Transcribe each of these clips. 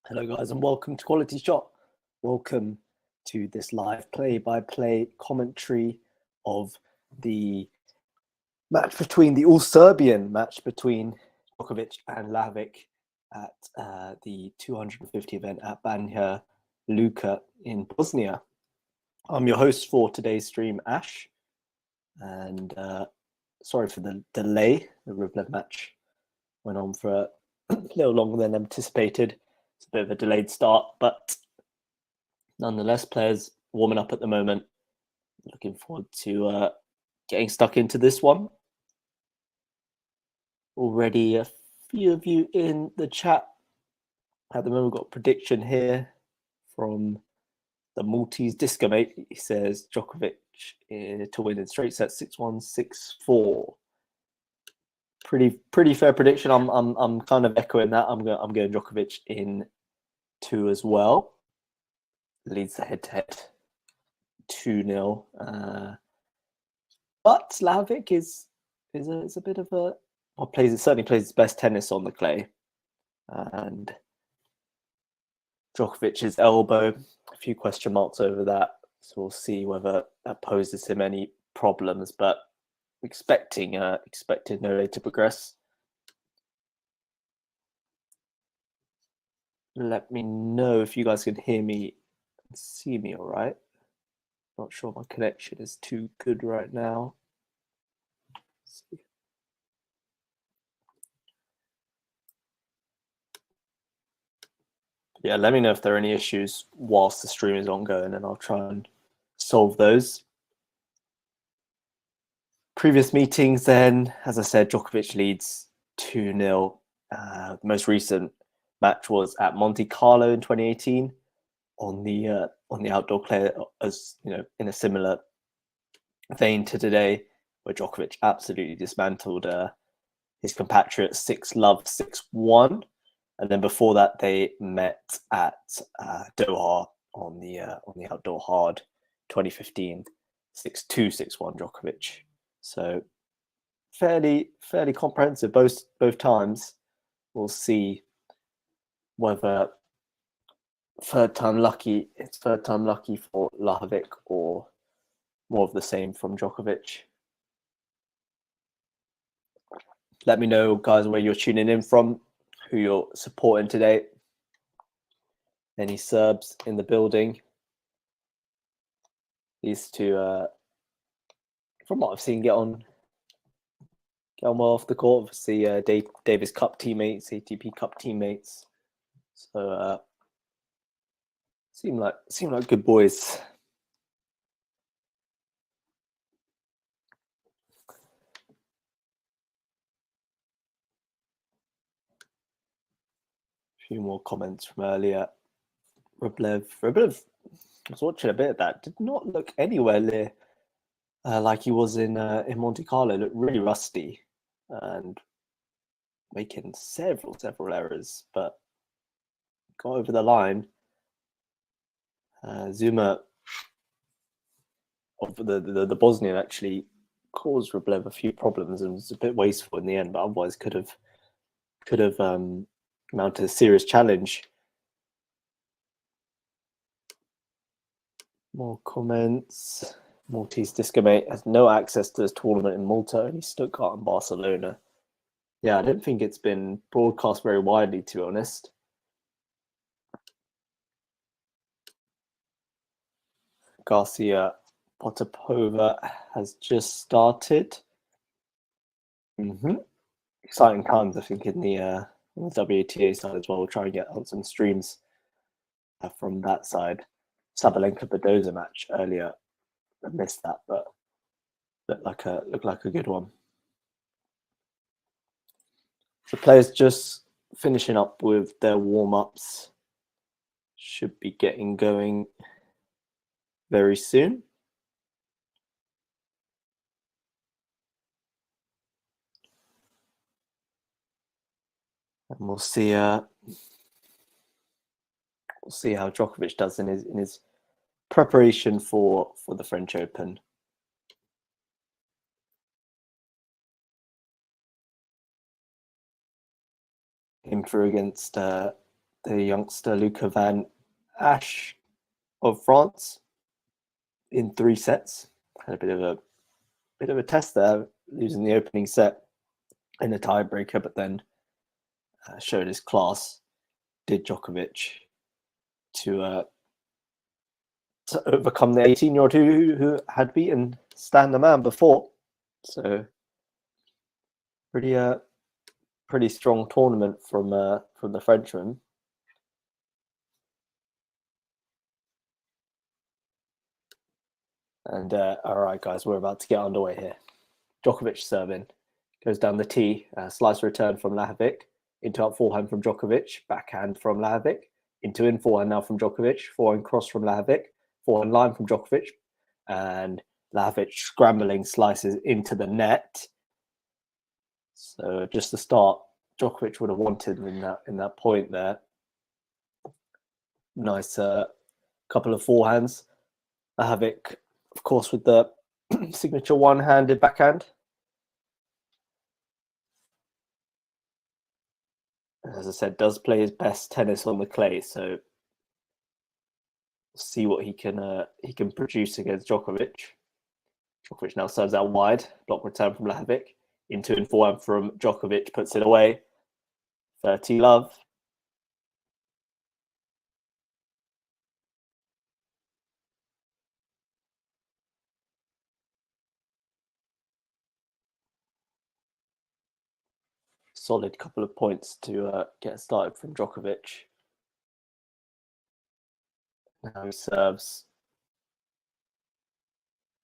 Hello guys and welcome to QualityShot. Welcome to this live play-by-play commentary of the match between the all-Serbian match between Djokovic and LAJOVIC at the 250 event at Banja Luka in Bosnia. I'm your host for today's stream, Ash, and sorry for the delay. The Rublev match went on for a little longer than anticipated. It's a bit of a delayed start, but nonetheless, players warming up at the moment. Looking forward to getting stuck into this one. Already a few of you in the chat. At the moment, we've got a prediction here from the Maltese Disco Mate. He says Djokovic to win in straight sets 6-1, 6-4. Pretty fair prediction. I'm kind of echoing that. I'm going Djokovic in 2 as well. Leads the head-to-head 2-0. But LAJOVIC is a bit of a certainly plays its best tennis on the clay, and Djokovic's elbow, a few question marks over that. So we'll see whether that poses him any problems, but expected no way to progress. Let me know if you guys can hear me and see me all right. Not sure my connection is too good right now. Let's see. Yeah, let me know if there are any issues whilst the stream is ongoing, and I'll try and solve those. Previous meetings then, as I said, Djokovic leads 2-0. The most recent match was at Monte Carlo in 2018 on the outdoor clay, as you know, in a similar vein to today, where Djokovic absolutely dismantled his compatriot 6-love, 6-1. And then before that, they met at Doha on the outdoor hard 2015, 6-2, 6-1 Djokovic. So fairly comprehensive both times. We'll see whether it's third time lucky for LAJOVIC or more of the same from Djokovic. Let me know, guys, where you're tuning in from, who you're supporting today. Any Serbs in the building? These two, from what I've seen, get on well off the court. Obviously, Davis Cup teammates, ATP Cup teammates. So seem like good boys. A few more comments from earlier. Rublev, I was watching a bit of that. Did not look anywhere near like he was in Monte Carlo. Looked really rusty and making several errors, but got over the line. Zuma of the Bosnian actually caused Rublev a few problems and was a bit wasteful in the end, but otherwise could have mounted a serious challenge. More comments. Maltese Disco Mate has no access to this tournament in Malta, only Stuttgart and Barcelona. Yeah, I don't think it's been broadcast very widely, to be honest. Garcia Potapova has just started. Exciting times, I think, in the WTA side as well. We'll try and get on some streams from that side. Sabalenka-Badoza match earlier. I missed that, but looked like a good one. The players just finishing up with their warm-ups. Should be getting going very soon. And we'll see how Djokovic does in his preparation for the French Open. Came through against the youngster Luca Van Asch of France in 3 sets. Had a bit of a test there, losing the opening set in a tiebreaker, but then showed his class. Did Djokovic to overcome the 18-year-old who had beaten Stan the Man before. So pretty strong tournament from the Frenchman. And all right, guys, we're about to get underway here. Djokovic serving, goes down the tee, slice return from Lajovic, into up forehand from Djokovic, backhand from Lajovic, into in forehand now from Djokovic, forehand cross from Lajovic, forehand line from Djokovic, and Lajovic scrambling slices into the net. So just the start Djokovic would have wanted in that point there. Nice couple of forehands. Lajovic, of course, with the signature one-handed backhand. As I said, does play his best tennis on the clay, so see what he can produce against Djokovic. Djokovic now serves out wide, block return from Lajovic, into and forehand from Djokovic, puts it away. 30 love. Solid couple of points to get started from Djokovic. Now he serves,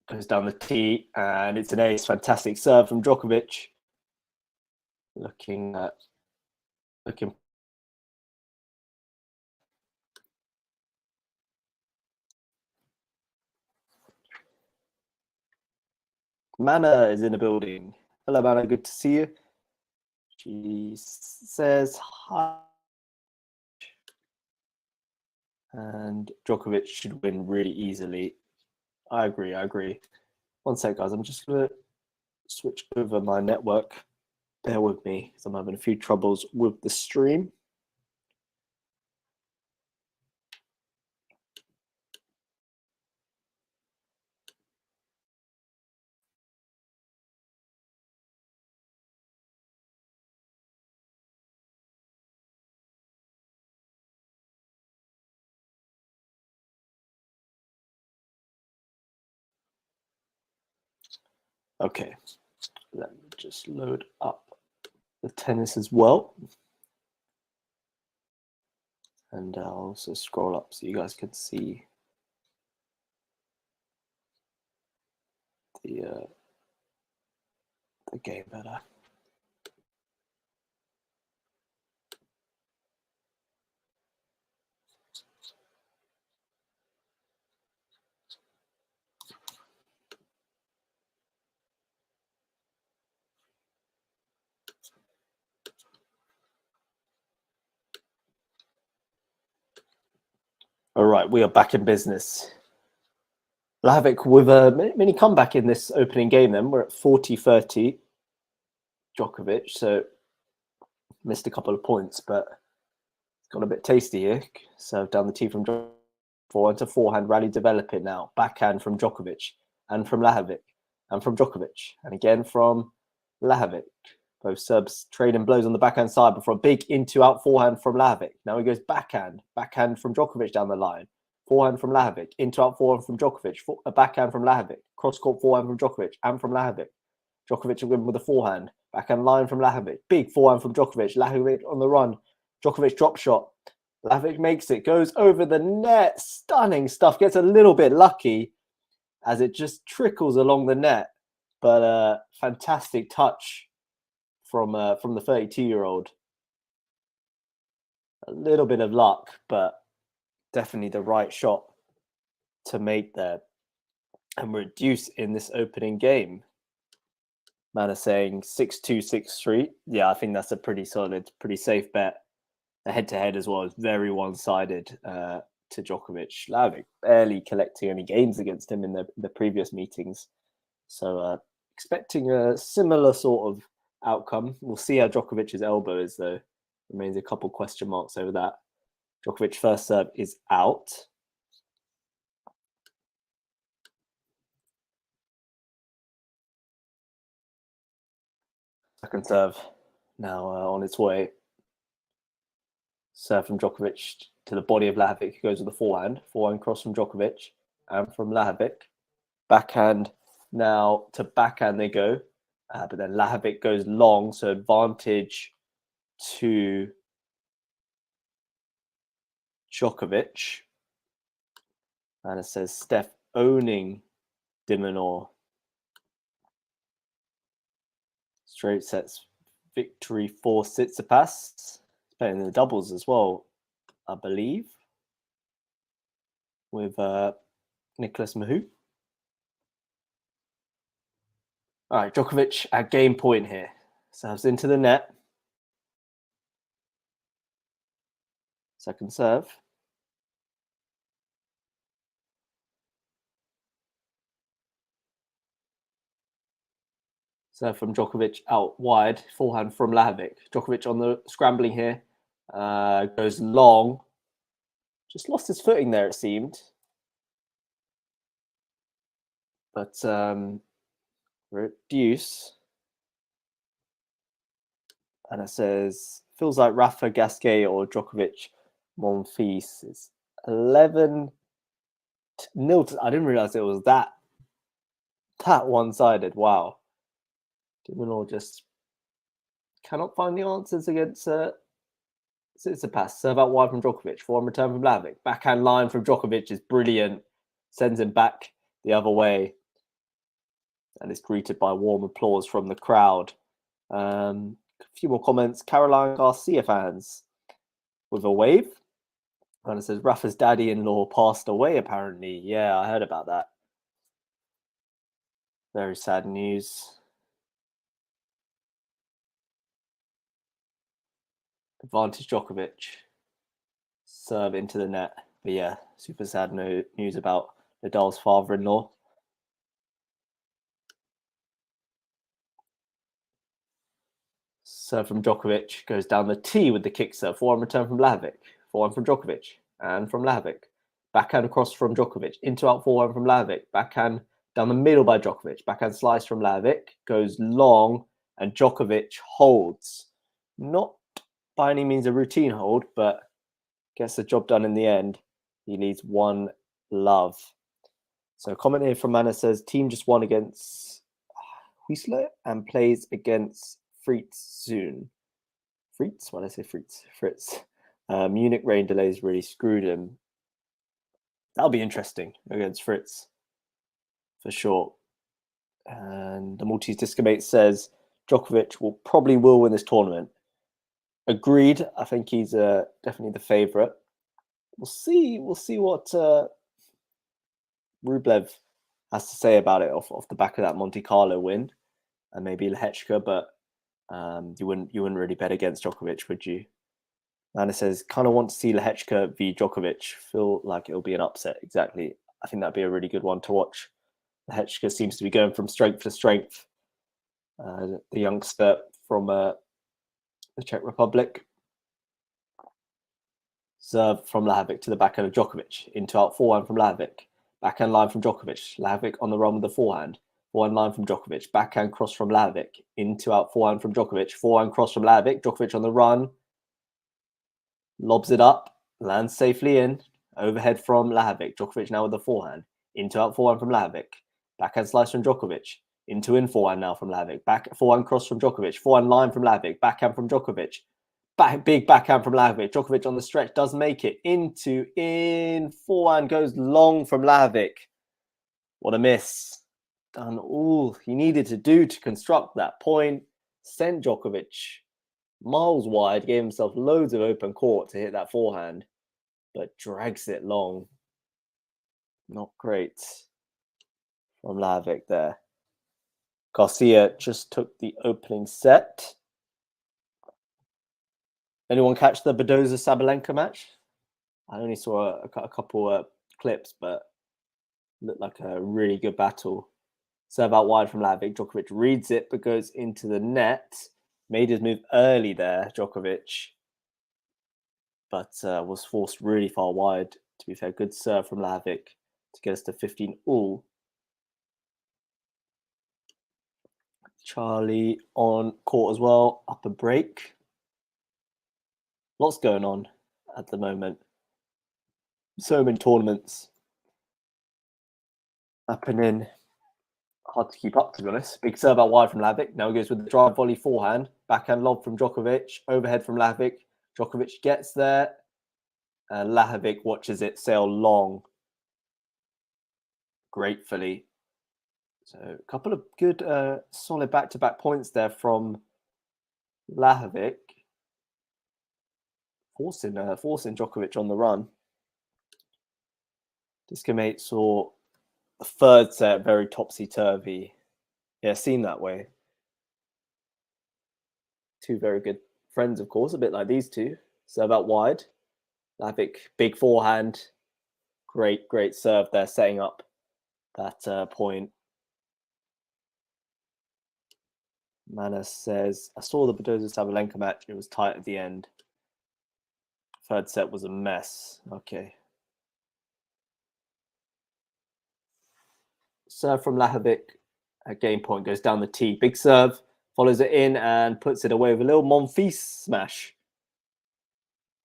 goes down the tee, and it's an ace. Fantastic serve from Djokovic. Looking. Mana is in the building. Hello, Mana. Good to see you. She says hi. And Djokovic should win really easily. I agree. One sec, guys. I'm just going to switch over my network. Bear with me, because I'm having a few troubles with the stream. Okay, let me just load up the tennis as well. And I'll also scroll up so you guys can see the game better. All right, we are back in business. LAJOVIC with a mini comeback in this opening game then. We're at 40-30. Djokovic, so missed a couple of points, but it's got a bit tasty here. Served down the tee from Djokovic. Forehand to forehand, rally developing now. Backhand from Djokovic and from LAJOVIC and from Djokovic and again from LAJOVIC. Both Serbs trading blows on the backhand side before a big into-out forehand from LAJOVIC. Now he goes backhand from Djokovic down the line. Forehand from LAJOVIC, into-out forehand from Djokovic, a backhand from LAJOVIC, cross-court forehand from Djokovic and from LAJOVIC. Djokovic again with a forehand, backhand line from LAJOVIC, big forehand from Djokovic, LAJOVIC on the run. Djokovic drop shot. LAJOVIC makes it, goes over the net. Stunning stuff. Gets a little bit lucky as it just trickles along the net. But fantastic touch from the 32-year-old. A little bit of luck, but definitely the right shot to make there and reduce in this opening game. Man is saying 6-2, 6-3. Yeah, I think that's a pretty solid, pretty safe bet. The head-to-head as well is very one-sided to Djokovic. LAJOVIC barely collecting any games against him in the previous meetings. So expecting a similar sort of outcome. We'll see how Djokovic's elbow is, though. Remains a couple question marks over that. Djokovic first serve is out. Second serve now on its way. Serve from Djokovic to the body of LAJOVIC. He goes with the forehand. Forehand cross from Djokovic and from LAJOVIC. Backhand now to backhand they go. But then LAJOVIC goes long, so advantage to Djokovic. And it says Steph owning de Minaur. Straight sets victory for Tsitsipas. Playing in the doubles as well, I believe, with Nicholas Mahut. All right, Djokovic at game point here. Serves into the net. Second serve. Serve from Djokovic out wide. Forehand from LAJOVIC. Djokovic on the scrambling here. Goes long. Just lost his footing there, it seemed. But reduce. And it says, feels like Rafa Gasquet or Djokovic Monfils. It's 11-0. I didn't realize it was that one-sided. Wow. de Minaur just cannot find the answers against Tsitsipas. Serve out wide from Djokovic. Forehand return from LAJOVIC. Backhand line from Djokovic is brilliant. Sends him back the other way. And is greeted by warm applause from the crowd. A few more comments. Caroline Garcia fans with a wave. And it says, Rafa's daddy-in-law passed away, apparently. Yeah, I heard about that. Very sad news. Advantage Djokovic. Serve into the net. But yeah, super sad news about Nadal's father-in-law. Serve from Djokovic. Goes down the tee with the kick serve. Forehand return from LAJOVIC. Forehand from Djokovic. And from LAJOVIC. Backhand across from Djokovic. Into out forehand from LAJOVIC. Backhand down the middle by Djokovic. Backhand slice from LAJOVIC. Goes long. And Djokovic holds. Not by any means a routine hold, but gets the job done in the end. He leads 1-0. So a comment here from Anna says, team just won against Whistler and plays against Fritz soon. Fritz? Why did I say Fritz? Fritz. Munich rain delays really screwed him. That'll be interesting against Fritz, for sure. And the Maltese Discomate says, Djokovic probably will win this tournament. Agreed. I think he's definitely the favourite. We'll see what Rublev has to say about it off the back of that Monte Carlo win, and maybe Lehechka. But you wouldn't really bet against Djokovic, would you? And it says, kind of want to see Lehechka v Djokovic. Feel like it'll be an upset. Exactly. I think that'd be a really good one to watch. Lehečka seems to be going from strength to strength. The youngster from the Czech Republic. Serve from LAJOVIC to the backhand of Djokovic. Into out forehand from LAJOVIC. Backhand line from Djokovic. LAJOVIC on the run with the forehand. Forehand line from Djokovic. Backhand cross from LAJOVIC. Into out forehand from Djokovic. Forehand cross from LAJOVIC. Djokovic on the run. Lobs it up. Lands safely in. Overhead from LAJOVIC. Djokovic now with the forehand. Into out forehand from LAJOVIC. Backhand slice from Djokovic. Into in forehand now from LAJOVIC. Back forehand cross from Djokovic. Forehand line from LAJOVIC. Backhand from Djokovic. Big backhand from LAJOVIC. Djokovic on the stretch does make it. Into in forehand goes long from LAJOVIC. What a miss. Done all he needed to do to construct that point. Sent Djokovic miles wide. Gave himself loads of open court to hit that forehand. But drags it long. Not great from LAJOVIC there. Garcia just took the opening set. Anyone catch the Badoza-Sabalenka match? I only saw a couple clips, but looked like a really good battle. Serve out wide from LAJOVIC. Djokovic reads it but goes into the net. Made his move early there, Djokovic. But was forced really far wide. To be fair, good serve from LAJOVIC to get us to 15 all. Charlie on court as well. Up a break. Lots going on at the moment. So many tournaments happening. Hard to keep up, to be honest. Big serve out wide from LAJOVIC. Now he goes with the drive volley forehand. Backhand lob from Djokovic. Overhead from LAJOVIC. Djokovic gets there. And LAJOVIC watches it sail long. Gratefully. So a couple of good, solid back-to-back points there from LAJOVIC. Forcing Djokovic on the run. Disco Mate saw the third set very topsy-turvy. Yeah, seemed that way. Two very good friends, of course, a bit like these two. Serve out wide. LAJOVIC, big forehand. Great serve there, setting up that point. Manas says, I saw the Badoza-Sabalenka match. It was tight at the end. Third set was a mess. Okay. Serve from LAJOVIC at game point, goes down the tee. Big serve, follows it in and puts it away with a little Monfils smash.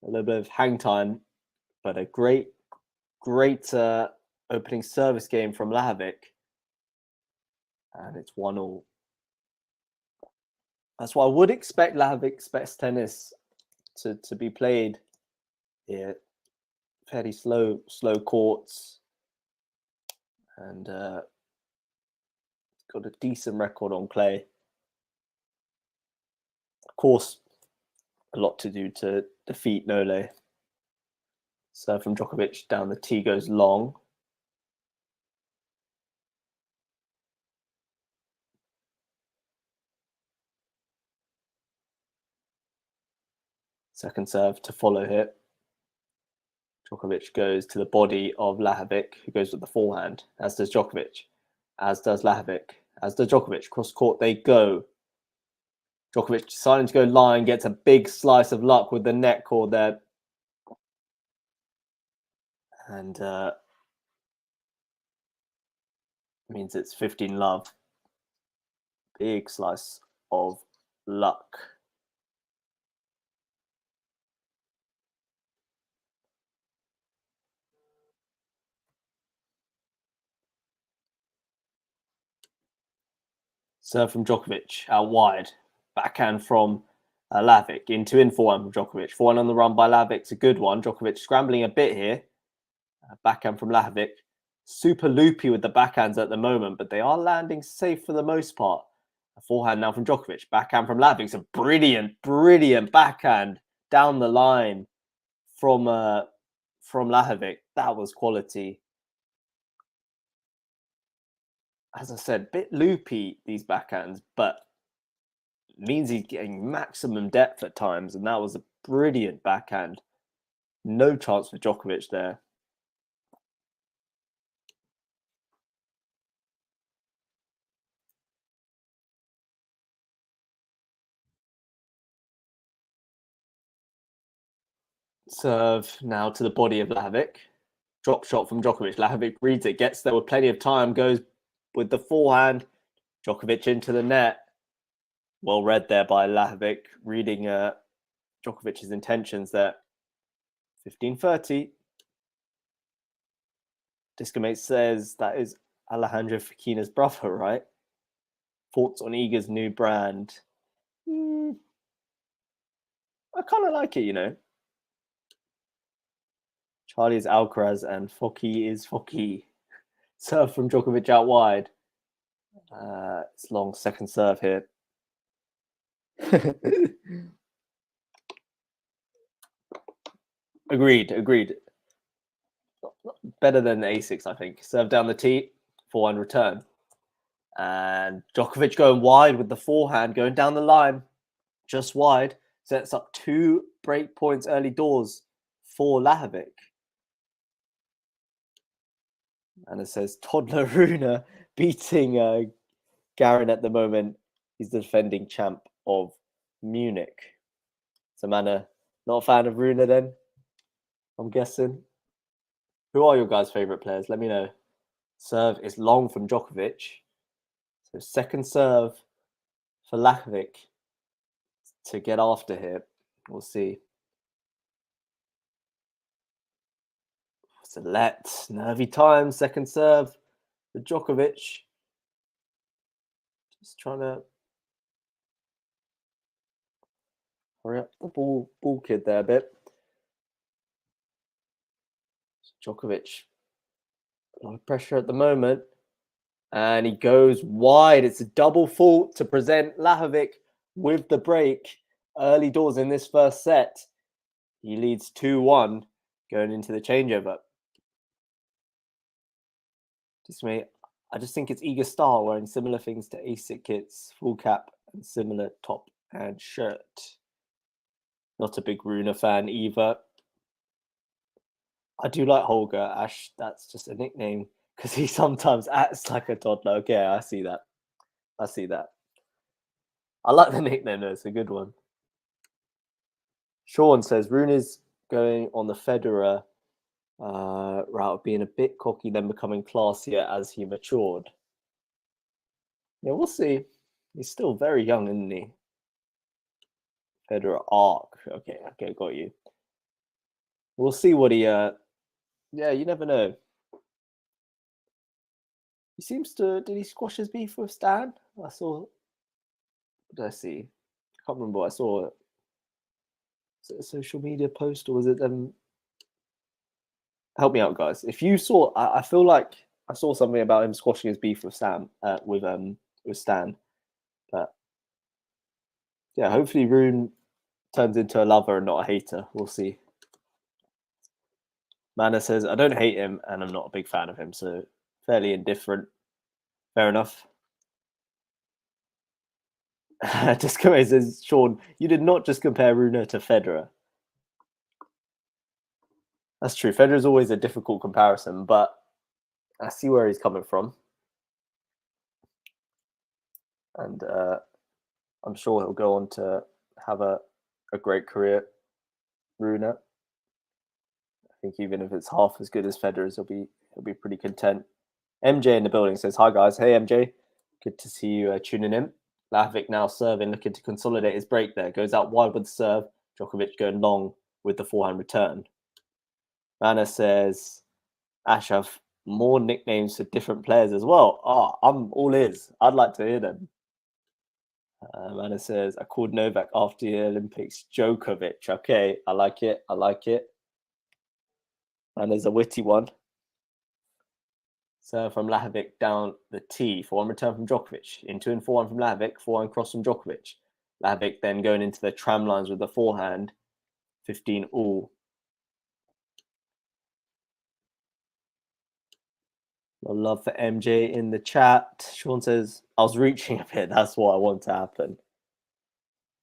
A little bit of hang time, but a great opening service game from LAJOVIC. And it's 1-1. That's why I would expect LAJOVIC's best tennis to be played here. Fairly slow courts. And got a decent record on clay. Of course, a lot to do to defeat Nole. Serve from Djokovic down the tee goes long. Second serve to follow here. Djokovic goes to the body of LAJOVIC, who goes with the forehand, as does Djokovic, as does LAJOVIC, as does Djokovic. Cross court they go. Djokovic deciding to go line, gets a big slice of luck with the net cord there. And means it's 15-love. Big slice of luck. Serve from Djokovic out wide. Backhand from LAJOVIC into in forehand from Djokovic. Forehand on the run by LAJOVIC. It's a good one. Djokovic scrambling a bit here. Backhand from LAJOVIC. Super loopy with the backhands at the moment, but they are landing safe for the most part. A forehand now from Djokovic. Backhand from LAJOVIC. It's a brilliant backhand down the line from LAJOVIC. That was quality. As I said, bit loopy, these backhands, but means he's getting maximum depth at times, and that was a brilliant backhand. No chance for Djokovic there. Serve now to the body of LAJOVIC. Drop shot from Djokovic. LAJOVIC reads it, gets there with plenty of time, goes with the forehand. Djokovic into the net. Well read there by LAJOVIC, reading Djokovic's intentions there. 15-30. Discomate says that is Alejandro Fokina's brother, right? Thoughts on Iga's new brand? I kind of like it, you know. Charlie is Alcaraz and Foki is Foki. Serve from Djokovic out wide. It's long second serve here. Agreed. Better than the A6, I think. Serve down the tee, forehand return. And Djokovic going wide with the forehand, going down the line, just wide. Sets up 2 break points early doors for LAJOVIC. And it says Toddler Rune beating Garin at the moment. He's the defending champ of Munich. So, Mana, not a fan of Rune then, I'm guessing. Who are your guys' favourite players? Let me know. Serve is long from Djokovic. So second serve for LAJOVIC to get after here. We'll see. Select. Nervy time. Second serve for Djokovic. Just trying to hurry up the ball kid there a bit. Djokovic, a lot of pressure at the moment. And he goes wide. It's a double fault to present LAJOVIC with the break. Early doors in this first set. He leads 2-1 going into the changeover. I just think it's Iga style wearing similar things to ASIC kits, full cap and similar top and shirt. Not a big Rune fan either. I do like Holger. Ash, that's just a nickname because he sometimes acts like a toddler. Okay, I see that. I like the nickname though, it's a good one. Sean says Rune is going on the Federer route of being a bit cocky, then becoming classier as he matured. Yeah, we'll see. He's still very young, isn't he? Federer arc. Okay, got you. We'll see what he yeah, you never know. He seems to. Did he squash his beef with Stan? I saw. What did I see? I can't remember what I saw. Was it a social media post or was it them? Help me out, guys. If you saw, I feel like I saw something about him squashing his beef with Stan. With Stan, but yeah, hopefully Rune turns into a lover and not a hater. We'll see. Mana says, I don't hate him and I'm not a big fan of him, so fairly indifferent. Fair enough. Disco says, Sean, you did not just compare Rune to Federer. That's true. Federer is always a difficult comparison, but I see where he's coming from. And I'm sure he'll go on to have a great career, Rune. I think even if it's half as good as Federer's, he'll be pretty content. MJ in the building says, hi guys. Hey MJ, good to see you tuning in. LAJOVIC now serving, looking to consolidate his break there. Goes out wide with the serve. Djokovic going long with the forehand return. Mana says, Ash have more nicknames for different players as well. I'm all ears. I'd like to hear them. Mana says, I called Novak after the Olympics Djokovic. Okay, I like it. And there's a witty one. So from LAJOVIC down the tee, forehand return from Djokovic. Into and forehand from LAJOVIC, forehand cross from Djokovic. LAJOVIC then going into the tram lines with the forehand. 15 all. Love for MJ in the chat. Sean says, I was reaching a bit. That's what I want to happen.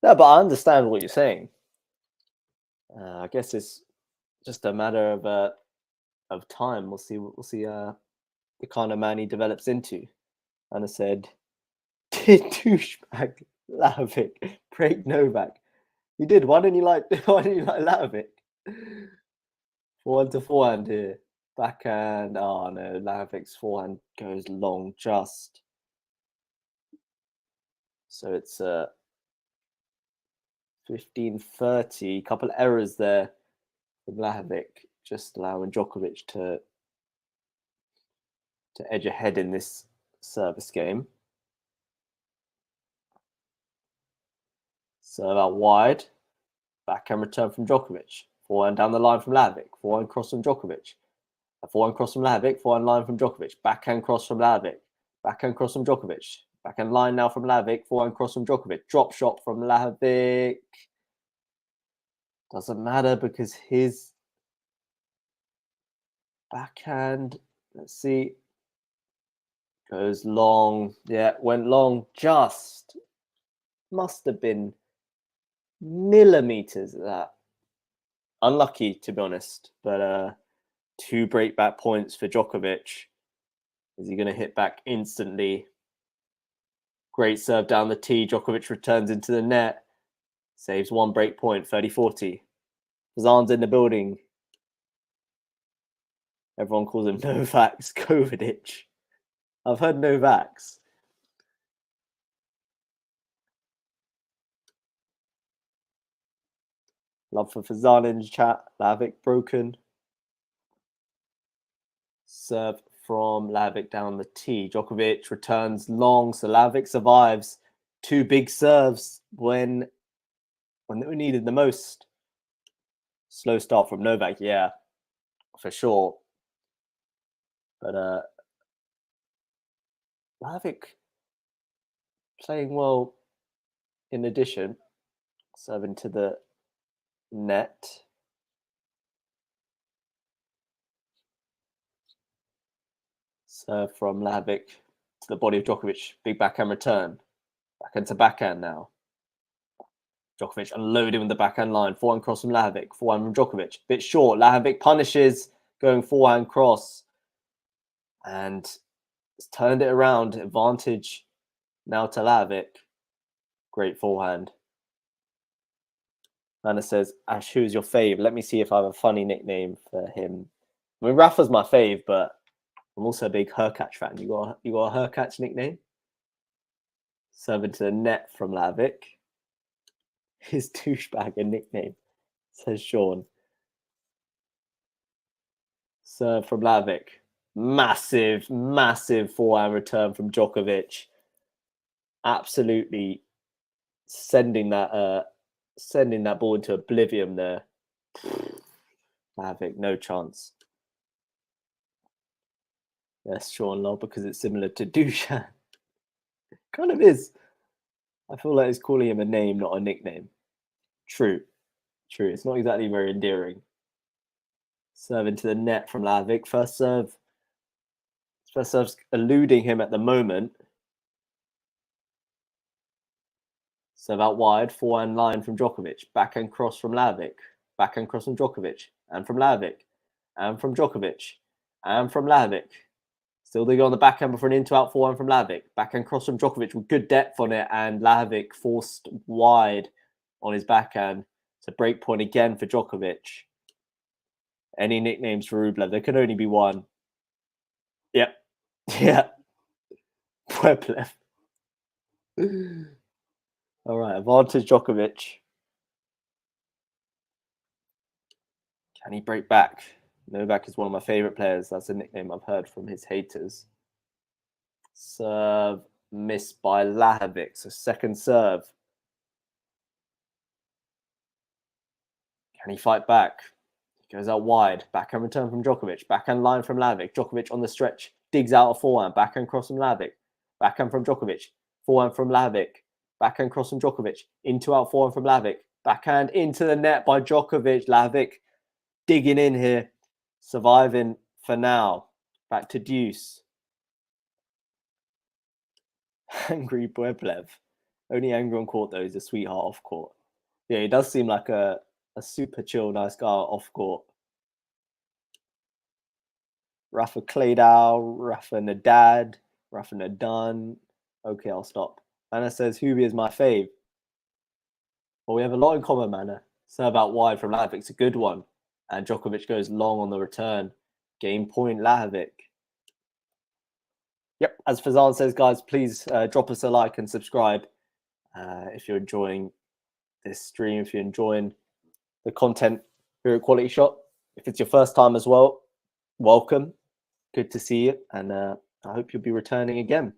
No, but I understand what you're saying. I guess it's just a matter of time. We'll see the kind of man he develops into. And I said, douchebag LAJOVIC break Novak. You did. Why didn't you like LAJOVIC? Forehand to forehand here. Backhand. Oh no, Lahovic's forehand goes long just. So it's 15-30. Couple errors there from Lajovic, just allowing Djokovic to edge ahead in this service game. Serve out wide. Backhand return from Djokovic. Forehand down the line from Lajovic. Forehand cross from Djokovic. A forehand cross from Lajovic. Forehand line from Djokovic. Backhand cross from Lajovic. Backhand cross from Djokovic. Backhand line now from Lajovic. Forehand cross from Djokovic. Drop shot from Lajovic. Doesn't matter because his backhand, let's see, goes long. Yeah, went long just. Must have been millimeters of that. Unlucky, to be honest, but 2 breakback points for Djokovic. Is he going to hit back instantly? Great serve down the tee. Djokovic returns into the net. Saves 1 break point, 30-40. Zan's in the building. Everyone calls him Novak Djokovic. I've heard Novaks. Love for Fazan in the chat. Lajovic broken. Serve from Lajovic down the tee. Djokovic returns long, so Lajovic survives. 2 big serves when they were needed the most. Slow start from Novak, yeah, for sure. But Lajovic playing well in addition. Serving to the net. Serve from Lajovic to the body of Djokovic. Big backhand return. Backhand to backhand now. Djokovic unloading with the backhand line. Forehand cross from Lajovic. Forehand from Djokovic. Bit short. Lajovic punishes, going forehand cross. And it's turned it around. Advantage now to Lajovic. Great forehand. Anna says, Ash, who's your fave? Let me see if I have a funny nickname for him. I mean, Rafa's my fave, but I'm also a big Hurkacz fan. You got a Hurkacz nickname? Serving to the net from Lajovic. His douchebag nickname, says Sean. Serve from Lajovic. Massive, massive forehand return from Djokovic. Absolutely sending that ball into oblivion there. Lajovic, no chance. Yes, Sean Law, because it's similar to Dusan. Kind of is. I feel like it's calling him a name, not a nickname. True. It's not exactly very endearing. Serve into the net from Lajovic. First serve's eluding him at the moment. Serve out wide. Forehand line from Djokovic. Backhand cross from Lajovic. Backhand cross from Djokovic. And from Lajovic. And from Djokovic. And from Lajovic. Still they go on the backhand before an into-out forehand from Lajovic. Backhand cross from Djokovic with good depth on it. And Lajovic forced wide on his backhand. It's a break point again for Djokovic. Any nicknames for Rublev? There can only be one. Yep. Yeah. Rublev. All right. Advantage Djokovic. Can he break back? Novak is one of my favorite players. That's a nickname I've heard from his haters. Serve missed by Lajovic. So second serve. Can he fight back? He goes out wide. Backhand return from Djokovic. Backhand line from Lajovic. Djokovic on the stretch. Digs out a forehand. Backhand cross from Lajovic. Backhand from Djokovic. Forehand from Lajovic. Backhand cross from Djokovic. Into out forehand from Lajovic. Backhand into the net by Djokovic. Lajovic digging in here. Surviving for now. Back to deuce. Angry Pueblev. Only angry on court though. He's a sweetheart off court. Yeah, he does seem like a super chill, nice guy off court. Rafa Kladau, Rafa Nadad, Rafa Nadan. Okay, I'll stop. Anna says Hubie is my fave. Well, we have a lot in common, Manna. Serve out wide from Lajovic. It's a good one. And Djokovic goes long on the return. Game point, LAJOVIC. Yep, as Fazan says, guys, please drop us a like and subscribe if you're enjoying this stream, if you're enjoying the content here at QualityShot. If it's your first time as well, welcome. Good to see you, and I hope you'll be returning again.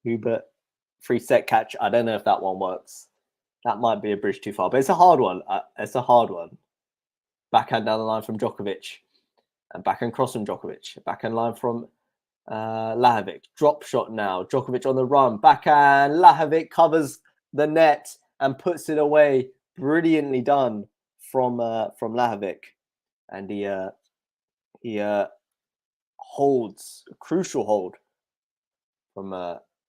Hubert, free set catch. I don't know if that one works. That might be a bridge too far, but it's a hard one. It's a hard one. Backhand down the line from Djokovic, and backhand cross from Djokovic. Backhand line from LAJOVIC. Drop shot now. Djokovic on the run. Backhand. LAJOVIC covers the net and puts it away. Brilliantly done from LAJOVIC, and he holds a crucial hold from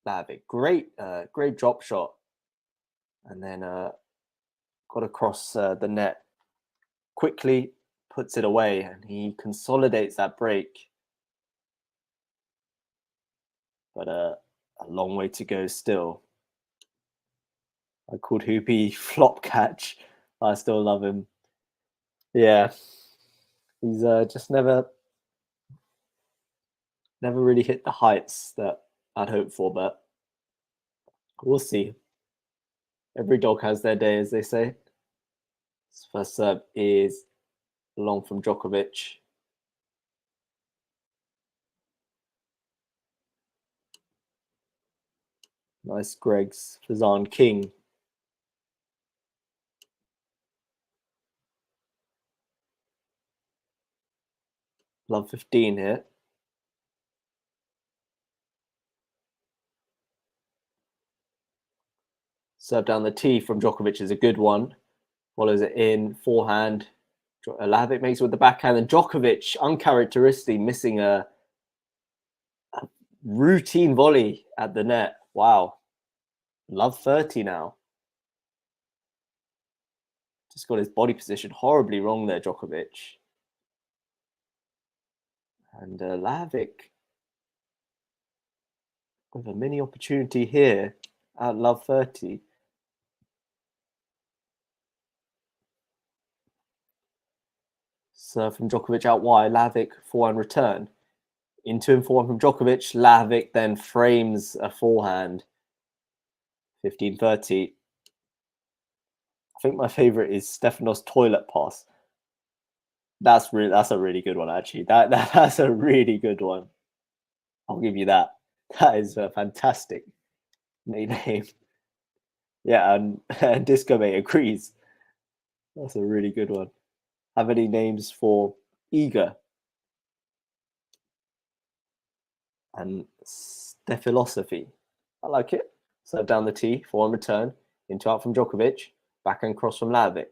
LAJOVIC. Great drop shot, and then got across the net quickly, puts it away, and he consolidates that break. But a long way to go still. I called Hoopy flop catch. I still love him. Yeah, he's just never really hit the heights that I'd hoped for, but we'll see. Every dog has their day, as they say. His first serve is long from Djokovic. Nice Greg's Fazan King. Love 15 here. Serve down the tee from Djokovic is a good one. Follows it in, forehand. LAJOVIC makes it with the backhand, and Djokovic, uncharacteristically, missing a routine volley at the net. Wow. Love 30 now. Just got his body position horribly wrong there, Djokovic. And LAJOVIC with a mini opportunity here at love 30. Serve from Djokovic out wide. LAJOVIC forehand return. Into him forehand from Djokovic. LAJOVIC then frames a forehand. 15-30. I think my favorite is Stefanos' toilet pass. That's a really good one, actually. That's a really good one. I'll give you that. That is a fantastic name. Yeah, and Disco Mate agrees. That's a really good one. Have any names for Eager and Stephilosophy? I like it. Serve down the tee, forehand return, into out from Djokovic, backhand cross from LAJOVIC,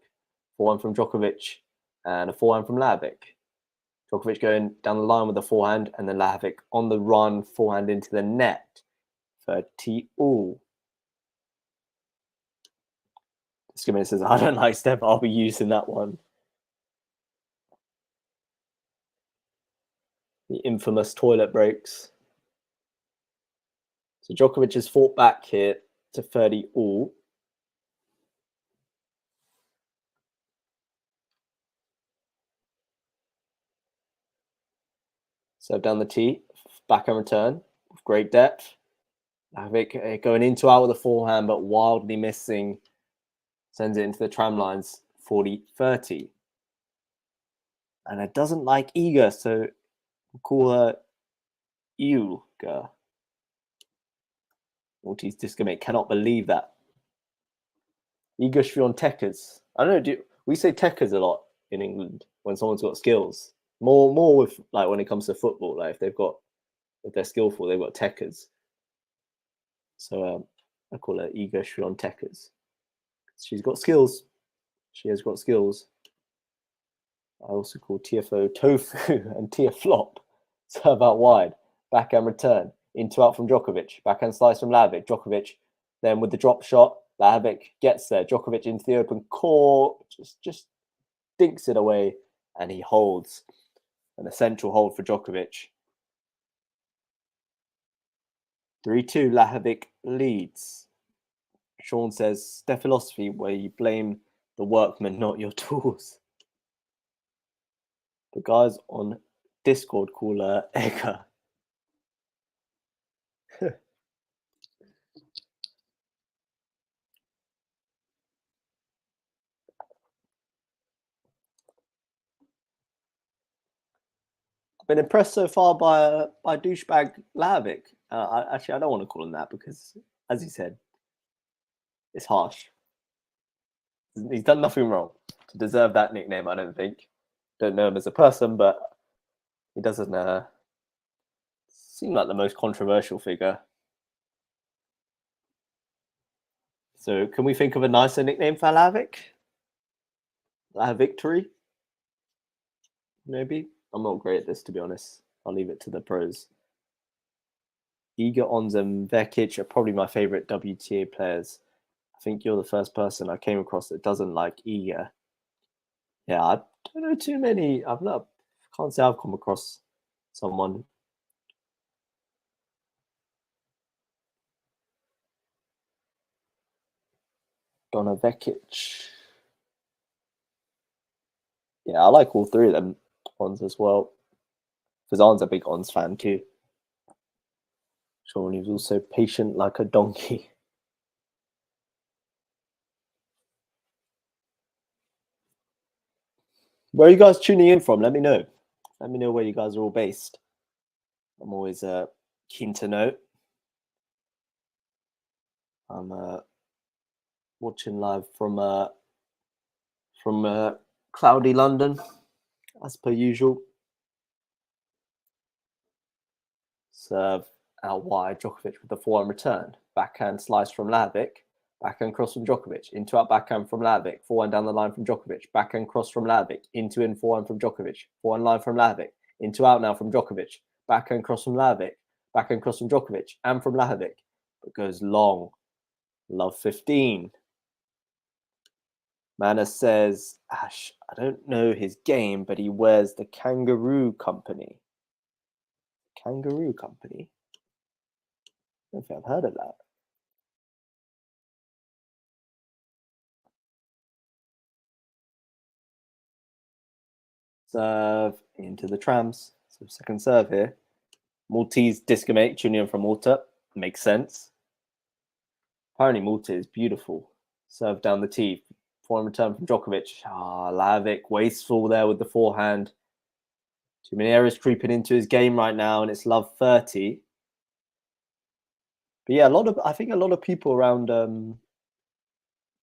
forehand from Djokovic, and a forehand from LAJOVIC. Djokovic going down the line with the forehand, and then LAJOVIC on the run, forehand into the net for T-all. Skimmer says, I don't like Steph, I'll be using that one. The infamous toilet breaks. So Djokovic has fought back here to 30-all. Serve down the tee, backhand return with great depth. LAJOVIC going into out with a forehand, but wildly missing. Sends it into the tram lines, 40-30. And it doesn't like Eager, so we'll call her Euga. Maltese Disco Mate cannot believe that. Iga Swiatekas. I don't know, we say Tekas a lot in England when someone's got skills. More with like when it comes to football, like if they're skillful, they've got Tekas. So I call her Iga Swiatekas. She's got skills. She has got skills. I also call TFO Tofu and Tia Flop. Serve out wide. Backhand return. Into out from Djokovic. Backhand slice from LAJOVIC. Djokovic then with the drop shot. LAJOVIC gets there. Djokovic into the open court. Just dinks it away. And he holds. An essential hold for Djokovic. 3-2. LAJOVIC leads. Sean says, Steph philosophy where you blame the workman, not your tools. The guys on Discord call her Ega. I've been impressed so far by douchebag LAJOVIC. I don't want to call him that because, as he said, it's harsh. He's done nothing wrong to deserve that nickname, I don't think. Don't know him as a person, but he doesn't seem like the most controversial figure. So can we think of a nicer nickname for LAJOVIC? LAJOVICtory? Maybe? I'm not great at this, to be honest. I'll leave it to the pros. Iga, Ons, and Vekic are probably my favorite WTA players. I think you're the first person I came across that doesn't like Iga. Yeah, I don't know too many. Can't say I've come across someone. Donna Vekic. Yeah, I like all three of them. Ons as well. Because On's a big Ons fan too. Sean, he's also patient like a donkey. Where are you guys tuning in from? Let me know. Let me know where you guys are all based. I'm always keen to know. I'm watching live from cloudy London, as per usual. Serve out wide, Djokovic with the forehand return. Backhand slice from LAJOVIC. Backhand cross from Djokovic. Into out backhand from LAJOVIC. Forehand down the line from Djokovic. Backhand cross from LAJOVIC. Into in forehand from Djokovic. Forehand line from LAJOVIC. Into out now from Djokovic. Backhand cross from LAJOVIC. Backhand cross from Djokovic and from LAJOVIC. But goes long. Love 15. Mana says, Ash, I don't know his game, but he wears the Kangaroo Company. Kangaroo Company? I don't think I've heard of that. Serve into the trams. So second serve here. Maltese discomate, tuning in from Malta. Makes sense. Apparently Malta is beautiful. Serve down the tee. Forehand return from Djokovic. LAJOVIC, wasteful there with the forehand. Too many errors creeping into his game right now, and it's love 30. But yeah, I think a lot of people around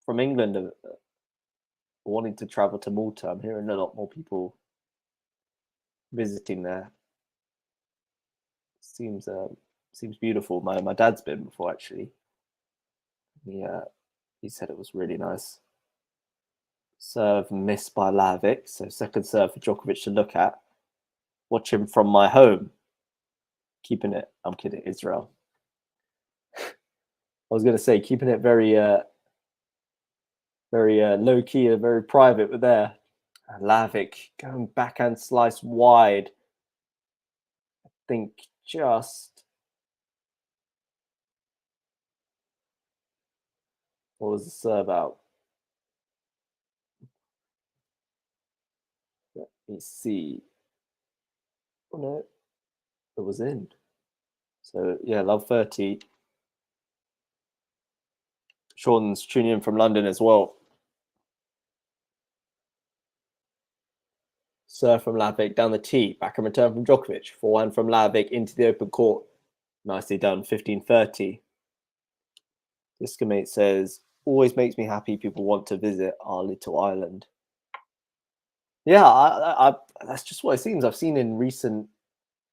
from England are wanting to travel to Malta. I'm hearing a lot more people visiting there. Seems beautiful. My dad's been before, actually. He said it was really nice. Serve missed by LAJOVIC, so second serve for Djokovic to look at. Watch him from my home. Keeping it. I'm kidding, Israel. I was going to say keeping it very low key and very private with there. And LAJOVIC going backhand slice wide. I think just. What was the serve out? Let me see. Oh no, it was in. So yeah, love 30. Sean's tuning in from London as well. Serve from LAJOVIC down the tee. Back and return from Djokovic. Forehand from LAJOVIC into the open court. Nicely done. 15-30. Discomate says, always makes me happy people want to visit our little island. Yeah, that's just what it seems. I've seen in recent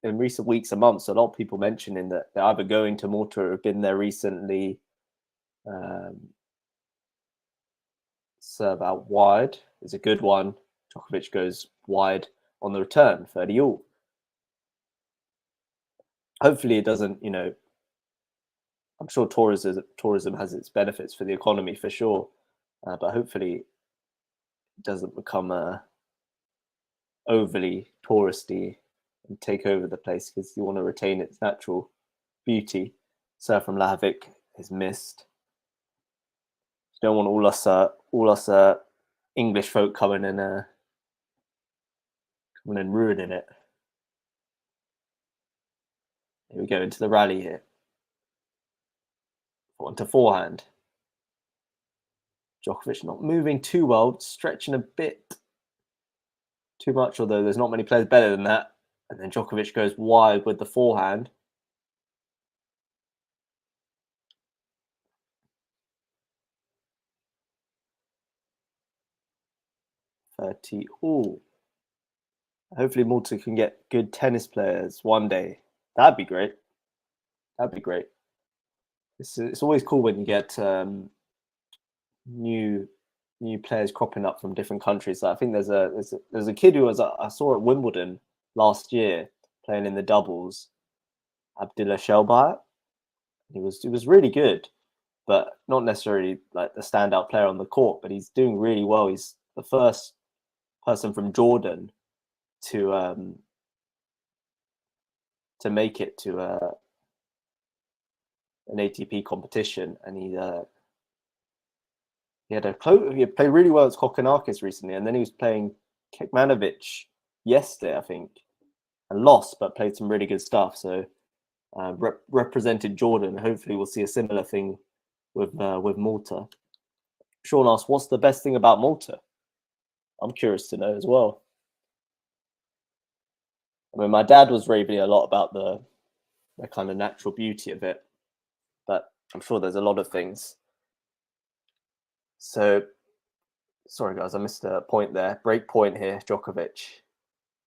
weeks and months a lot of people mentioning that they're either going to Malta or have been there recently. Serve out wide is a good one. Djokovic goes wide on the return, 30 all. Hopefully it doesn't, I'm sure tourism has its benefits for the economy for sure, but hopefully it doesn't become overly touristy and take over the place, because you want to retain its natural beauty. Serve from LAJOVIC is missed. You don't want all us English folk coming and then ruining it. Here we go into the rally here. Onto forehand. Djokovic not moving too well, stretching a bit too much, although there's not many players better than that. And then Djokovic goes wide with the forehand. Ooh. Hopefully Malta can get good tennis players one day. That'd be great. That'd be great. It's always cool when you get new players cropping up from different countries. So I think there's a kid who I saw at Wimbledon last year playing in the doubles, Abdullah Shelbayat. He was really good, but not necessarily like the standout player on the court. But he's doing really well. He's the first person from Jordan to make it to an ATP competition, and he played really well at Kokkinakis recently, and then he was playing Kekmanovic yesterday, I think, and lost, but played some really good stuff. So represented Jordan. Hopefully, we'll see a similar thing with Malta. Sean asked, "What's the best thing about Malta?" I'm curious to know as well. I mean, my dad was raving a lot about the kind of natural beauty of it, but I'm sure there's a lot of things. So, sorry guys, I missed a point there. Break point here, Djokovic.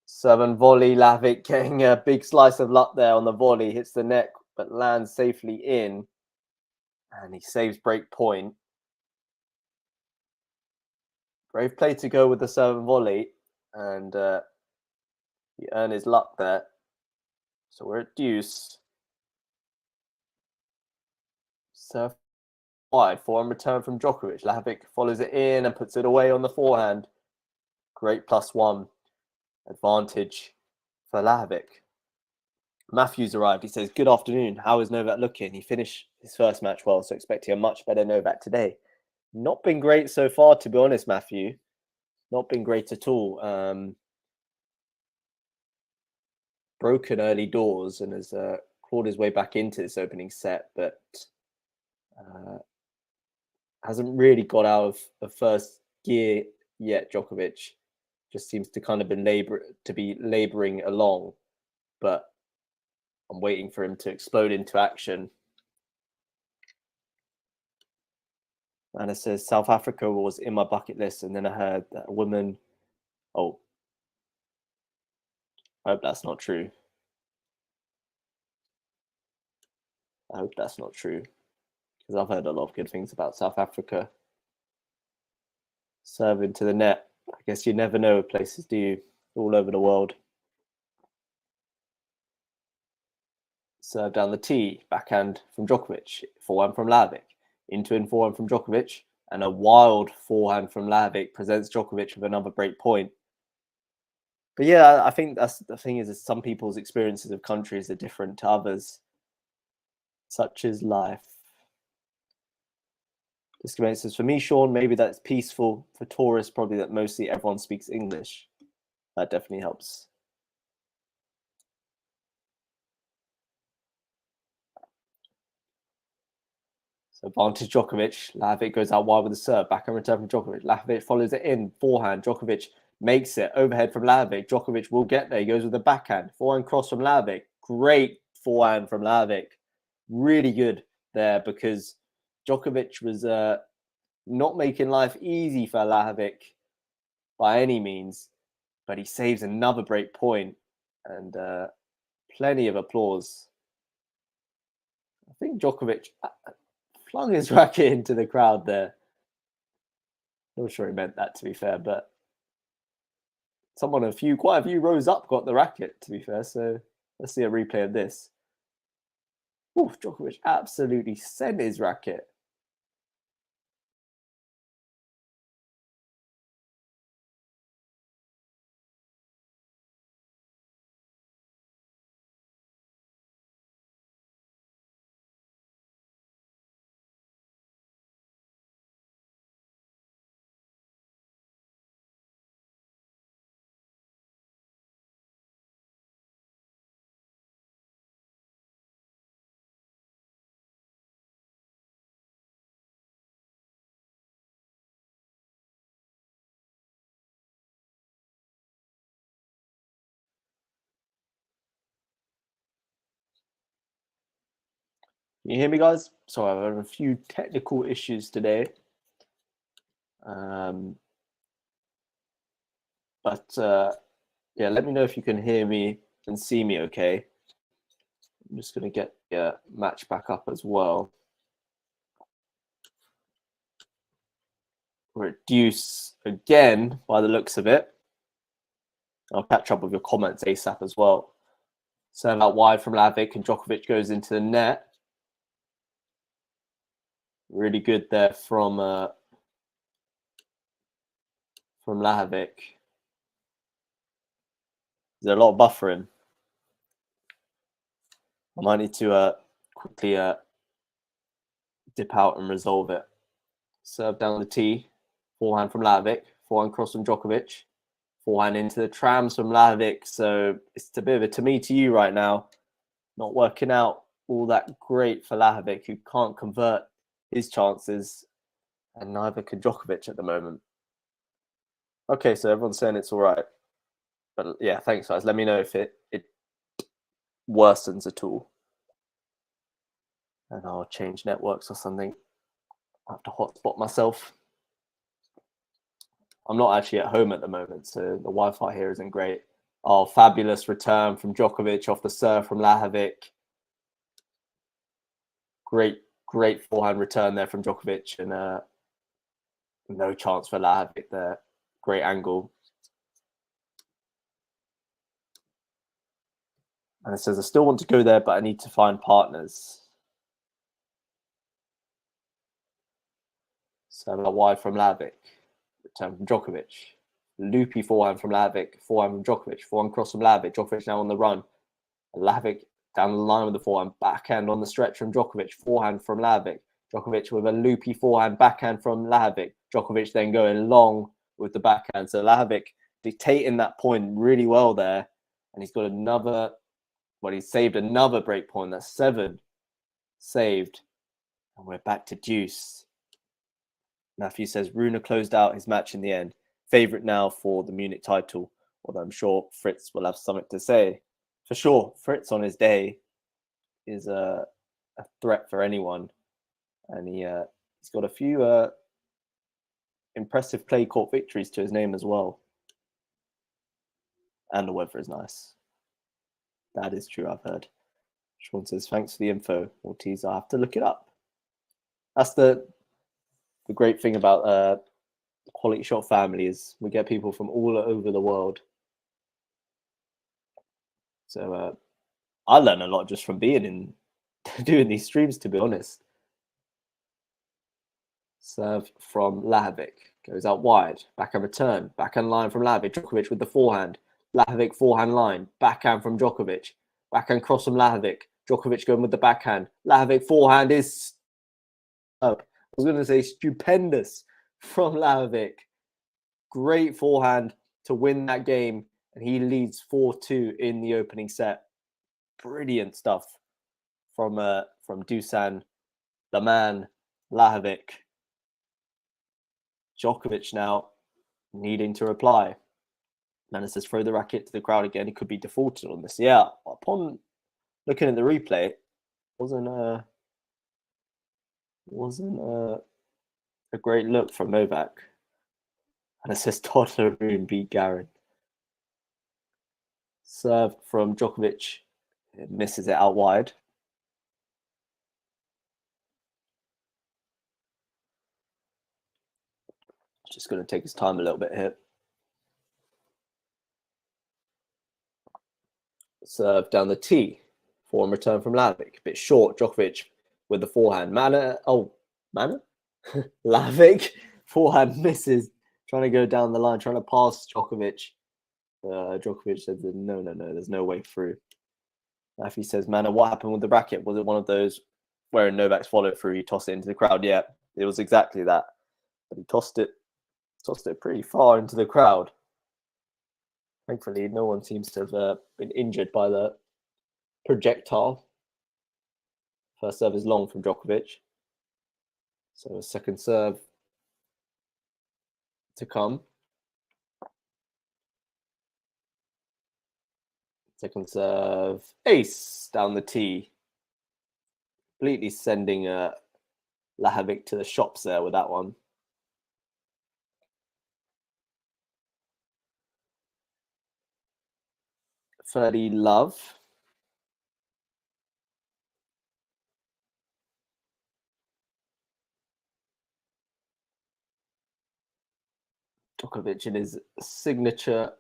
Serve and volley, Lajovic getting a big slice of luck there on the volley, hits the net, but lands safely in. And he saves break point. Brave play to go with the serve and volley, and he earned his luck there. So we're at deuce. Serve wide, forehand return from Djokovic. Lajovic follows it in and puts it away on the forehand. Great +1 advantage for Lajovic. Matthew's arrived. He says, "Good afternoon. How is Novak looking?" He finished his first match well, so expecting a much better Novak today. Not been great so far, to be honest, Matthew. Not been great at all. Broken early doors and has clawed his way back into this opening set, but hasn't really got out of the first gear yet. Djokovic just seems to kind of be laboring along, but I'm waiting for him to explode into action. And it says South Africa was in my bucket list, and then I heard that a woman. Oh, I hope that's not true. I hope that's not true, because I've heard a lot of good things about South Africa. Serving to the net. I guess you never know with places, do you? All over the world. Serve down the tee, backhand from Djokovic, forehand from Lajovic, into and forehand from Djokovic, and a wild forehand from Lajovic presents Djokovic with another break point. But yeah, I think that's the thing is some people's experiences of countries are different to others. Such is life. This comment says, for me, Sean, maybe that's peaceful. For tourists, probably that mostly everyone speaks English. That definitely helps. So advantage Djokovic. Lajovic goes out wide with the serve. Backhand return from Djokovic. Lajovic follows it in. Forehand. Djokovic makes it. Overhead from Lajovic. Djokovic will get there. He goes with the backhand. Forehand cross from Lajovic. Great forehand from Lajovic. Really good there because Djokovic was not making life easy for Lajovic by any means, but he saves another break point and plenty of applause. I think Djokovic flung his racket into the crowd there. Not sure he meant that, to be fair, but someone quite a few rows up got the racket, to be fair. So let's see a replay of this. Oof, Djokovic absolutely sent his racket. Can you hear me, guys? Sorry, I've had a few technical issues today. Yeah, let me know if you can hear me and see me okay. I'm just going to get the match back up as well. Reduce again by the looks of it. I'll catch up with your comments ASAP as well. Serve out wide from LAJOVIC and Djokovic goes into the net. Really good there from LAJOVIC. There's a lot of buffering. I might need to quickly dip out and resolve it. Serve down the tee. Forehand from LAJOVIC. Forehand cross from Djokovic. Forehand into the trams from LAJOVIC. So it's a bit of a to me to you right now. Not working out all that great for LAJOVIC, who can't convert his chances, and neither can Djokovic at the moment. Okay, so everyone's saying it's all right. But yeah, thanks, guys. Let me know if it worsens at all. And I'll change networks or something. I have to hotspot myself. I'm not actually at home at the moment, so the Wi-Fi here isn't great. Oh, fabulous return from Djokovic off the serve from LAJOVIC. Great forehand return there from Djokovic, and no chance for LAJOVIC there. Great angle. And it says, I still want to go there, but I need to find partners. So wide from LAJOVIC. Return from Djokovic. Loopy forehand from LAJOVIC. Forehand from Djokovic. Forehand cross from LAJOVIC. Djokovic now on the run. LAJOVIC down the line with the forehand. Backhand on the stretch from Djokovic. Forehand from LAJOVIC. Djokovic with a loopy forehand. Backhand from LAJOVIC. Djokovic then going long with the backhand. So LAJOVIC dictating that point really well there. And he's got another... Well, he saved another break point. That's 7 saved. And we're back to deuce. Matthew says, Rune closed out his match in the end. Favourite now for the Munich title. Although I'm sure Fritz will have something to say. For sure, Fritz on his day is a threat for anyone. And he's got a few impressive clay court victories to his name as well. And the weather is nice. That is true, I've heard. Sean says, thanks for the info, Ortiz. I have to look it up. That's the great thing about the QualityShot family is we get people from all over the world. So I learn a lot just from being in doing these streams, to be honest. Serve from LAJOVIC. Goes out wide. Backhand return. Backhand line from LAJOVIC. Djokovic with the forehand. LAJOVIC forehand line. Backhand from Djokovic. Backhand cross from LAJOVIC. Djokovic going with the backhand. LAJOVIC forehand is up. I was going to say stupendous from LAJOVIC. Great forehand to win that game. And he leads 4-2 in the opening set. Brilliant stuff from Dusan, the man, LAJOVIC. Djokovic now needing to reply. Nana says, throw the racket to the crowd again. He could be defaulted on this. Yeah, upon looking at the replay, wasn't a great look from Novak. And it says Toddler Room beat Garin. Serve from Djokovic. It misses it out wide. Just going to take his time a little bit here. Serve down the tee. Forehand return from LAJOVIC. A bit short. Djokovic with the forehand. LAJOVIC. Forehand misses. Trying to go down the line. Trying to pass Djokovic. Djokovic says, no. There's no way through. Matthew says, Mana, what happened with the racket? Was it one of those where Novak's followed through? He tossed it into the crowd. Yeah, it was exactly that. But he tossed it pretty far into the crowd. Thankfully, no one seems to have been injured by the projectile. First serve is long from Djokovic. So a second serve to come. Second serve, ace down the tee. completely sending LAJOVIC to the shops there with that one. 30 love. Djokovic in his signature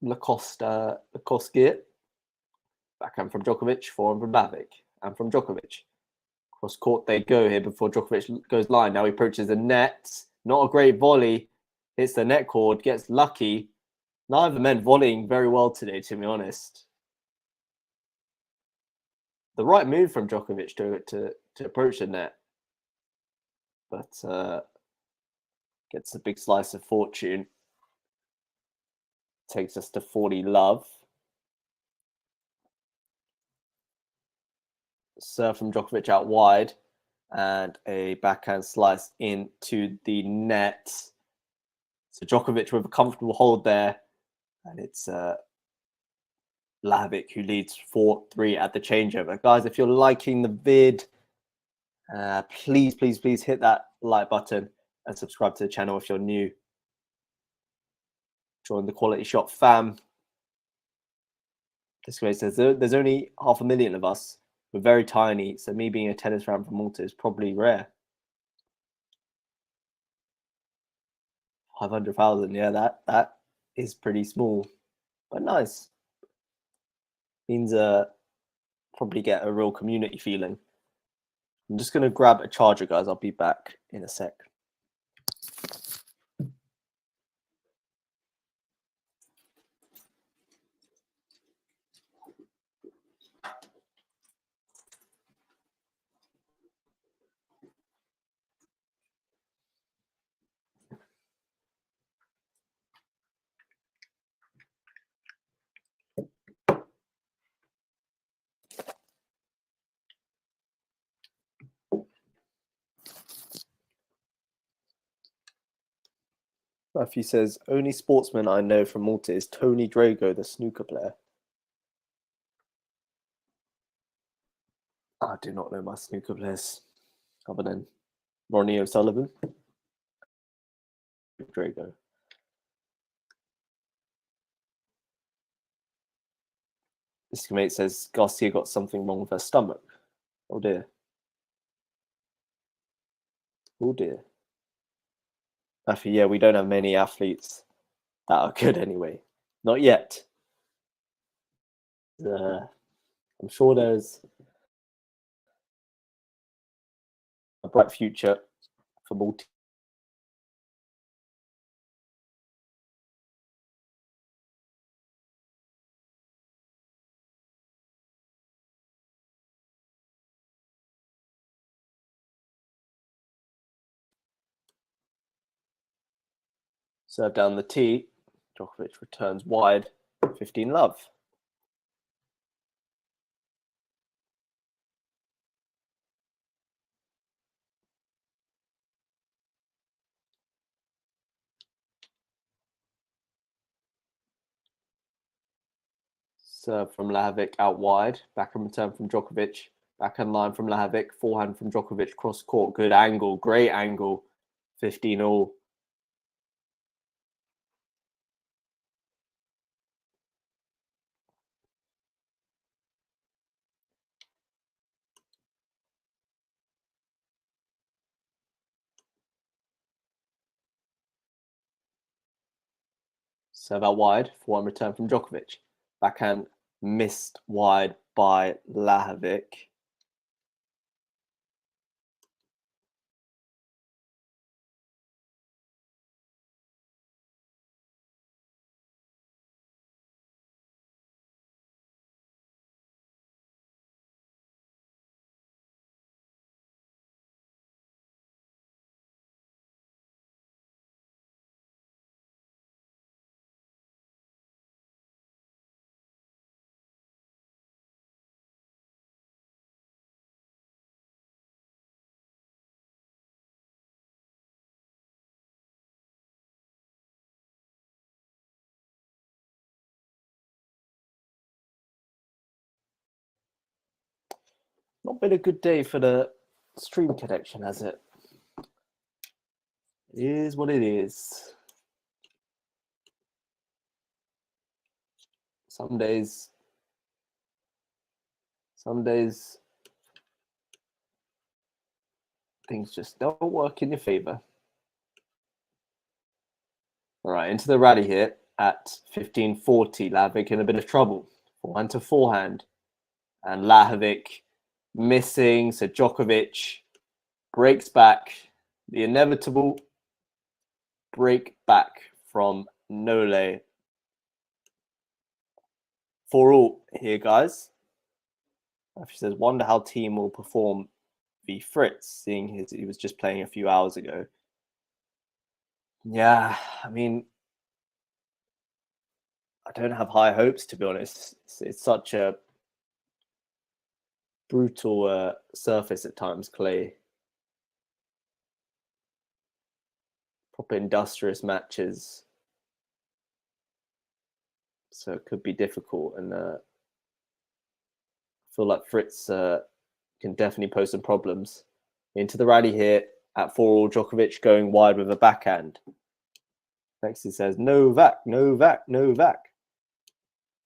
Lacoste gear. Backhand from Djokovic, forehand from LAJOVIC, and from Djokovic. Cross court they go here before Djokovic goes line. Now he approaches the net. Not a great volley. Hits the net cord, gets lucky. Neither men volleying very well today, to be honest. The right move from Djokovic to approach the net. But gets a big slice of fortune. Takes us to 40 love. Serve from Djokovic out wide. And a backhand slice into the net. So Djokovic with a comfortable hold there. And it's LAJOVIC who leads 4-3 at the changeover. Guys, if you're liking the vid, please hit that like button and subscribe to the channel if you're new. Join the QualityShot fam. This way says there's only 500,000 of us. We're very tiny, so me being a tennis fan from Malta is probably rare. 500,000, yeah, that is pretty small, but nice. Means probably get a real community feeling. I'm just gonna grab a charger, guys. I'll be back in a sec. Matthew says, only sportsman I know from Malta is Tony Drago, the snooker player. I do not know my snooker players other than Ronnie O'Sullivan. Drago. This mate says Garcia got something wrong with her stomach. Oh dear. Oh dear. Actually, yeah, we don't have many athletes that are good anyway. Not yet. I'm sure there's a bright future for Malta. Serve down the tee. Djokovic returns wide. 15 love. Serve from LAJOVIC out wide. Backhand return from Djokovic. Backhand line from LAJOVIC. Forehand from Djokovic. Cross court. Good angle. Great angle. 15 all. Serve out wide. Forehand return from Djokovic. Backhand missed wide by LAJOVIC. Not been a good day for the stream connection, has it? It is what it is. Some days things just don't work in your favor. All right, into the rally here at 15:40. LAJOVIC in a bit of trouble. Forehand to forehand. And LAJOVIC missing. So Djokovic breaks back. The inevitable break back from Nole. 4-all here, guys. She says, wonder how team will perform v Fritz, seeing he was just playing a few hours ago. Yeah, I mean, I don't have high hopes, to be honest. It's such a brutal surface at times, clay. Proper industrious matches. So it could be difficult. And I feel like Fritz can definitely pose some problems. Into the rally here at 4-all. Djokovic going wide with a backhand. Lexi says, Novak, Novak, Novak.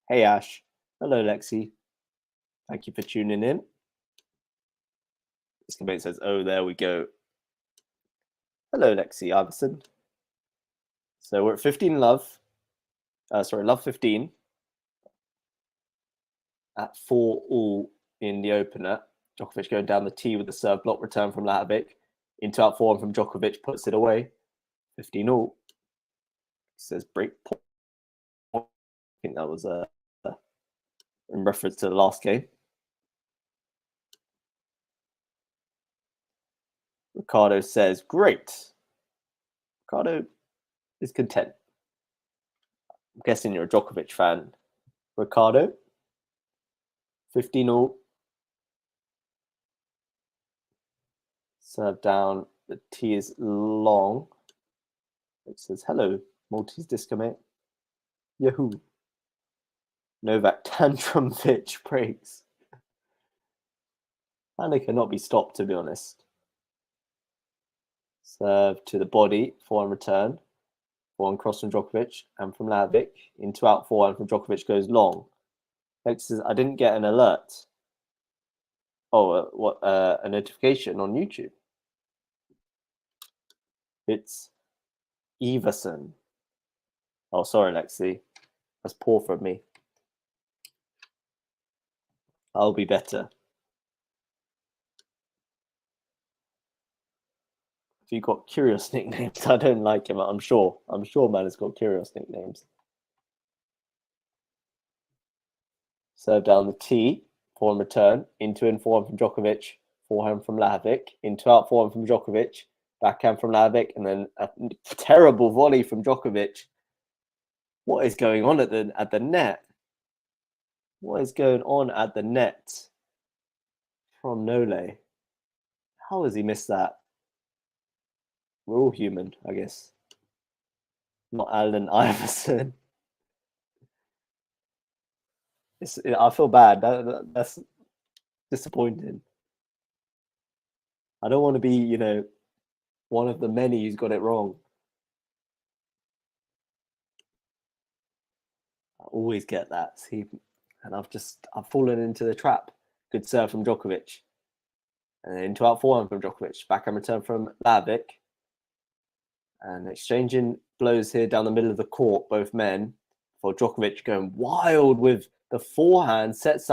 Hey, Ash. Hello, Lexi. Thank you for tuning in. This comment says, oh, there we go. Hello, Lexi Iverson. So we're at 15 love. Love 15. At 4-all in the opener. Djokovic going down the tee with the serve block return from LAJOVIC. Into out forehand from Djokovic, puts it away. 15-all. Says break point. I think that was in reference to the last game. Ricardo says, great. Ricardo is content. I'm guessing you're a Djokovic fan. Ricardo. 15-all. Serve down. The tee is long. It says, hello, Maltese disco mate. Yahoo. Novak tantrum pitch breaks. And it cannot be stopped, to be honest. Serve to the body, forehand return. Forehand cross from Djokovic and from LAJOVIC. Into out forehand from Djokovic goes long. Next says, I didn't get an alert. Oh, a notification on YouTube. It's Everson. Oh, sorry, Lexi. That's poor from me. I'll be better. If you've got curious nicknames, I don't like him. I'm sure man has got curious nicknames. Serve down the tee, forehand return, into and forehand from Djokovic, forehand from LAJOVIC, into out forehand from Djokovic, backhand from LAJOVIC, and then a terrible volley from Djokovic. What is going on at the net? What is going on at the net from Nole? How has he missed that? We're all human, I guess. Not Allen Iverson. I feel bad. That's disappointing. I don't want to be, one of the many who's got it wrong. I always get that. See, and I've fallen into the trap. Good serve from Djokovic. And then into out forehand from Djokovic. Backhand return from LAJOVIC. And exchanging blows here down the middle of the court, both men. For Djokovic going wild with the forehand, presents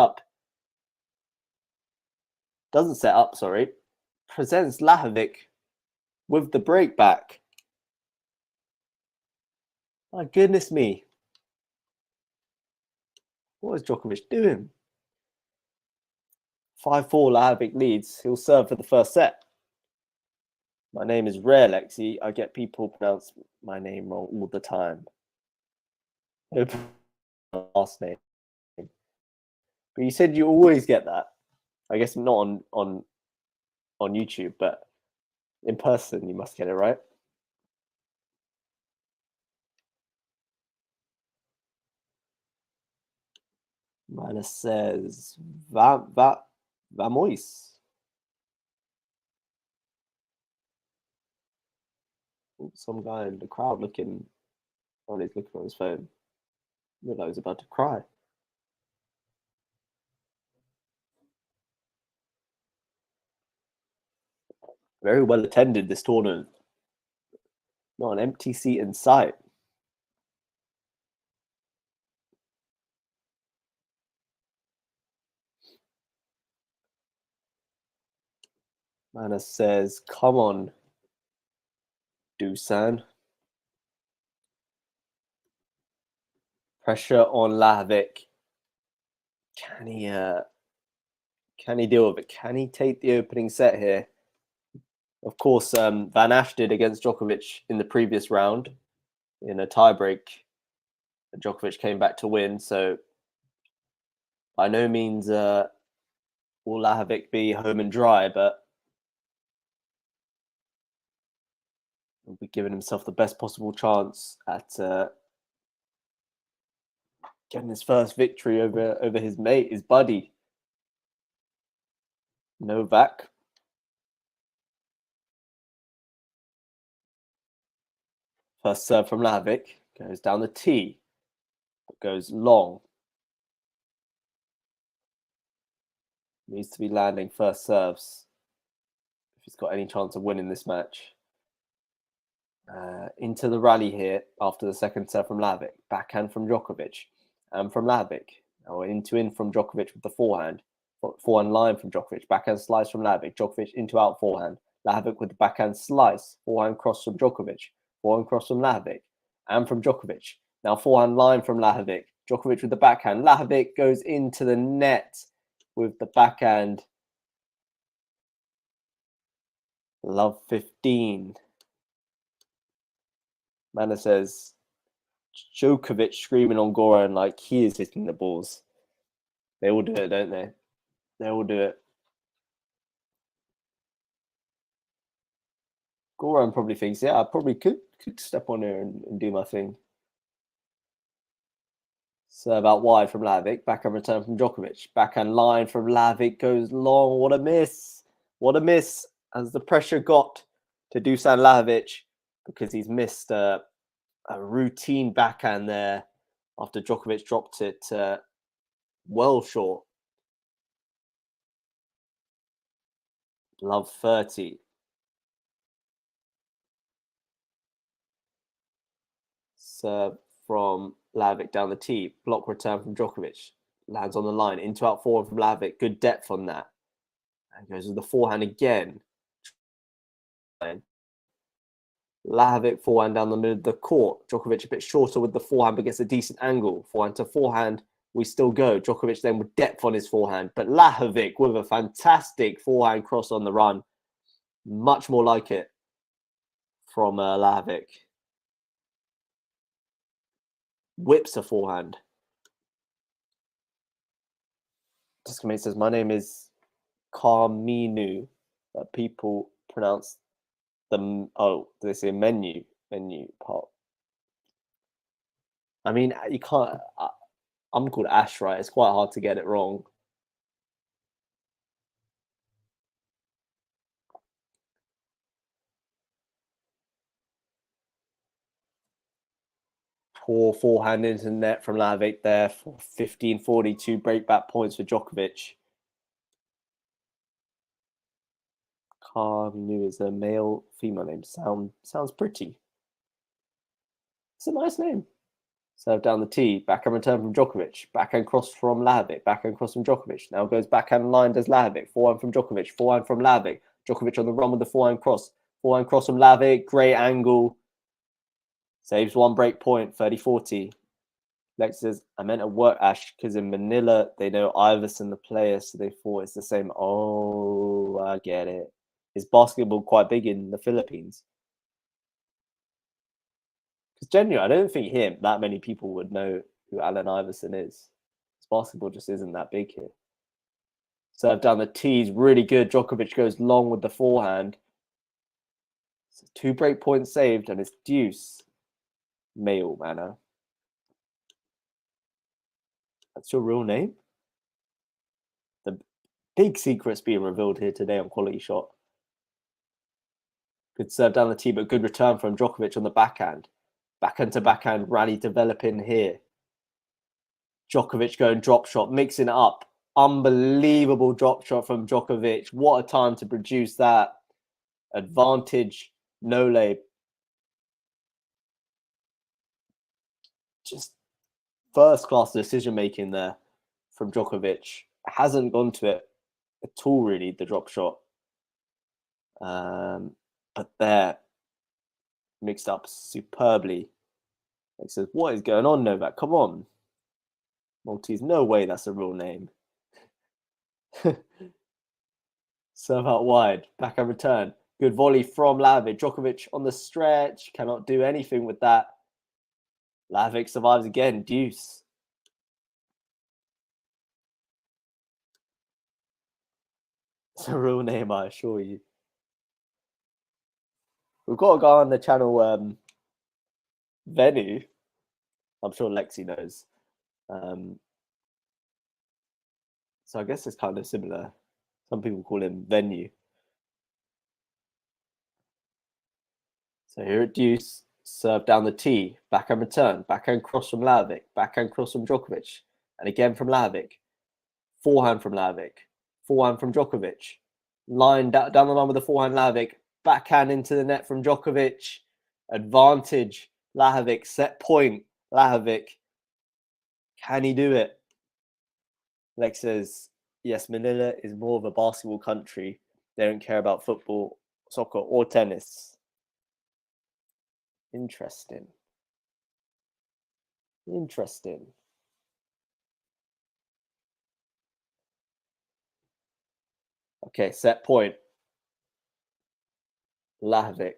LAJOVIC with the break back. My goodness me. What is Djokovic doing? 5-4 LAJOVIC leads. He'll serve for the first set. My name is Rare, Lexi. I get people pronounce my name wrong all the time. Last name. But you said you always get that. I guess not on YouTube, but in person you must get it right. Minus says Vamos. Some guy in the crowd looking. Oh, he's looking on his phone. I thought I was about to cry. Very well attended, this tournament. Not an empty seat in sight. Mana says, come on, Dusan. Pressure on LAJOVIC. Can he deal with it? Can he take the opening set here? Of course, Van Ash did against Djokovic in the previous round in a tiebreak. Djokovic came back to win, so by no means will LAJOVIC be home and dry, but he'll be giving himself the best possible chance at getting his first victory over his mate, his buddy, Novak. First serve from LAJOVIC, goes down the tee, goes long. Needs to be landing first serves if he's got any chance of winning this match. Into the rally here after the second serve from LAJOVIC. Backhand from Djokovic and from LAJOVIC. Now into in from Djokovic with the forehand. Forehand line from Djokovic. Backhand slice from LAJOVIC. Djokovic into out forehand. LAJOVIC with the backhand slice. Forehand cross from Djokovic. Forehand cross from LAJOVIC. And from Djokovic. Now forehand line from LAJOVIC. Djokovic with the backhand. LAJOVIC goes into the net with the backhand. Love 15. Mana says, Djokovic screaming on Goran like he is hitting the balls. They all do it, don't they? They all do it. Goran probably thinks, yeah, I probably could step on here and do my thing. Serve out wide from LAJOVIC. Backhand return from Djokovic. Backhand line from LAJOVIC goes long. What a miss. What a miss as the pressure got to Dusan LAJOVIC because he's missed a routine backhand there after Djokovic dropped it well short. Love 30. Serve from LAJOVIC down the tee. Block return from Djokovic. Lands on the line. Into out forward from LAJOVIC. Good depth on that. And goes with the forehand again. LAJOVIC forehand down the middle of the court. Djokovic a bit shorter with the forehand, but gets a decent angle. Forehand to forehand. We still go. Djokovic then with depth on his forehand. But LAJOVIC with a fantastic forehand cross on the run. Much more like it from LAJOVIC. Whips a forehand. Discomate says, my name is Carminu, but people pronounce the, oh, they say menu part. I mean, you can't, I'm called Ash, right? It's quite hard to get it wrong. Poor forehand into the net from LAJOVIC there for 15-42 breakback points for Djokovic. Carminu is a male, female name. Sounds pretty. It's a nice name. Serve down the tee. Backhand return from Djokovic. Backhand cross from LAJOVIC. Backhand cross from Djokovic. Now goes backhand line, does LAJOVIC. Forehand from Djokovic. Forehand from LAJOVIC. Djokovic on the run with the forehand cross. Forehand cross from LAJOVIC. Great angle. Saves one break point. 30-40. Lex says, I meant to work Ash because in Manila they know Iverson the player, so they thought it's the same. Oh, I get it. Is basketball quite big in the Philippines? Because genuinely, I don't think that many people would know who Allen Iverson is. Basketball just isn't that big here. Serve down the tees, really good. Djokovic goes long with the forehand. So 2 break points saved, and it's deuce. Male Mana. That's your real name? Big secrets being revealed here today on QualityShot. Good serve down the tee, but good return from Djokovic on the backhand. Backhand to backhand rally developing here. Djokovic going drop shot, mixing it up. Unbelievable drop shot from Djokovic. What a time to produce that. Advantage, Nole. Just first class decision making there from Djokovic. Hasn't gone to it at all, really, the drop shot. But there, mixed up superbly. He says, what is going on, Novak? Come on. Maltese, no way that's a real name. Serve out wide, backhand return. Good volley from LAJOVIC. Djokovic on the stretch, cannot do anything with that. LAJOVIC survives again, deuce. It's a real name, I assure you. We've got a guy on the channel, Venu. I'm sure Lexi knows. So I guess it's kind of similar. Some people call him Venue. So here at deuce, serve down the tee, backhand return, backhand cross from LAJOVIC, backhand cross from Djokovic, and again from LAJOVIC. Forehand from LAJOVIC, forehand from Djokovic. Line down the line with the forehand LAJOVIC, backhand into the net from Djokovic. Advantage, LAJOVIC, set point, LAJOVIC. Can he do it? Lex says, yes, Manila is more of a basketball country. They don't care about football, soccer, or tennis. Interesting. Interesting. Okay, set point. LAJOVIC.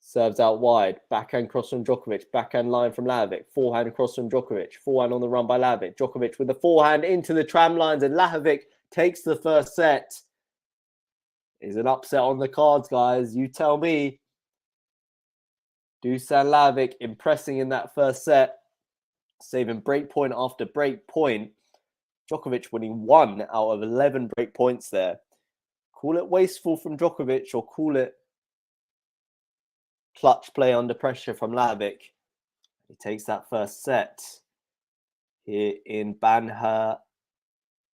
Serves out wide. Backhand cross from Djokovic. Backhand line from LAJOVIC. Forehand cross from Djokovic. Forehand on the run by LAJOVIC. Djokovic with the forehand into the tram lines, and LAJOVIC takes the first set. Is an upset on the cards, guys? You tell me. Dusan LAJOVIC impressing in that first set, saving break point after break point. Djokovic winning 1 out of 11 break points there. Call it wasteful from Djokovic or call it clutch play under pressure from LAJOVIC. He takes that first set here in Banja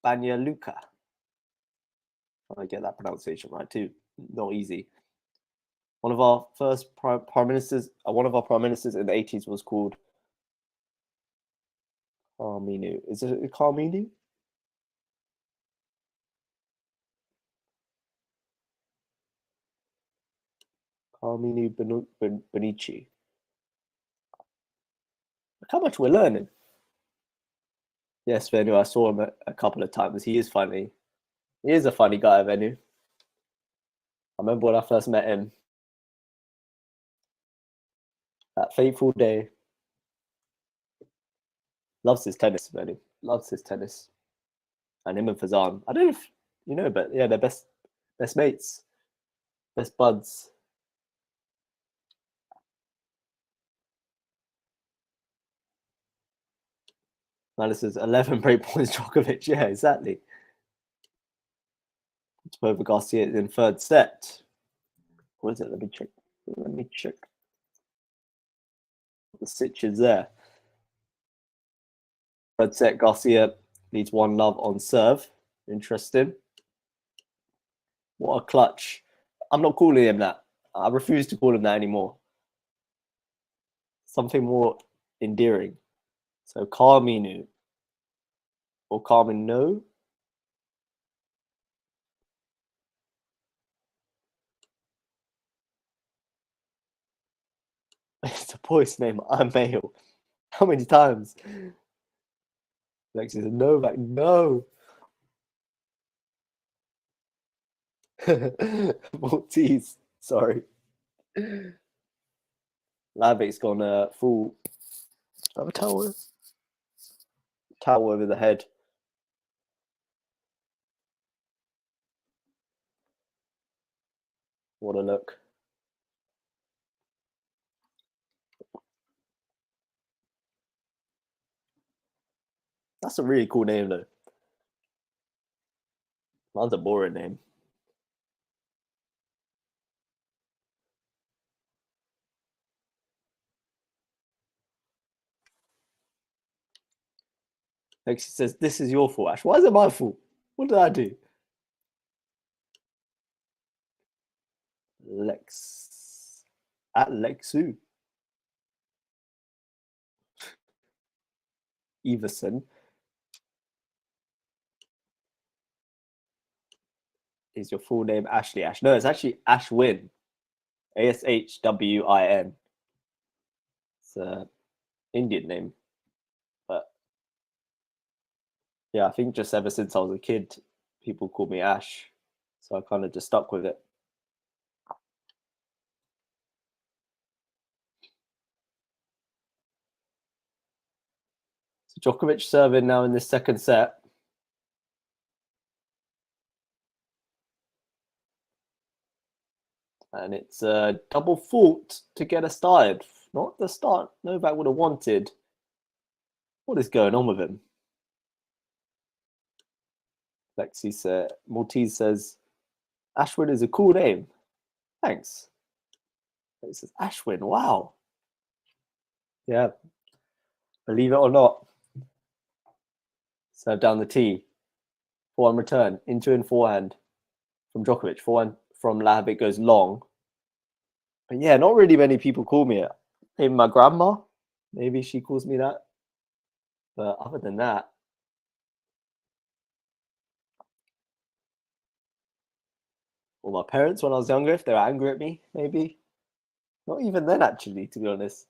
Luka. I get that pronunciation right too. Not easy. One of our first prime ministers, one of our prime ministers in the 80s was called Carminu. Is it Carminu? Carminu Benici. Look how much we're learning. Yes, Venu, I saw him a couple of times. He is funny. He is a funny guy, Venu. I remember when I first met him. That fateful day. Loves his tennis, Venu. Loves his tennis. And him and Fazan. I don't know if you know, but yeah, they're best mates. Best buds. Now this is 11 break points, Djokovic. Yeah, exactly. It's over Garcia in third set. What is it? Let me check. The stitch is there. Third set, Garcia leads 1-love on serve. Interesting. What a clutch. I'm not calling him that. I refuse to call him that anymore. Something more endearing. So Carminu or Carmino. It's a boy's name. I'm male. How many times? Lexi said, Novak, no. Maltese, sorry. LAJOVIC's gone full. Do I have a towel? Towel over the head. What a look. That's a really cool name, though. That's a boring name. Lexi says, "This is your fault, Ash." Why is it my fault? What did I do? Lex at Lexu Everson. Is your full name Ashley Ash? No, it's actually Ashwin. Ashwin. It's an Indian name. But yeah, I think just ever since I was a kid, people call me Ash. So I kind of just stuck with it. So Djokovic serving now in this second set. And it's a double fault to get us started. Not the start Novak would have wanted. What is going on with him? Lexi said, Maltese says, Ashwin is a cool name. Thanks. It says Ashwin. Wow. Yeah. Believe it or not. Serve down the tee. Forehand return. Into and forehand from Djokovic. Forehand from LAJOVIC goes long. But yeah, not really many people call me it. Maybe my grandma. Maybe she calls me that. But other than that, or my parents when I was younger, if they were angry at me, maybe. Not even then, actually, to be honest.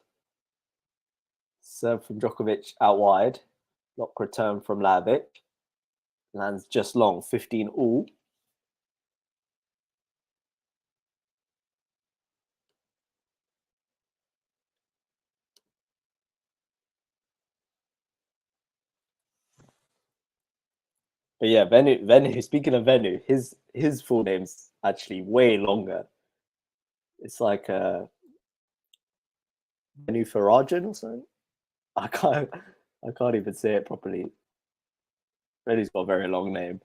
Serve from Djokovic out wide. Lock return from LAJOVIC. Lands just long, 15 all. But yeah, Venu. Speaking of Venu, his full name's actually way longer. It's like Venu Farajan or something. I can't even say it properly. Venu's got a very long name,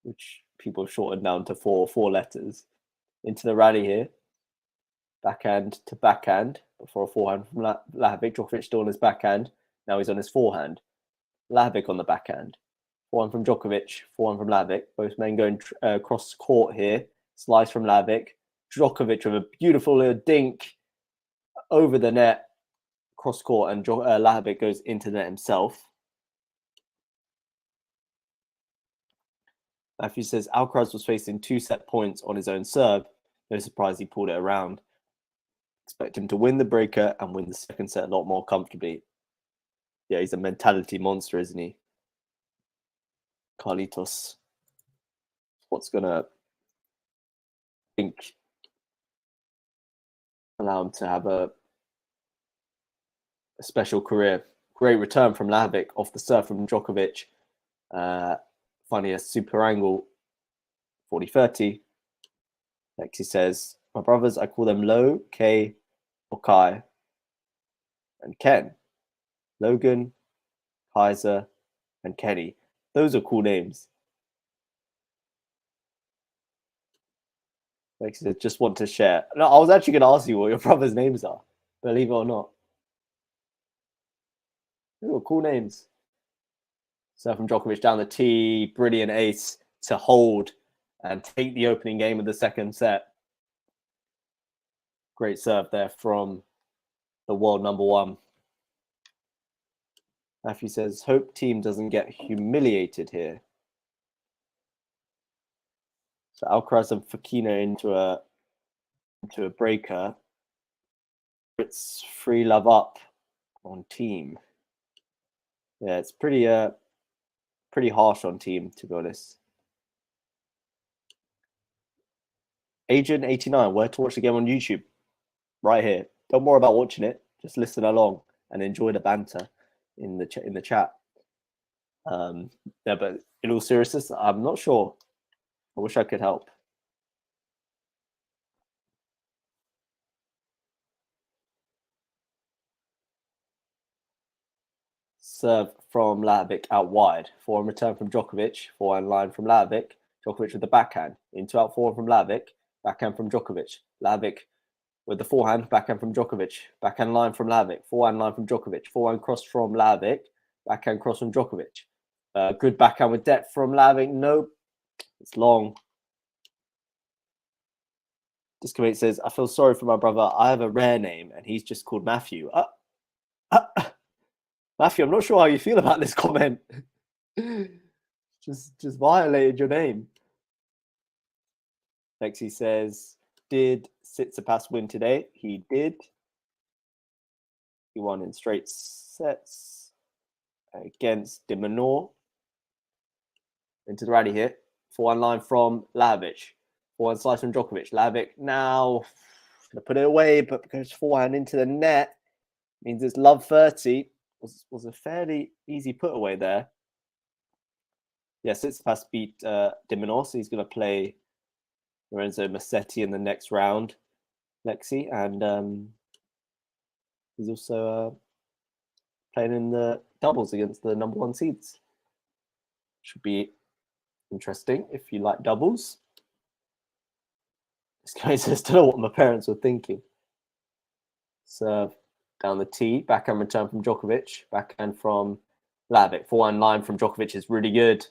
which people shortened down to four letters. Into the rally here, backhand to backhand before a forehand from LAJOVIC. Djokovic still on his backhand. Now he's on his forehand. LAJOVIC on the backhand. Forehand from Djokovic, forehand from LAJOVIC. Both men going cross court here. Slice from LAJOVIC. Djokovic with a beautiful dink over the net, cross court, and LAJOVIC goes into the net himself. Matthew says Alcaraz was facing 2 set points on his own serve. No surprise he pulled it around. Expect him to win the breaker and win the second set a lot more comfortably. Yeah, he's a mentality monster, isn't he? Carlitos. What's gonna think allow him to have a special career. Great return from LAJOVIC off the serve from Djokovic. Finding a super angle, 40-30. Lexi says, my brothers, I call them Lo, Kay, Okai, and Ken. Logan, Kaiser, and Kenny. Those are cool names. Lexi says, just want to share. No, I was actually going to ask you what your brothers' names are, believe it or not. Ooh, cool names. So from Djokovic down the tee, brilliant ace to hold and take the opening game of the second set. Great serve there from the world number one. Matthew says, hope team doesn't get humiliated here. So Alcaraz and Fokina into a breaker. It's 3-love up on team. Yeah, it's pretty harsh on team, to be honest. Adrian89, where to watch the game on YouTube? Right here. Don't worry about watching it. Just listen along and enjoy the banter in the chat. Yeah, but in all seriousness, I'm not sure. I wish I could help. Serve from LAJOVIC out wide. Forehand return from Djokovic. Forehand line from LAJOVIC. Djokovic with the backhand. Into out forehand from LAJOVIC. Backhand from Djokovic. LAJOVIC with the forehand. Backhand from Djokovic. Backhand line from LAJOVIC. Forehand line from Djokovic. Forehand cross from LAJOVIC. Backhand cross from Djokovic. Good backhand with depth from LAJOVIC. Nope. It's long. Discovery says, I feel sorry for my brother. I have a rare name and he's just called Matthew. Matthew, I'm not sure how you feel about this comment. just violated your name. Lexi says, did Tsitsipas win today? He did. He won in straight sets against De Minaur. Into the rally here. Forehand line from LAJOVIC. Forehand slice from Djokovic. LAJOVIC now going to put it away, but goes forehand into the net. Means it's love 30. Was a fairly easy put away there. Yeah, Tsitsipas beat De Minaur, so he's going to play Lorenzo Musetti in the next round, Lexi. And he's also playing in the doubles against the number 1 seeds. Should be interesting if you like doubles. This guy says, don't know what my parents were thinking. Serve down the tee, backhand return from Djokovic, backhand from LAJOVIC. Forehand line from Djokovic is really good.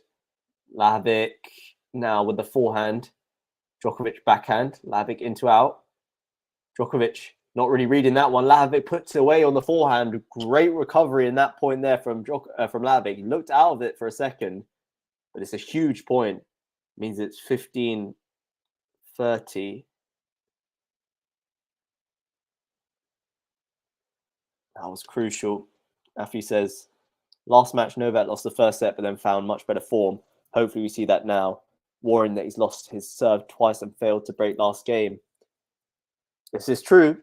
LAJOVIC now with the forehand. Djokovic backhand, LAJOVIC into out. Djokovic not really reading that one. LAJOVIC puts it away on the forehand. Great recovery in that point there from LAJOVIC. He looked out of it for a second, but it's a huge point. It means it's 15-30. That was crucial. Matthew says, last match, Novak lost the first set, but then found much better form. Hopefully we see that now. Worrying that he's lost his serve twice and failed to break last game. This is true.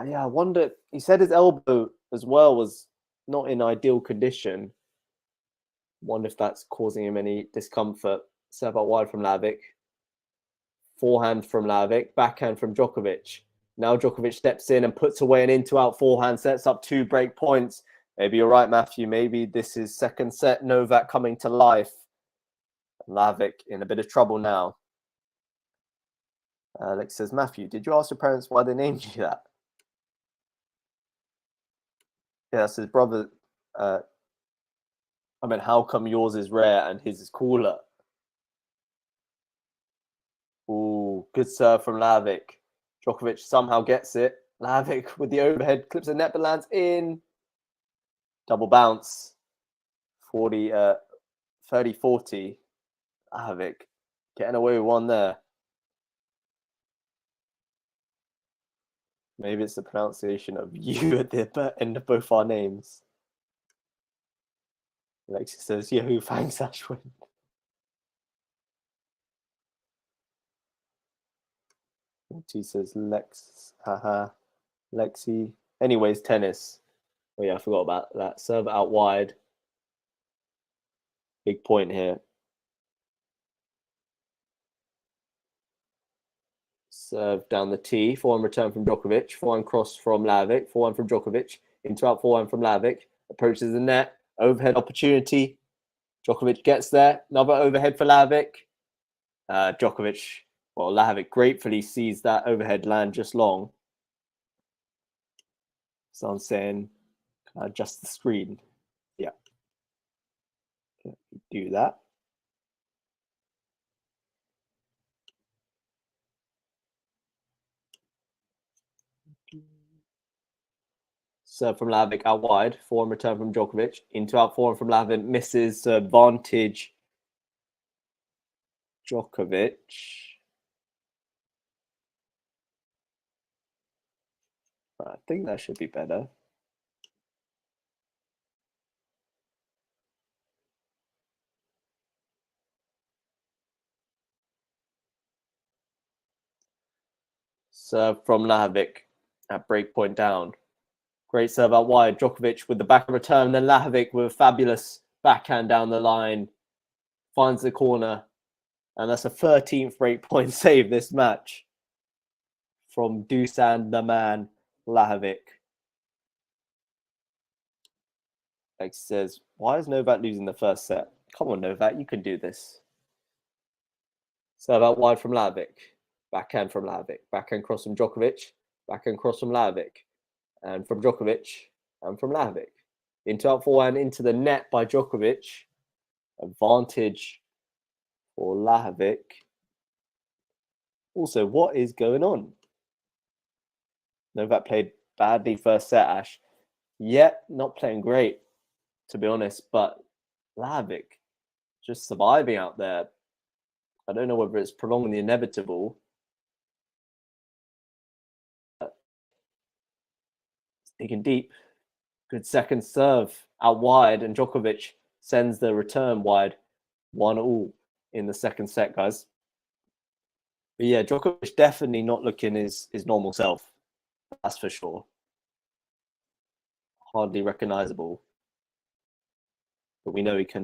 Yeah, I wonder. He said his elbow as well was not in ideal condition. Wonder if that's causing him any discomfort. Serve out wide from LAJOVIC. Forehand from LAJOVIC. Backhand from Djokovic. Now Djokovic steps in and puts away an into-out forehand, sets up 2 break points. Maybe you're right, Matthew. Maybe this is second set Novak coming to life. LAJOVIC in a bit of trouble now. Alex says, Matthew, did you ask your parents why they named you that? Yeah, that's his brother. I mean, how come yours is rare and his is cooler? Ooh, good serve from LAJOVIC. Djokovic somehow gets it. LAJOVIC with the overhead, clips the net but lands in. Double bounce. 30-40. LAJOVIC getting away with one there. Maybe it's the pronunciation of you at the end of both our names. Alexis says, Yahoo, thanks, Ashwin. She says, Lex, haha, Lexi. Anyways, tennis. Oh yeah, I forgot about that. Serve out wide. Big point here. Serve down the tee. Forehand return from Djokovic. Forehand cross from LAJOVIC. Forehand from Djokovic. Into out forehand from LAJOVIC. Approaches the net. Overhead opportunity. Djokovic gets there. Another overhead for LAJOVIC. Djokovic, well, LAJOVIC gratefully sees that overhead land just long. So I'm saying, can I adjust the screen? Yeah. Do that. Serve from LAJOVIC out wide. Forehand return from Djokovic. Into out forehand from LAJOVIC. Misses advantage. Djokovic. I think that should be better. Serve from LAJOVIC at break point down. Great serve out wide. Djokovic with the backhand return. Then LAJOVIC with a fabulous backhand down the line. Finds the corner. And that's a 13th break point save this match. From Dusan, the man, LAJOVIC. Like says, why is Novak losing the first set? Come on, Novak, you can do this. Serve out wide from LAJOVIC. Backhand from LAJOVIC. Backhand cross from Djokovic. Backhand cross from LAJOVIC. And from Djokovic. And from LAJOVIC. Into out forehand into the net by Djokovic. Advantage for LAJOVIC. Also, what is going on? Novak played badly first set, Ash. Yeah, not playing great, to be honest. But LAJOVIC just surviving out there. I don't know whether it's prolonging the inevitable. Digging deep. Good second serve out wide, and Djokovic sends the return wide. 1-1 in the second set, guys. But yeah, Djokovic definitely not looking his normal self. That's for sure. Hardly recognizable. But we know he can,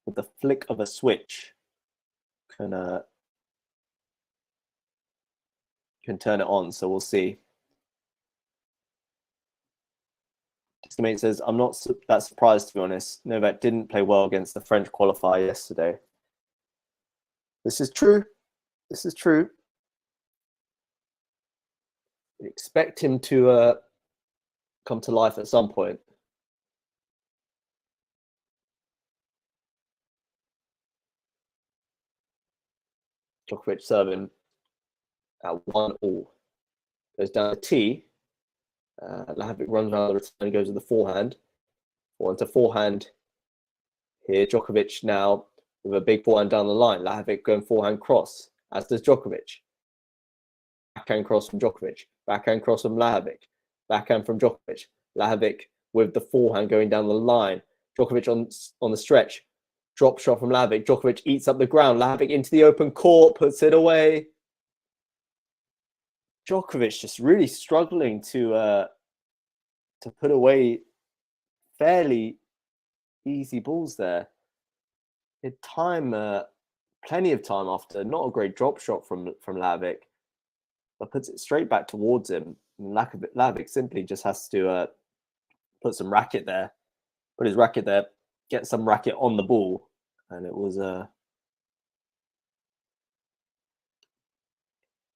with the flick of a switch, can turn it on. So we'll see. Distamate says, I'm not that surprised, to be honest. Novak didn't play well against the French qualifier yesterday. This is true. This is true. We expect him to come to life at some point. Djokovic serving at 1-1. Goes down to T. LAJOVIC runs around the return and goes to the forehand. Forehand to forehand. Here, Djokovic now with a big forehand down the line. LAJOVIC going forehand cross, as does Djokovic. Backhand cross from Djokovic. Backhand cross from LAJOVIC. Backhand from Djokovic. LAJOVIC with the forehand going down the line. Djokovic on the stretch. Drop shot from LAJOVIC. Djokovic eats up the ground. LAJOVIC into the open court, puts it away. Djokovic just really struggling to put away fairly easy balls there. Had time, plenty of time after. Not a great drop shot from LAJOVIC, but puts it straight back towards him. And LAJOVIC simply just has to put some racket there, put his racket there, get some racket on the ball, and it was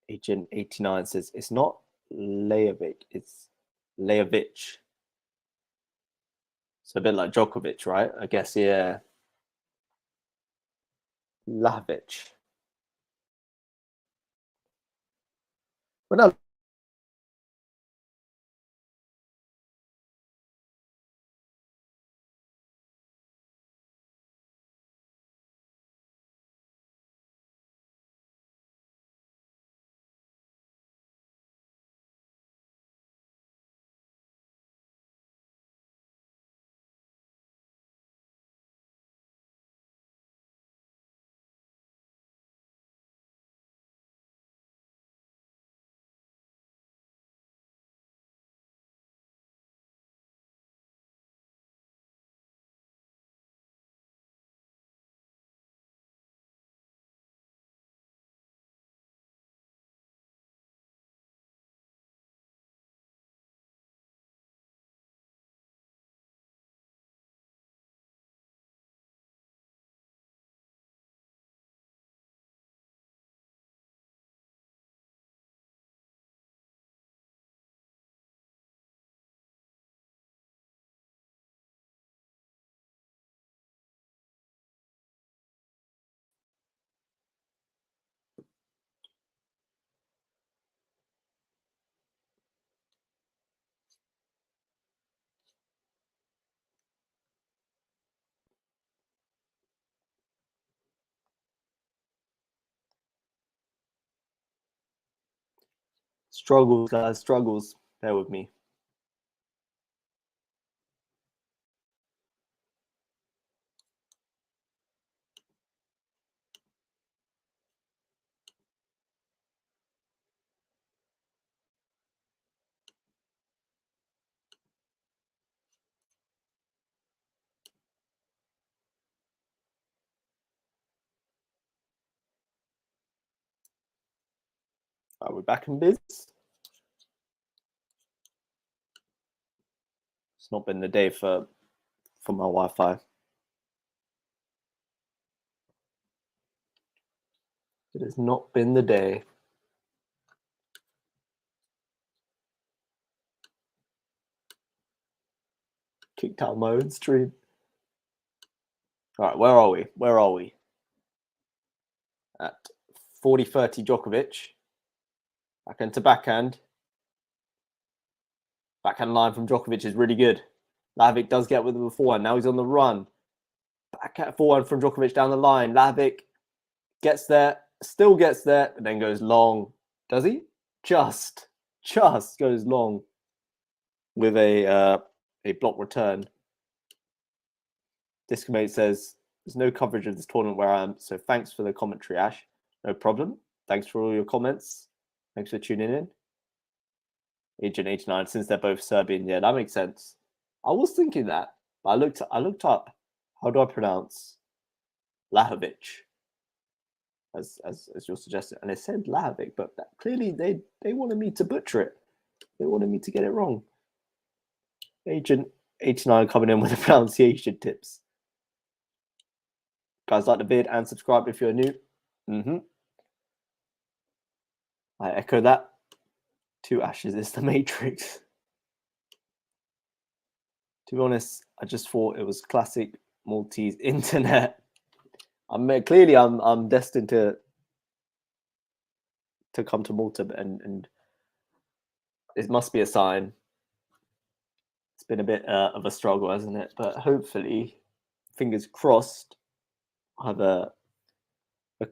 Agent 89 says it's not LAJOVIC, it's LAJOVIC. So a bit like Djokovic, right? I guess, yeah. LAJOVIC. But no. Struggles, guys, struggles. Bear with me. All right, we're back in biz. It's not been the day for my Wi-Fi. It has not been the day. Kicked out my own stream. All right, where are we? Where are we? At 40-30 Djokovic. Backhand to backhand. Backhand line from Djokovic is really good. LAJOVIC does get with him before, and now he's on the run. Backhand forehand from Djokovic down the line. LAJOVIC gets there, still gets there, and then goes long. Does he? Just goes long with a block return. Discomate says, there's no coverage of this tournament where I am, so thanks for the commentary, Ash. No problem. Thanks for all your comments. Thanks for tuning in. Agent 89, since they're both Serbian, yeah, that makes sense. I was thinking that, but I looked up. How do I pronounce LAJOVIC? As you're suggesting, and it said LAJOVIC, but clearly they wanted me to butcher it. They wanted me to get it wrong. Agent 89 coming in with the pronunciation tips. Guys, like the vid and subscribe if you're new. I echo that. 2 Ashes is the Matrix. To be honest, I just thought it was classic Maltese internet. Clearly I'm destined to come to Malta, and it must be a sign. It's been a bit of a struggle, hasn't it? But hopefully, fingers crossed, I'll have a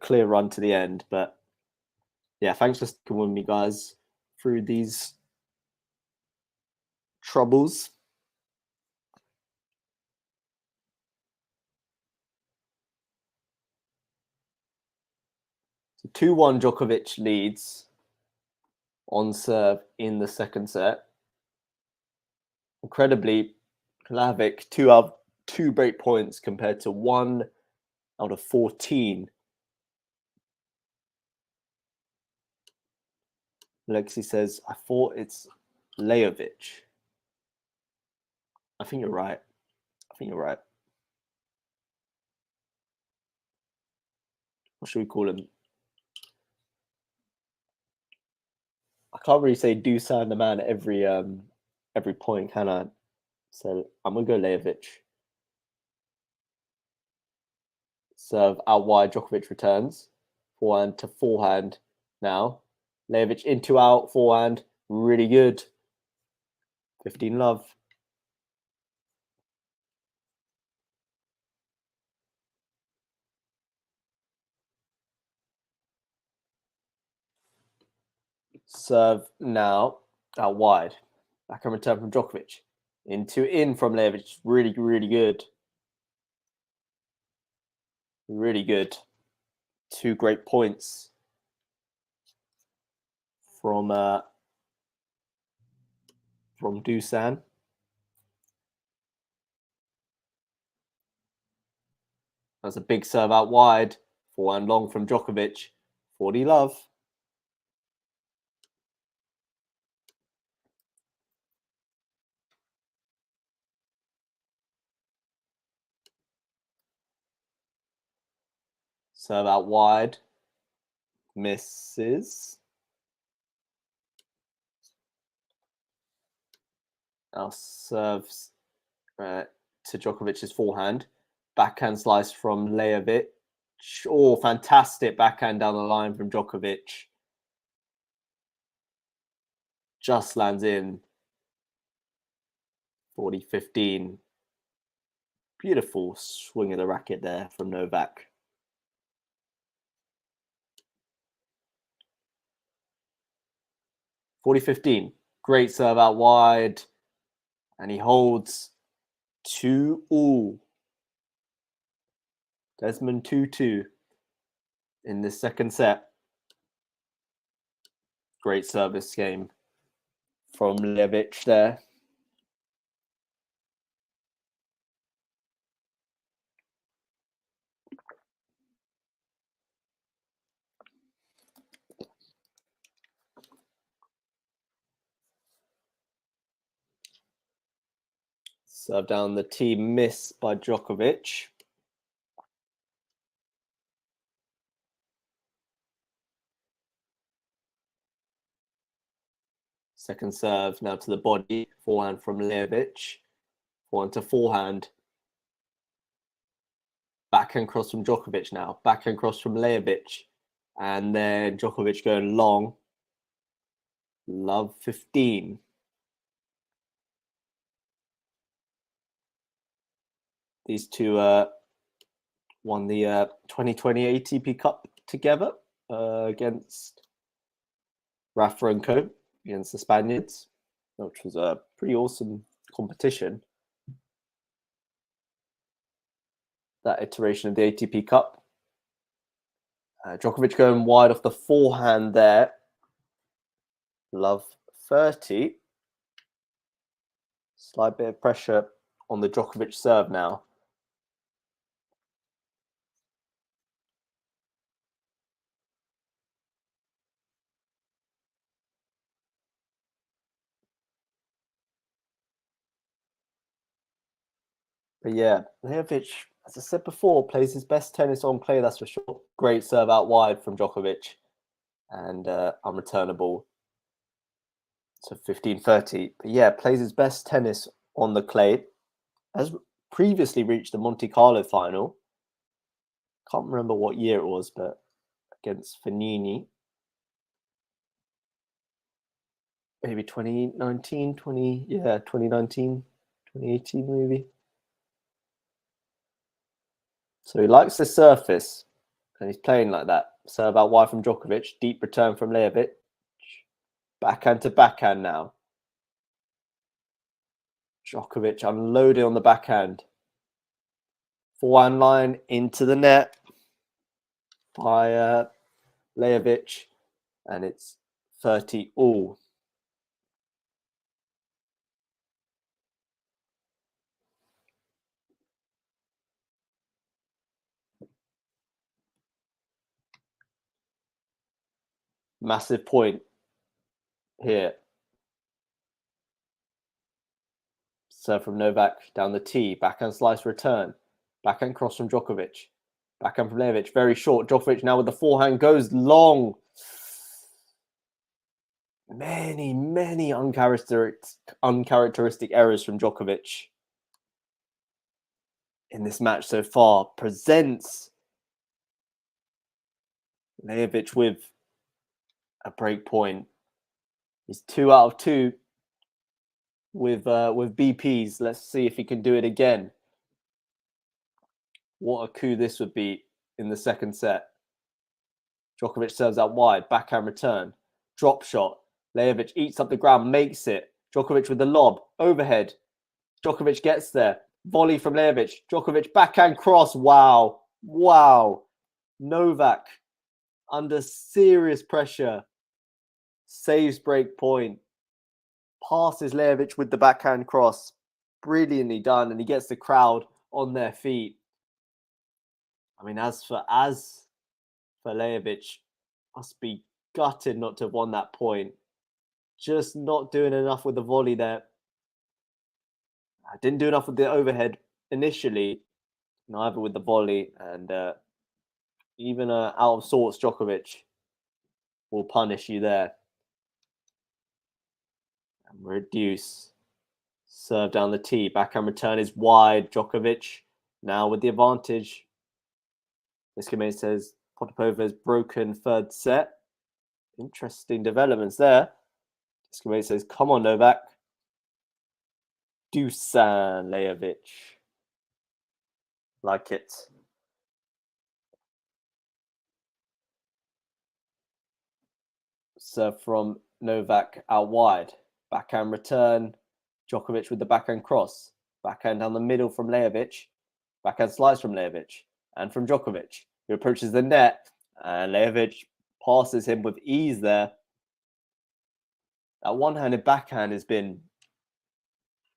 clear run to the end. But yeah, thanks for sticking with me, guys, through these troubles. So 2-1 Djokovic leads on serve in the second set. Incredibly, LAJOVIC 2 out of 2 break points compared to 1 out of 14. Lexi says, I thought it's LAJOVIC. I think you're right. What should we call him? I can't really say Dusan the man every point, can I? So I'm gonna go LAJOVIC. Serve out wide, Djokovic returns. Forehand to forehand now. LAJOVIC into out, forehand, really good. 15 love. Serve now out wide. Back and return from Djokovic. In from LAJOVIC. Really, really good. Really good. 2 great points from Dusan. That's a big serve out wide. Forehand long from Djokovic. 40 love. Serve out wide. Misses. Now serves to Djokovic's forehand. Backhand slice from LAJOVIC. Oh, fantastic backhand down the line from Djokovic. Just lands in. 40-15. Beautiful swing of the racket there from Novak. 40-15. Great serve out wide. And he holds 2-all. Desmond 2-2 in the second set. Great service game from LAJOVIC there. Serve down the tee, miss by Djokovic. Second serve now to the body. Forehand from LAJOVIC. Forehand to forehand. Backhand cross from Djokovic now. Backhand cross from LAJOVIC. And then Djokovic going long. Love 15. These two won the 2020 ATP Cup together against Rafa and Co. Against the Spaniards, which was a pretty awesome competition. That iteration of the ATP Cup. Djokovic going wide off the forehand there. Love 30. Slight bit of pressure on the Djokovic serve now. But yeah, LAJOVIC, as I said before, plays his best tennis on clay, that's for sure. Great serve out wide from Djokovic and unreturnable to 15-30. But yeah, plays his best tennis on the clay. Has previously reached the Monte Carlo final. Can't remember what year it was, but against Fognini. Maybe 2019, 2019, 2018 maybe. So he likes the surface, and he's playing like that. Serve out wide from Djokovic. Deep return from LAJOVIC. Backhand to backhand now. Djokovic unloaded on the backhand. Forehand line into the net by LAJOVIC, and it's 30 all. Massive point here. Serve from Novak down the tee. Backhand slice return. Backhand cross from Djokovic. Backhand from LAJOVIC. Very short. Djokovic now with the forehand goes long. Many uncharacteristic errors from Djokovic in this match so far. Presents LAJOVIC with a break point. He's 2 out of 2 with BPs. Let's see if he can do it again. What a coup this would be in the second set. Djokovic serves out wide, backhand return, drop shot. LAJOVIC eats up the ground, makes it. Djokovic with the lob, overhead. Djokovic gets there. Volley from LAJOVIC. Djokovic backhand cross. Wow. Novak under serious pressure. Saves break point. Passes LAJOVIC with the backhand cross. Brilliantly done. And he gets the crowd on their feet. I mean, as for LAJOVIC, must be gutted not to have won that point. Just not doing enough with the volley there. I didn't do enough with the overhead initially, neither with the volley, and even out of sorts Djokovic will punish you there. And reduce. Serve down the tee. Backhand return is wide. Djokovic now with the advantage. This game says Potapova has broken third set. Interesting developments there. This says, come on, Novak. Dusan, LAJOVIC. Like it. Serve from Novak out wide. Backhand return. Djokovic with the backhand cross. Backhand down the middle from LAJOVIC. Backhand slice from LAJOVIC. And from Djokovic, who approaches the net. And LAJOVIC passes him with ease there. That one-handed backhand has been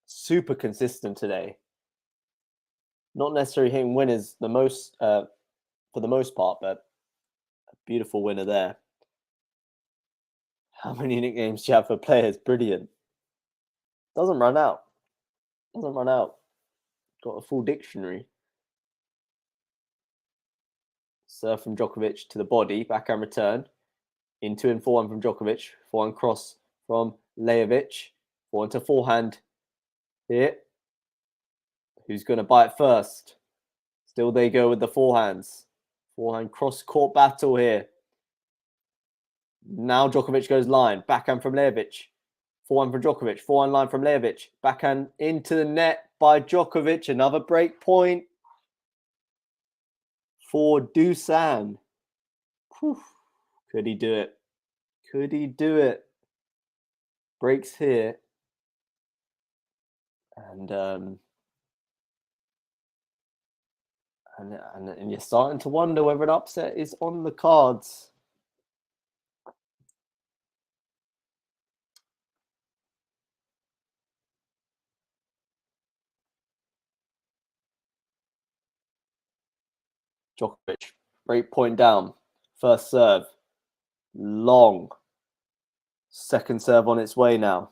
super consistent today. Not necessarily hitting winners for the most part, but a beautiful winner there. How many nicknames do you have for players? Brilliant. Doesn't run out. Got a full dictionary. Serve from Djokovic to the body, backhand return. Into and forehand from Djokovic. Forehand cross from LAJOVIC. Forehand to forehand here. Who's going to bite first? Still they go with the forehands. Forehand cross-court battle here. Now Djokovic goes line. Backhand from LAJOVIC. Forehand from Djokovic. Forehand line from LAJOVIC. Backhand into the net by Djokovic. Another break point for Dusan. Whew. Could he do it? Could he do it? Breaks here. And you're starting to wonder whether an upset is on the cards. Djokovic, break point down. First serve, long. Second serve on its way now.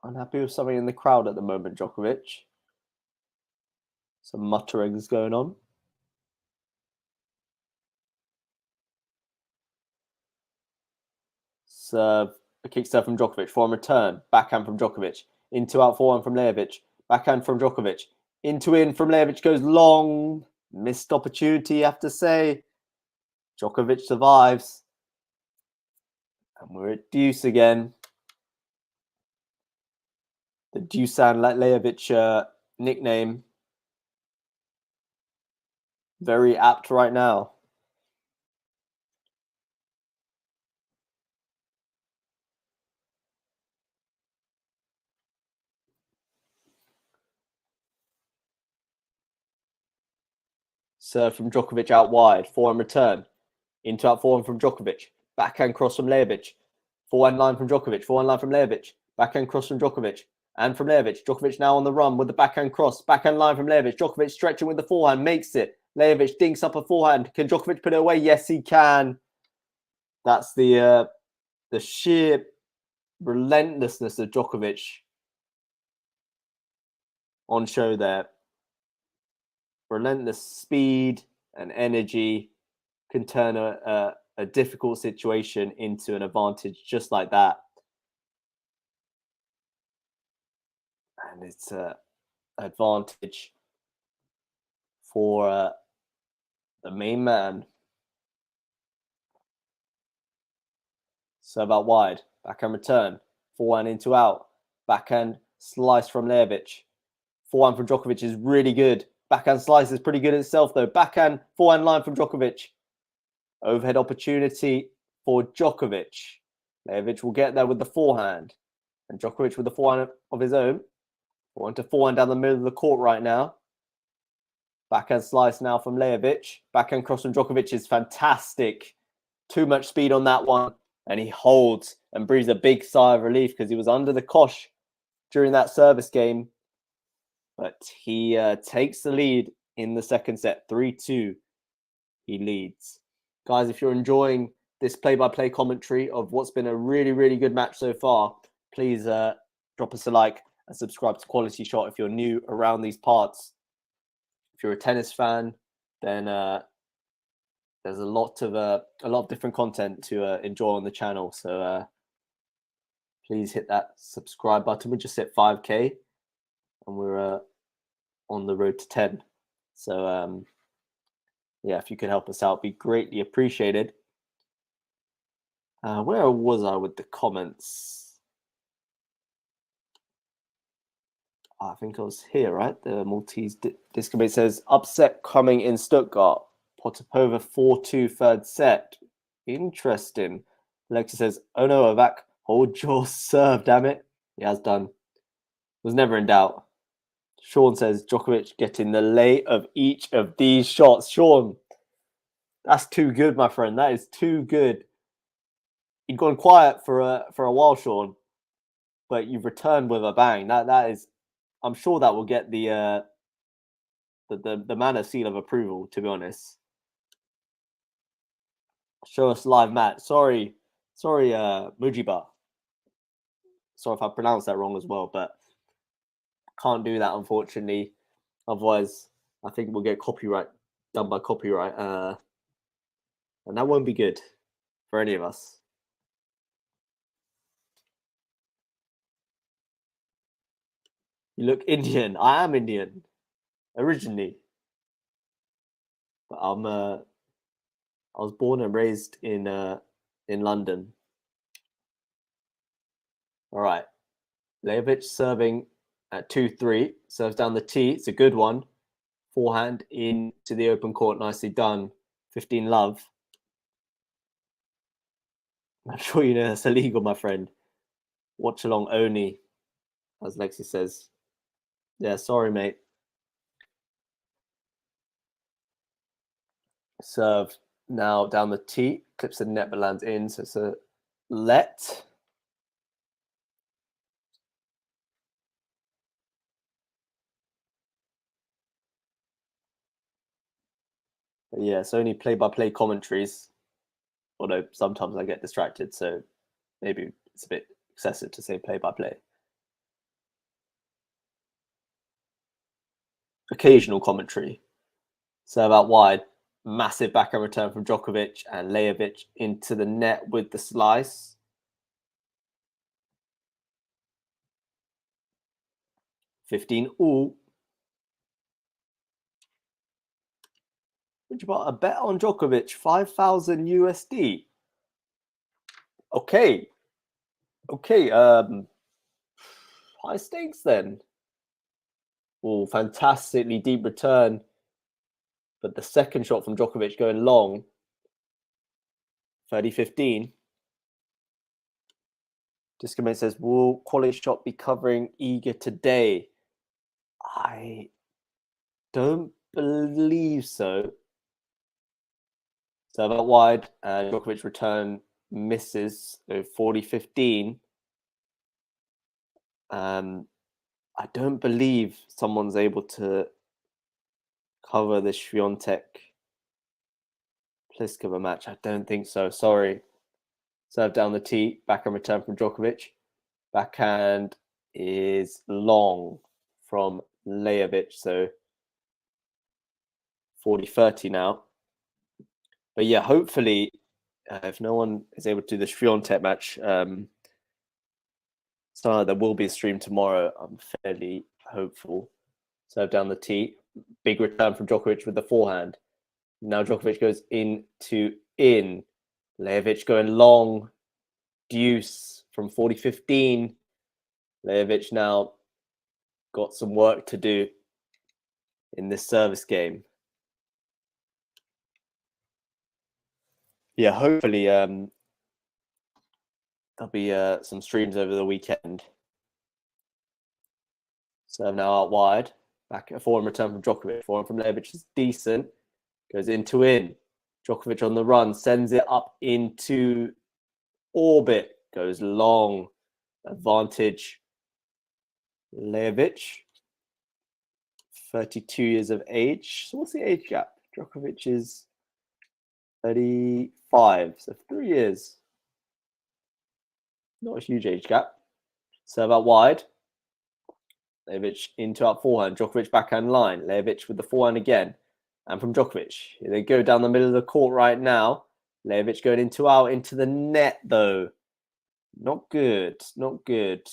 Unhappy with something in the crowd at the moment, Djokovic. Some mutterings going on. Serve, a kick serve from Djokovic. Forehand return, backhand from Djokovic. Into out forehand from LAJOVIC. Backhand from Djokovic. Into in from LAJOVIC, goes long. Missed opportunity, you have to say. Djokovic survives. And we're at deuce again. The Dusan LAJOVIC nickname. Very apt right now. Serve from Djokovic out wide. Forehand return. Into out forehand from Djokovic. Backhand cross from LAJOVIC. Forehand line from Djokovic. Forehand line from LAJOVIC. Backhand cross from Djokovic. And from LAJOVIC. Djokovic now on the run with the backhand cross. Backhand line from LAJOVIC. Djokovic stretching with the forehand. Makes it. LAJOVIC dinks up a forehand. Can Djokovic put it away? Yes, he can. That's the sheer relentlessness of Djokovic on show there. Relentless speed and energy can turn a difficult situation into an advantage just like that. And it's an advantage for the main man. Serve out wide. Backhand return. Forehand into out. Backhand slice from LAJOVIC. Forehand from Djokovic is really good. Backhand slice is pretty good itself, though. Backhand, forehand line from Djokovic. Overhead opportunity for Djokovic. LAJOVIC will get there with the forehand. And Djokovic with the forehand of his own. Forehand to forehand down the middle of the court right now. Backhand slice now from LAJOVIC. Backhand cross from Djokovic is fantastic. Too much speed on that one. And he holds and breathes a big sigh of relief because he was under the cosh during that service game. But he takes the lead in the second set, 3-2. He leads. Guys, if you're enjoying this play-by-play commentary of what's been a really, really good match so far, please drop us a like and subscribe to QualityShot if you're new around these parts. If you're a tennis fan, then there's a lot of different content to enjoy on the channel. So please hit that subscribe button. We just hit 5K. And we're on the road to 10. So, yeah, if you could help us out, be greatly appreciated. Where was I with the comments? I think I was here, right? The Maltese Discobate says, upset coming in Stuttgart. Potapova 4-2 third set. Interesting. Alexa says, oh no, Novak, hold your serve, damn it. He has done. Was never in doubt. Sean says, Djokovic getting the lay of each of these shots. Sean, that's too good, my friend. That is too good. You've gone quiet for a while, Sean, but you've returned with a bang. That is, I'm sure that will get the manner seal of approval, to be honest. Show us live, Matt. Sorry, Mujiba. Sorry if I pronounced that wrong as well, but can't do that, unfortunately. Otherwise, I think we'll get done by copyright, and that won't be good for any of us. You look Indian. I am Indian originally, but I was born and raised in London. All right, LAJOVIC serving at 2-3, serves down the tee. It's a good one. Forehand into the open court, nicely done. 15 love. I'm sure you know that's illegal, my friend. Watchalong only, as Lexi says. Yeah, sorry, mate. Serve now down the tee, clips the net but lands in, so it's a let. But yeah, it's only play-by-play commentaries, although sometimes I get distracted, so maybe it's a bit excessive to say play-by-play. Occasional commentary. Serve out wide, massive backhand return from Djokovic, and LAJOVIC into the net with the slice. $15 Which about a bet on Djokovic, 5,000 USD. Okay. High stakes then. Oh, fantastically deep return. But the second shot from Djokovic going long. 30-15. Discomate says, will QualityShot be covering Eager today? I don't believe so. Serve out wide. Djokovic return misses. So 40-15. I don't believe someone's able to cover the Swiatek Pliskova match. I don't think so. Sorry. Serve down the tee. Backhand return from Djokovic. Backhand is long from LAJOVIC. So 40-30 now. But yeah, hopefully, if no one is able to do the Swiatek match, so there will be a stream tomorrow. I'm fairly hopeful. Serve down the tee. Big return from Djokovic with the forehand. Now Djokovic goes in. LAJOVIC going long. Deuce from 40-15. LAJOVIC now got some work to do in this service game. Yeah, hopefully there'll be some streams over the weekend. Serve now out wide. Back a forehand return from Djokovic. Forehand from LAJOVIC is decent. Goes in. Djokovic on the run. Sends it up into orbit. Goes long. Advantage. LAJOVIC. 32 years of age. So what's the age gap? Djokovic is 35. So 3 years. Not a huge age gap. Serve out wide. LAJOVIC into out forehand. Djokovic backhand line. LAJOVIC with the forehand again. And from Djokovic. Here they go down the middle of the court right now. LAJOVIC going into the net though. Not good. Not good.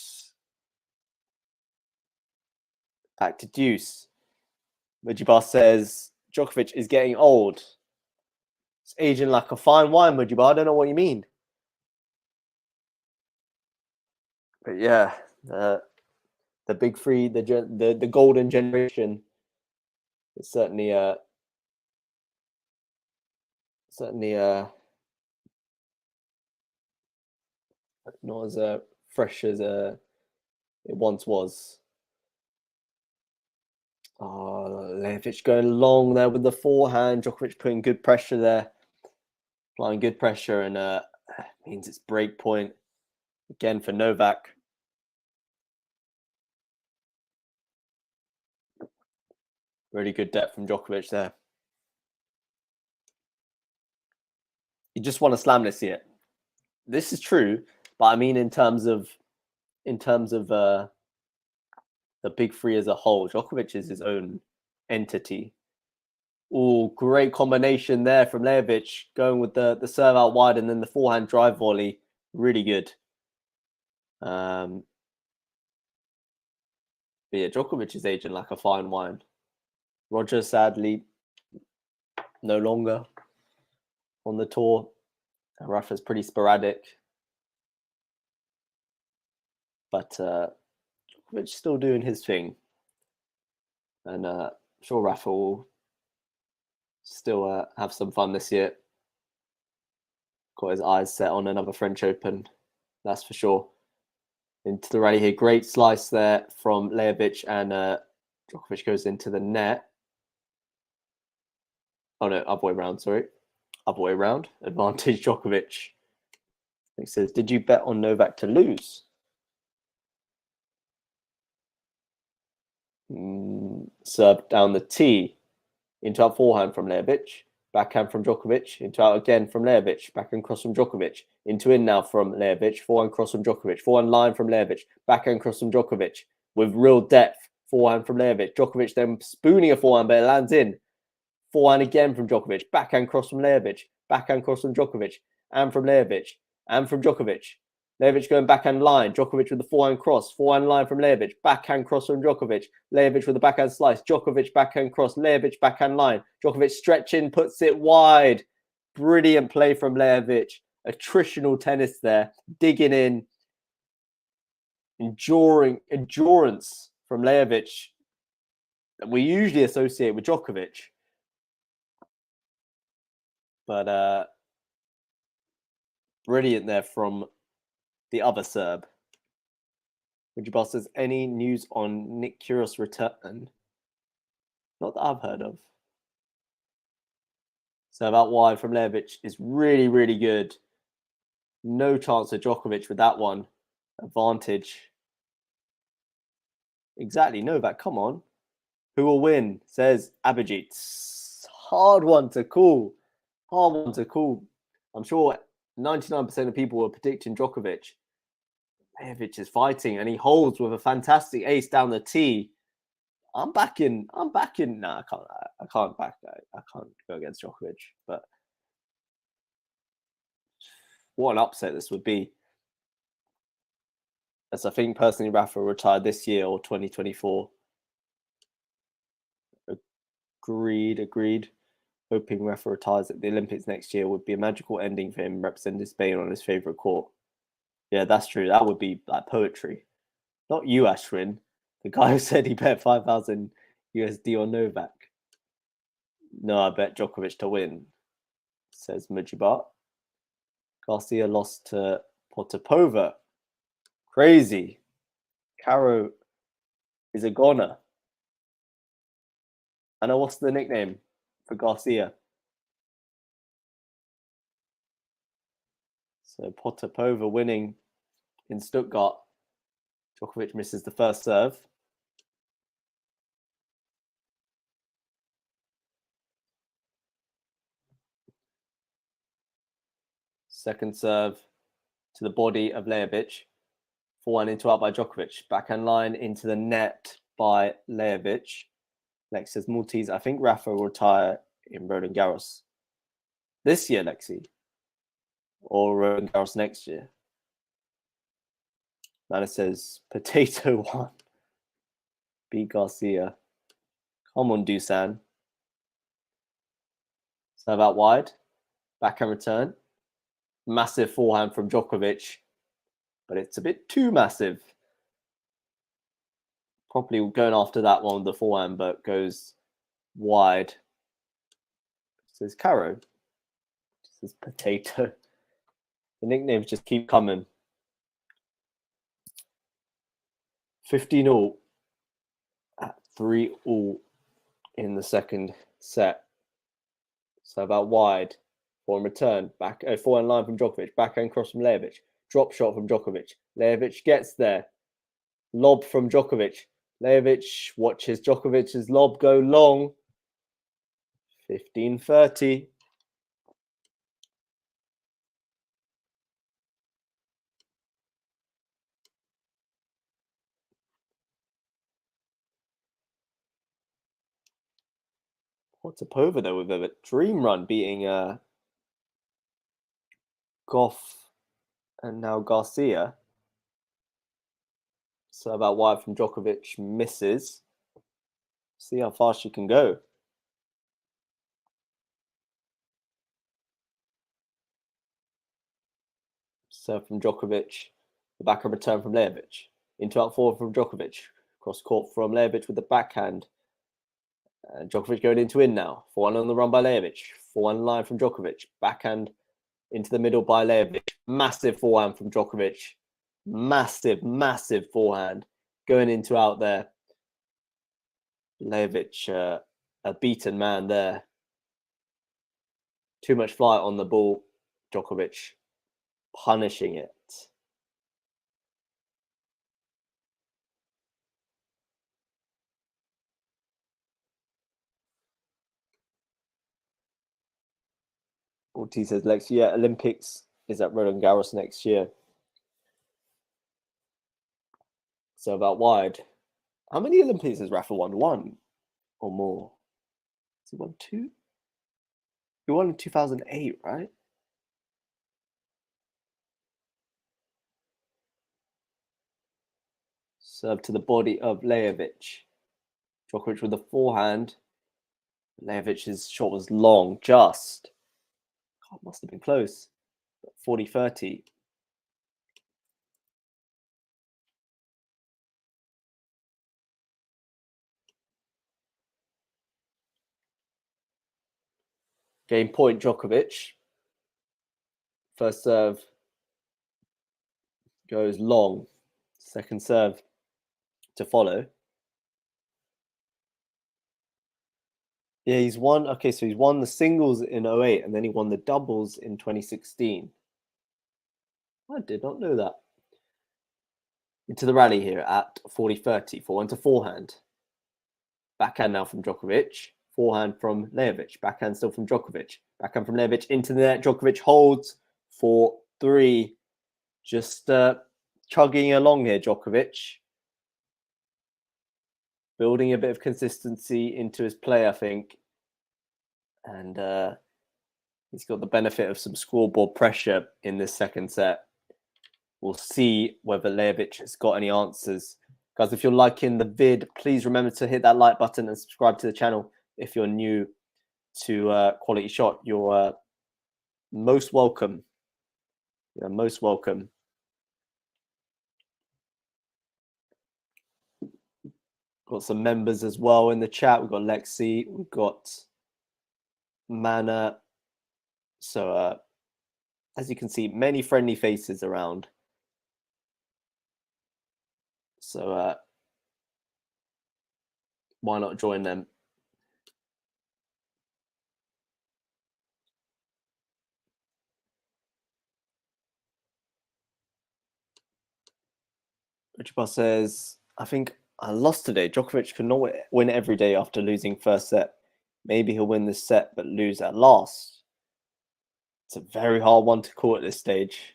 Back to deuce. Mujibar says Djokovic is getting old. It's aging like a fine wine, Mujibar. I don't know what you mean. But yeah, the big three, the golden generation is certainly not as fresh as it once was. Oh, LAJOVIC going long there with the forehand. Djokovic putting good pressure there, applying good pressure, and means it's break point again for Novak. Really good depth from Djokovic there. You just want to slam this year. This is true, but I mean in terms of the big three as a whole. Djokovic is his own entity. Oh, great combination there from LAJOVIC, going with the serve out wide and then the forehand drive volley. Really good. But yeah, Djokovic is aging like a fine wine. Roger, sadly, no longer on the tour. Rafa's pretty sporadic. But Djokovic still doing his thing. And I'm sure Rafa will still have some fun this year. Got his eyes set on another French Open, that's for sure. Into the rally here, great slice there from LAJOVIC, and Djokovic goes into the net. Oh no, other way around, sorry. Other way around, advantage Djokovic. He says, did you bet on Novak to lose? Serve down the tee, into out forehand from LAJOVIC. Backhand from Djokovic, into out again from LAJOVIC, backhand cross from Djokovic, into in now from LAJOVIc, forehand cross from Djokovic, forehand line from LAJOVIc, backhand cross from Djokovic, with real depth, forehand from LAJOVIc, Djokovic then spooning a forehand, but it lands in, forehand again from Djokovic, backhand cross from LAJOVIc, backhand cross from Djokovic, and from LAJOVIc, and from Djokovic, LAJOVIc going backhand line, Djokovic with the forehand cross, forehand line from LAJOVIc, backhand cross from Djokovic, LAJOVIc with the backhand slice, Djokovic backhand cross, LAJOVIc backhand line, Djokovic stretching, puts it wide. Brilliant play from LAJOVIc. Attritional tennis there, digging in, endurance from LAJOVIc that we usually associate with Djokovic. But brilliant there from the other Serb. Would you boss says, any news on Nick Kyrgios' return? Not that I've heard of. So about wide from LAJOVIc is really, really good. No chance of Djokovic with that one. Advantage. Exactly, Novak, come on. Who will win? Says Abhijit. Hard one to call. Hard one to call. I'm sure 99% of people were predicting Djokovic. LAJOVIc is fighting and he holds with a fantastic ace down the tee. I'm backing. Nah, I can't back that. I can't go against Djokovic. But what an upset this would be. As I think personally, Rafa retired this year or 2024. Agreed. Hoping Rafa retires at the Olympics next year would be a magical ending for him representing Spain on his favourite court. Yeah, that's true. That would be like poetry. Not you, Ashwin. The guy who said he bet 5,000 USD on Novak. No, I bet Djokovic to win, says Mujibat. Garcia lost to Potapova. Crazy. Caro is a goner. I know what's the nickname for Garcia. So Potapova winning in Stuttgart. Djokovic misses the first serve. Second serve to the body of LAJOVIc. Forehand into out by Djokovic. Backhand line into the net by LAJOVIc. Lexi's Maltese. I think Rafa will retire in Roland Garros this year, Lexi. Or Roland Garros next year. Mana says, potato one. Beat Garcia. Come on, Dusan. Serve out wide. Backhand return. Massive forehand from Djokovic. But it's a bit too massive. Probably going after that one with the forehand, but goes wide. Says Caro. This is potato. The nicknames just keep coming. 15-all at 3-all in the second set. So about wide. Forehand return. Back forehand line from Djokovic. Backhand cross from LAJOVIc. Drop shot from Djokovic. LAJOVIc gets there. Lob from Djokovic. LAJOVIc watches Djokovic's lob go long. 15-30. Potapova though with a dream run, beating Goff and now Garcia. So about wide from Djokovic misses. See how far she can go. Serve from Djokovic. The backhand return from LAJOVIC. Into out forward from Djokovic. Cross court from LAJOVIC with the backhand. Djokovic going into in now. 4-1 on the run by LAJOVIC. 4-1 line from Djokovic. Backhand into the middle by LAJOVIC. Massive forehand from Djokovic. Massive forehand. Going into out there. LAJOVIC, a beaten man there. Too much flight on the ball. Djokovic punishing it. Ortiz says next year Olympics is at Roland Garros next year. So about wide. How many Olympics has Rafa won? 1 or more? Has he won 2? He won in 2008, right? Serve to the body of LAJOVIC. Djokovic with the forehand. LAJOVIC's shot was long, just. God, must have been close. 40-30. Game point, Djokovic. First serve goes long. Second serve to follow. Yeah, he's won. Okay, so he's won the singles in 08 and then he won the doubles in 2016. I did not know that. Into the rally here at 40-30. 4-1 to forehand. Backhand now from Djokovic. Forehand from LAJOVIC. Backhand still from Djokovic. Backhand from LAJOVIc into the net. Djokovic holds 4-3. Just chugging along here, Djokovic. Building a bit of consistency into his play, I think. And he's got the benefit of some scoreboard pressure in this second set. We'll see whether LAJOVIC has got any answers. Guys, if you're liking the vid, please remember to hit that like button and subscribe to the channel. If you're new to Quality Shot, you're most welcome. You're most welcome. Got some members as well in the chat. We've got Lexi, we've got Mana. So as you can see, many friendly faces around. So why not join them? Richard says, I think I lost today. Djokovic cannot win every day after losing first set. Maybe he'll win this set, but lose at last. It's a very hard one to call at this stage.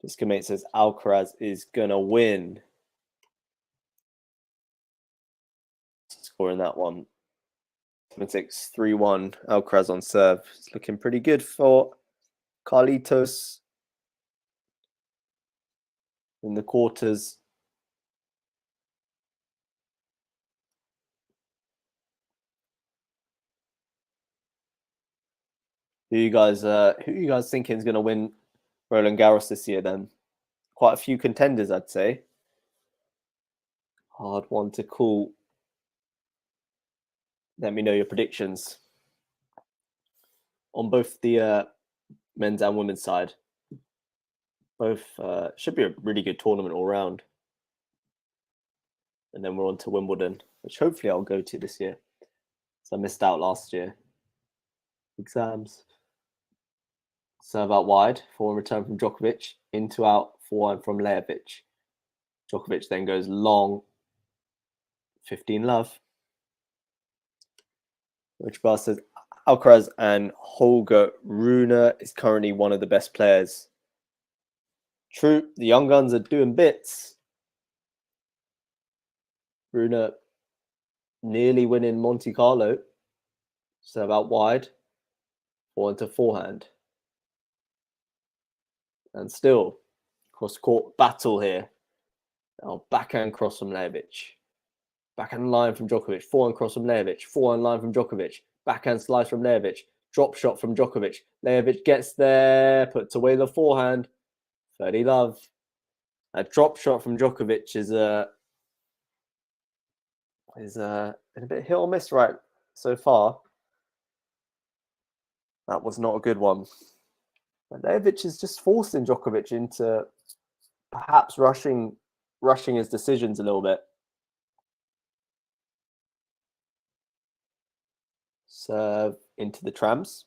Discomate says Alcaraz is going to win. Scoring that one. 7-6, 3-1. Alcaraz on serve. It's looking pretty good for Carlitos in the quarters. Who you guys thinking is going to win Roland Garros this year then? Quite a few contenders, I'd say. Hard one to call. Let me know your predictions on both the men's and women's side. Both should be a really good tournament all round. And then we're on to Wimbledon, which hopefully I'll go to this year. So I missed out last year. Exams. Serve out wide, forward return from Djokovic, into out, forehand from LAJOVIC. Djokovic then goes long, 15-love. Which Bar says Alcaraz and Holger Rune is currently one of the best players. True, the young guns are doing bits. Rune nearly winning Monte Carlo. Serve out wide. Forehand to forehand. And still, cross-court battle here. Now backhand cross from LAJOVIC. Backhand line from Djokovic. Forehand cross from LAJOVIC. Forehand line from Djokovic. Backhand slice from LAJOVIC. Drop shot from Djokovic. LAJOVIC gets there, puts away the forehand. 30 love. A drop shot from Djokovic is a bit hit or miss right so far. That was not a good one. But LAJOVIC is just forcing Djokovic into perhaps rushing his decisions a little bit. Serve into the trams.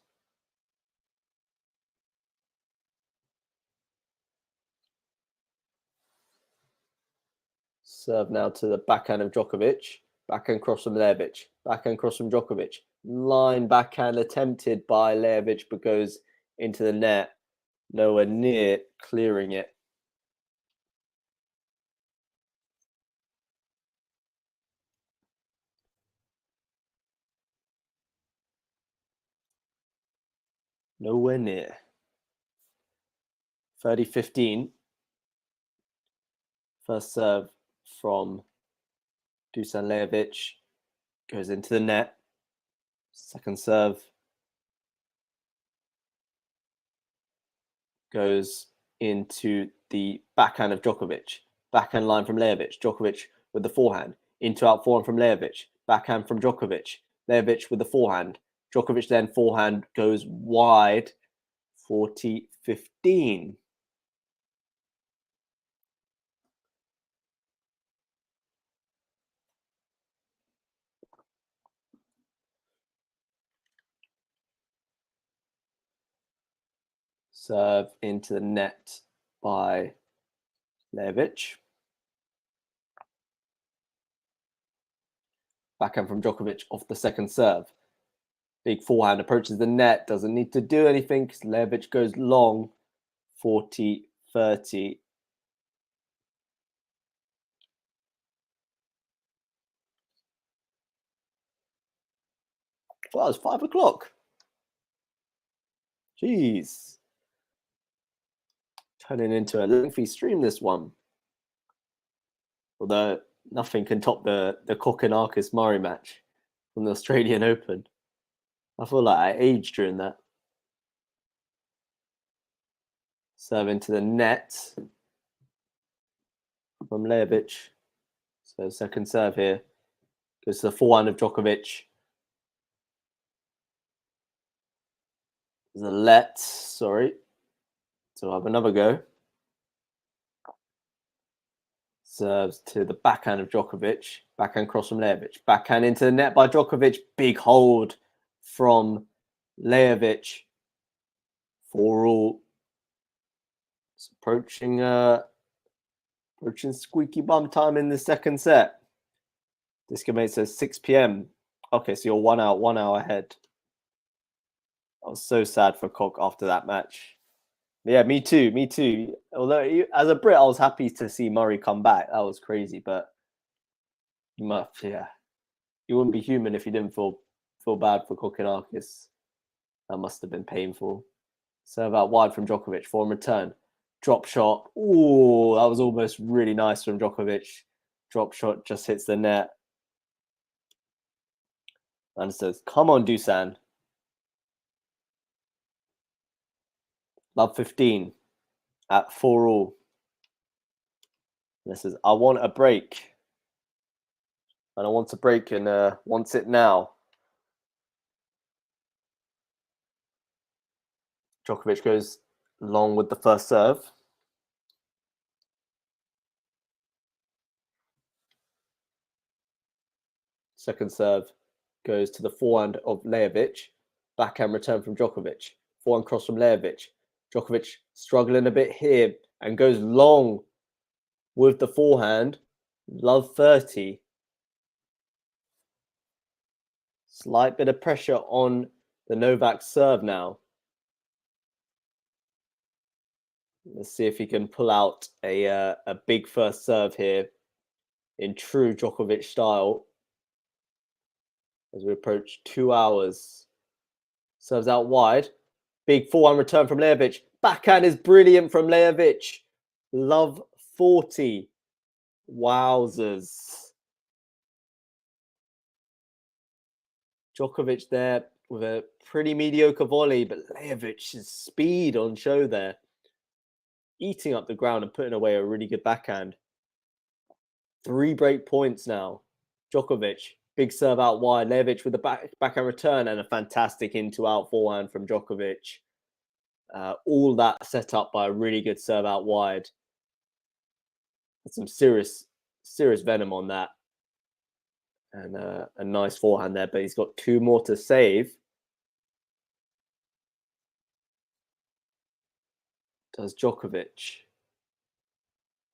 Serve now to the backhand of Djokovic. Backhand cross from LAJOVIC. Backhand cross from Djokovic. Line backhand attempted by LAJOVIC, but goes into the net. Nowhere near clearing it. Nowhere near. 30-15. First serve from Dusan LAJOVIC goes into the net. Second serve goes into the backhand of Djokovic. Backhand line from LAJOVIC. Djokovic with the forehand. Into out forehand from LAJOVIC. Backhand from Djokovic. LAJOVIC with the forehand. Djokovic then forehand goes wide. 40-15. Serve into the net by LAJOVIC. Backhand from Djokovic off the second serve. Big forehand approaches the net. Doesn't need to do anything because LAJOVIC goes long. 40-30. Well, it's 5 o'clock. Jeez. Turning into a lengthy stream, this one. Although nothing can top the Kokkinakis Murray match from the Australian Open. I feel like I aged during that. Serve into the net from LAJOVIC. So second serve here. Goes to the forehand of Djokovic. There's a let, sorry. So I'll have another go. Serves to the backhand of Djokovic. Backhand cross from LAJOVIC. Backhand into the net by Djokovic. Big hold from LAJOVIC. 4-all. It's approaching squeaky bum time in the second set. Disco Mate says 6 p.m. Okay, so you're 1 hour ahead. I was so sad for Cock after that match. Yeah, me too. Although as a Brit, I was happy to see Murray come back. That was crazy, but you wouldn't be human if you didn't feel bad for Kokkinakis. That must have been painful. Serve out wide from Djokovic for a return. Drop shot. Ooh, that was almost really nice from Djokovic. Drop shot just hits the net. And says, come on, Dusan. Love 15 at 4-all. This is, I want a break. And I want a break and wants it now. Djokovic goes long with the first serve. Second serve goes to the forehand of LAJOVIC. Backhand return from Djokovic. Forehand cross from LAJOVIC. Djokovic struggling a bit here and goes long with the forehand. Love 30. Slight bit of pressure on the Novak serve now. Let's see if he can pull out a big first serve here in true Djokovic style. as we approach 2 hours. Serves out wide. Big forehand return from LAJOVIC. Backhand is brilliant from LAJOVIC. Love 40. Wowzers. Djokovic there with a pretty mediocre volley, but LAJOVIC's speed on show there. Eating up the ground and putting away a really good backhand. 3 break points now. Djokovic, big serve out wide. LAJOVIC with the backhand return and a fantastic in-to-out forehand from Djokovic. All that set up by a really good serve out wide. Some serious venom on that. And a nice forehand there, but he's got 2 more to save. Does Djokovic.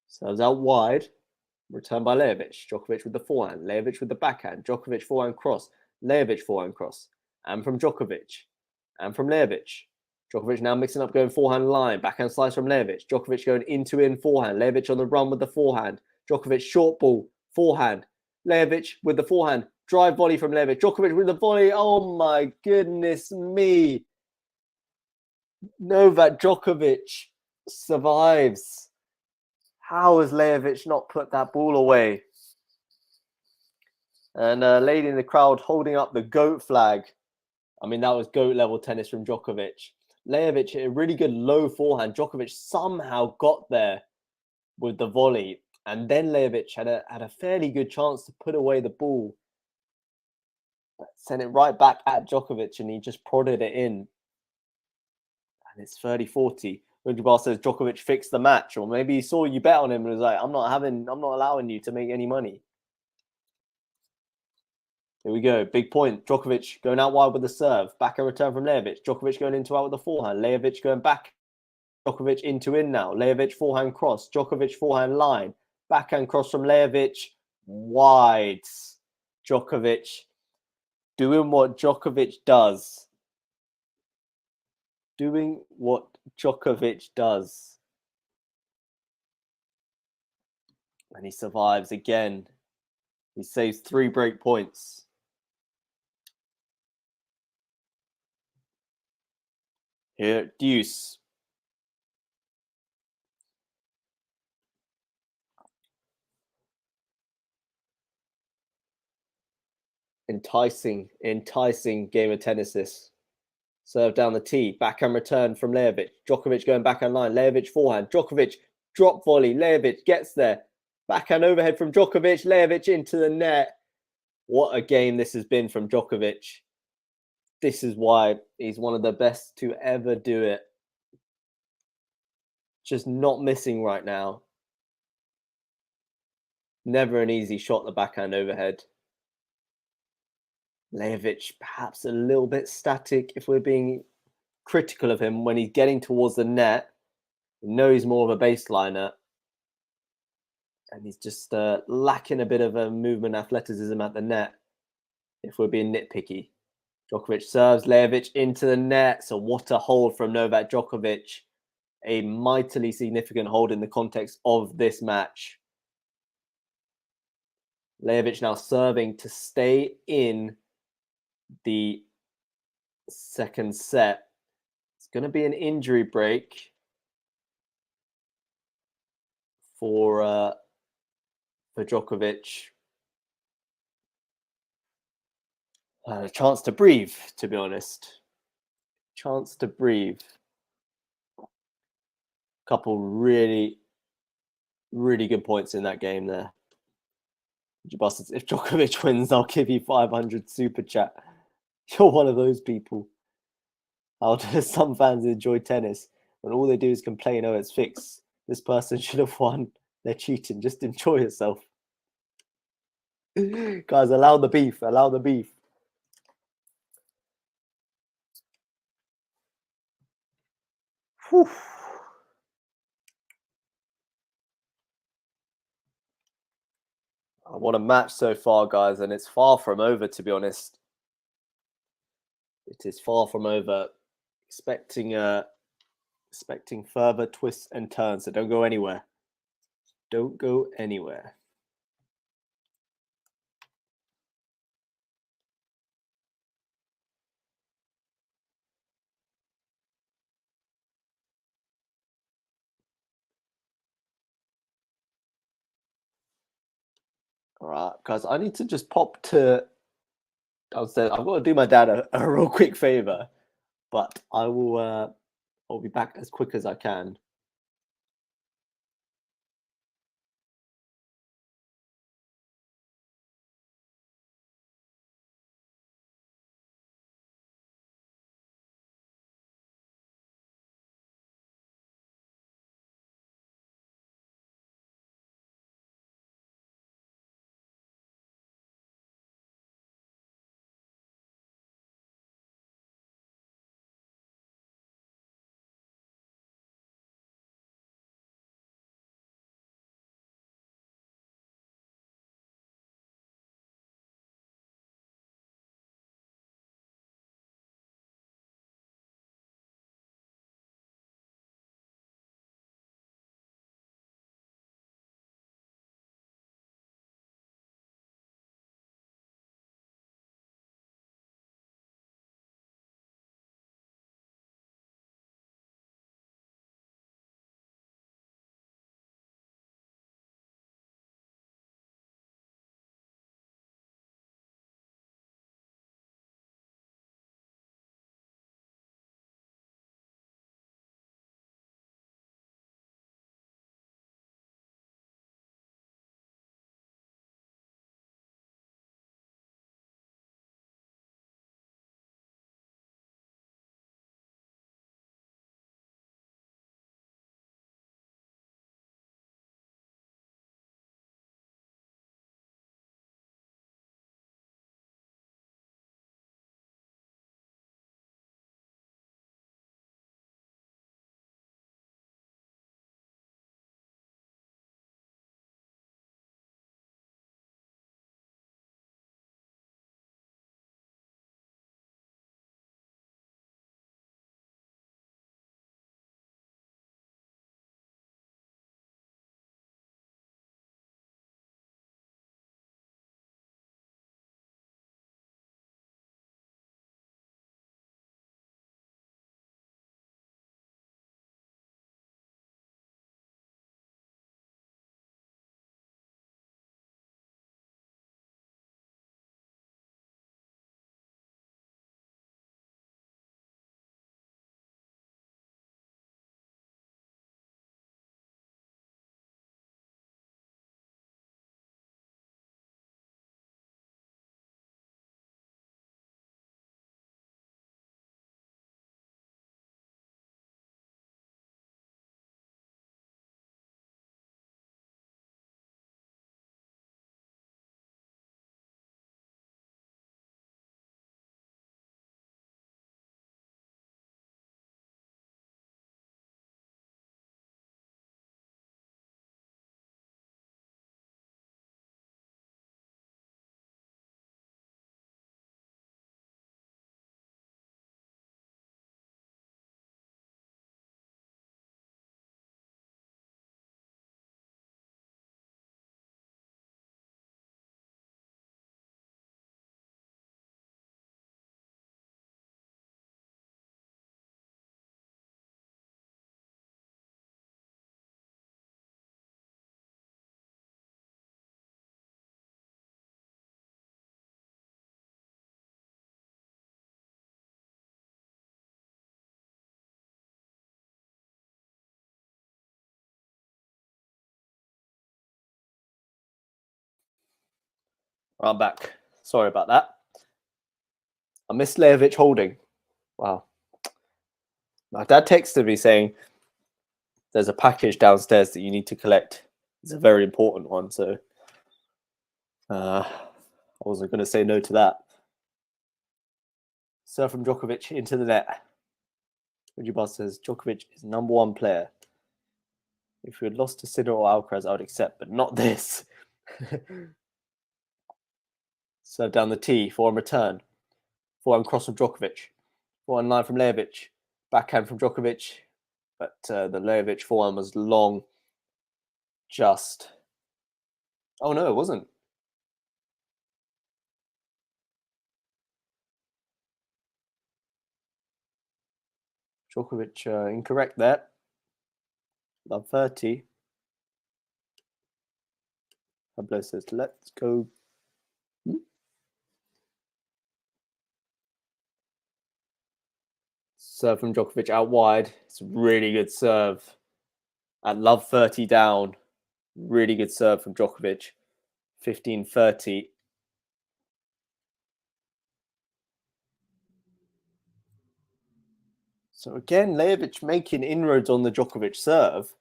Serves out wide. Return by LAJOVIC. Djokovic with the forehand. LAJOVIC with the backhand. Djokovic forehand cross. LAJOVIC forehand cross. And from Djokovic. And from LAJOVIC. Djokovic now mixing up, going forehand line. Backhand slice from LAJOVIC. Djokovic going into in forehand. LAJOVIC on the run with the forehand. Djokovic short ball. Forehand. LAJOVIC with the forehand. Drive volley from LAJOVIC. Djokovic with the volley. Oh my goodness me. Novak Djokovic survives. How has LAJOVIC not put that ball away? And a lady in the crowd holding up the GOAT flag. I mean, that was GOAT level tennis from Djokovic. LAJOVIc hit a really good low forehand. Djokovic somehow got there with the volley. And then LAJOVIc had a fairly good chance to put away the ball. But sent it right back at Djokovic and he just prodded it in. And it's 30-40. Bar says Djokovic fixed the match, or maybe he saw you bet on him and was like, I'm not allowing you to make any money. Here we go. Big point. Djokovic going out wide with the serve. Back and return from LAJOVIc. Djokovic going into out with the forehand. LAJOVIc going back. Djokovic into in now. LAJOVIc forehand cross. Djokovic forehand line. Backhand cross from LAJOVIc. Wide. Djokovic doing what Djokovic does. Doing what Djokovic does. And he survives again. He saves 3 break points. Here, deuce. Enticing game of tennis this. Serve down the tee. Backhand return from LAJOVIc. Djokovic going backhand line. LAJOVIc forehand. Djokovic drop volley. LAJOVIc gets there. Backhand overhead from Djokovic. LAJOVIc into the net. What a game this has been from Djokovic. This is why he's one of the best to ever do it. Just not missing right now. Never an easy shot, the backhand overhead. LAJOVIc perhaps a little bit static if we're being critical of him when he's getting towards the net. We know he's more of a baseliner. And he's just lacking a bit of a movement athleticism at the net if we're being nitpicky. Djokovic serves LAJOVIc into the net. So what a hold from Novak Djokovic. A mightily significant hold in the context of this match. LAJOVIc now serving to stay in the second set. It's going to be an injury break for Djokovic. A chance to breathe, to be honest. Chance to breathe. Couple really good points in that game there. If Djokovic wins, I'll give you 500 super chat. You're one of those people. How do some fans enjoy tennis when all they do is complain, oh, it's fixed. This person should have won. They're cheating. Just enjoy yourself. Guys, allow the beef. Allow the beef. Whew. What a match so far, guys, and it's far from over, to be honest. It is far from over. Expecting further twists and turns, so don't go anywhere. Don't go anywhere. All right, guys, I need to just pop to downstairs. I've got to do my dad a real quick favor, but I'll be back as quick as I can. I'm back. Sorry about that. I missed LAJOVIC holding. Wow. My dad texted me saying there's a package downstairs that you need to collect. It's a very important one, so I wasn't going to say no to that. Serve from Djokovic into the net. Ujibas says Djokovic is #1 player. If you had lost to Sinner or Alcaraz, I would accept, but not this. Serve down the tee, forehand return. Forehand cross from Djokovic. Forehand line from LAJOVIC. Backhand from Djokovic. But the LAJOVIC forehand was long. Just. Oh no, it wasn't. Djokovic incorrect there. Love 30. Pablo says, let's go. Serve from Djokovic out wide. It's a really good serve. At love 30 down. Really good serve from Djokovic. 15-30. So again, LAJOVIC making inroads on the Djokovic serve.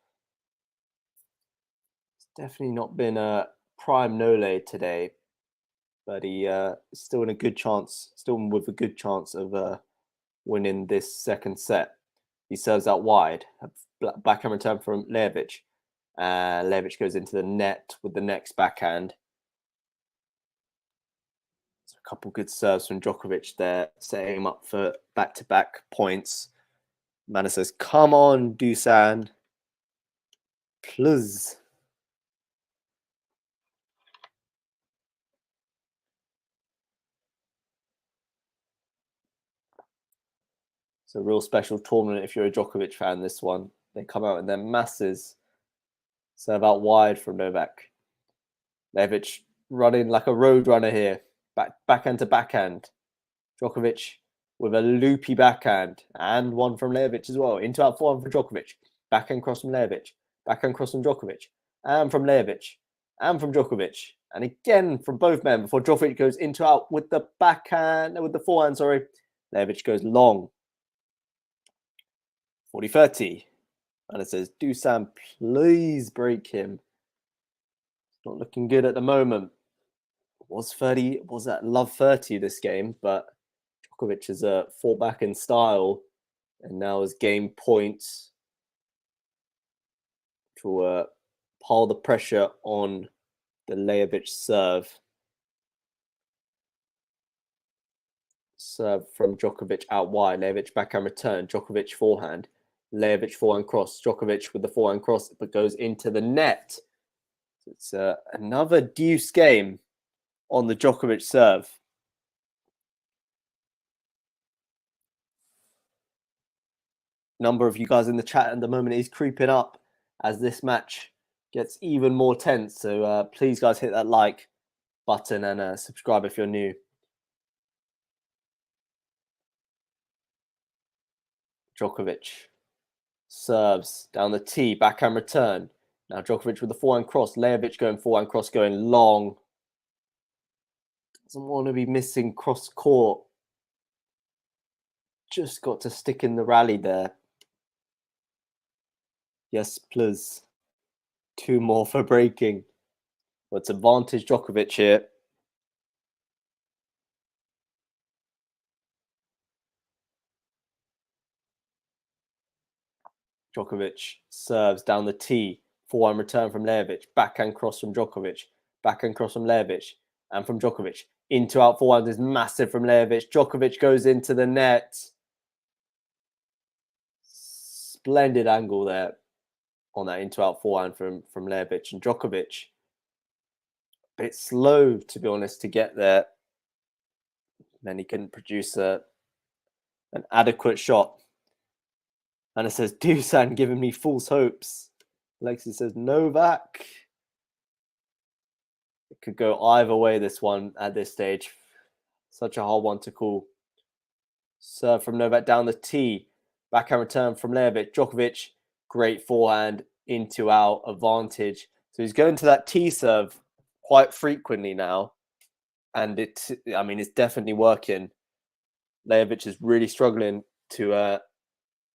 It's definitely not been a prime Nole today, but he is still in a good chance, still with a good chance of winning this second set. He serves out wide, backhand return from LAJOVIC. LAJOVIC goes into the net with the next backhand. So a couple good serves from Djokovic there, setting him up for back-to-back points. Mana says, come on, Dusan. Please. It's a real special tournament if you're a Djokovic fan, this one. They come out in their masses. Serve out wide from Novak. LAJOVIC running like a road runner here. Backhand to backhand. Djokovic with a loopy backhand. And one from LAJOVIC as well. Into out forehand from Djokovic. Backhand cross from LAJOVIc. Backhand cross from Djokovic. And from LAJOVIc. And from Djokovic. And again from both men before Djokovic goes into out with the backhand, with the forehand, sorry. LAJOVIc goes long. 40-30. And it says, Dusan, please break him. It's not looking good at the moment. Was at love 30 this game, but Djokovic has fought back in style and now has gained points to pile the pressure on the LAJOVIC serve. Serve from Djokovic out wide. LAJOVIC backhand return. Djokovic forehand. LAJOVIc forehand cross. Djokovic with the forehand cross, but goes into the net. It's another deuce game on the Djokovic serve. Number of you guys in the chat at the moment is creeping up as this match gets even more tense. So please, guys, hit that like button and subscribe if you're new. Djokovic serves down the tee, backhand return. Now Djokovic with the forehand cross. LAJOVIc going forehand cross, going long. Doesn't want to be missing cross court. Just got to stick in the rally there. Yes, please. 2 more for breaking. What's advantage Djokovic here? Djokovic serves down the tee. Forehand return from LAJOVIc. Backhand cross from Djokovic. Backhand cross from LAJOVIc. And from Djokovic. Into out forehand is massive from LAJOVIc. Djokovic goes into the net. Splendid angle there on that into out forehand from LAJOVIc. And Djokovic, a bit slow, to be honest, to get there. Then he couldn't produce an adequate shot. And it says, Dusan giving me false hopes. Lexi says, Novak. It could go either way, this one, at this stage. Such a hard one to call. Serve from Novak down the tee. Backhand return from LAJOVIc. Djokovic, great forehand, into out, advantage. So he's going to that tee serve quite frequently now. And it's definitely working. LAJOVIc is really struggling to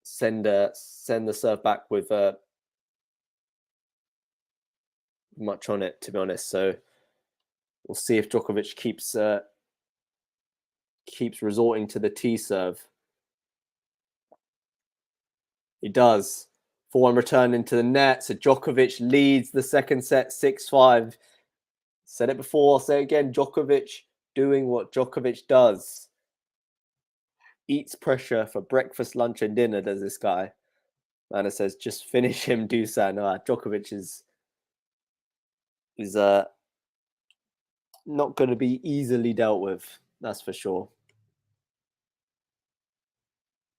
send the serve back with much on it, to be honest. So we'll see if Djokovic keeps resorting to the tee serve. He does. Forehand return into the net. So Djokovic leads the second set 6-5. Said it before, I'll say it again. Djokovic doing what Djokovic does. Eats pressure for breakfast, lunch, and dinner, does this guy. Mana says, just finish him, Dusan. Djokovic is not going to be easily dealt with. That's for sure.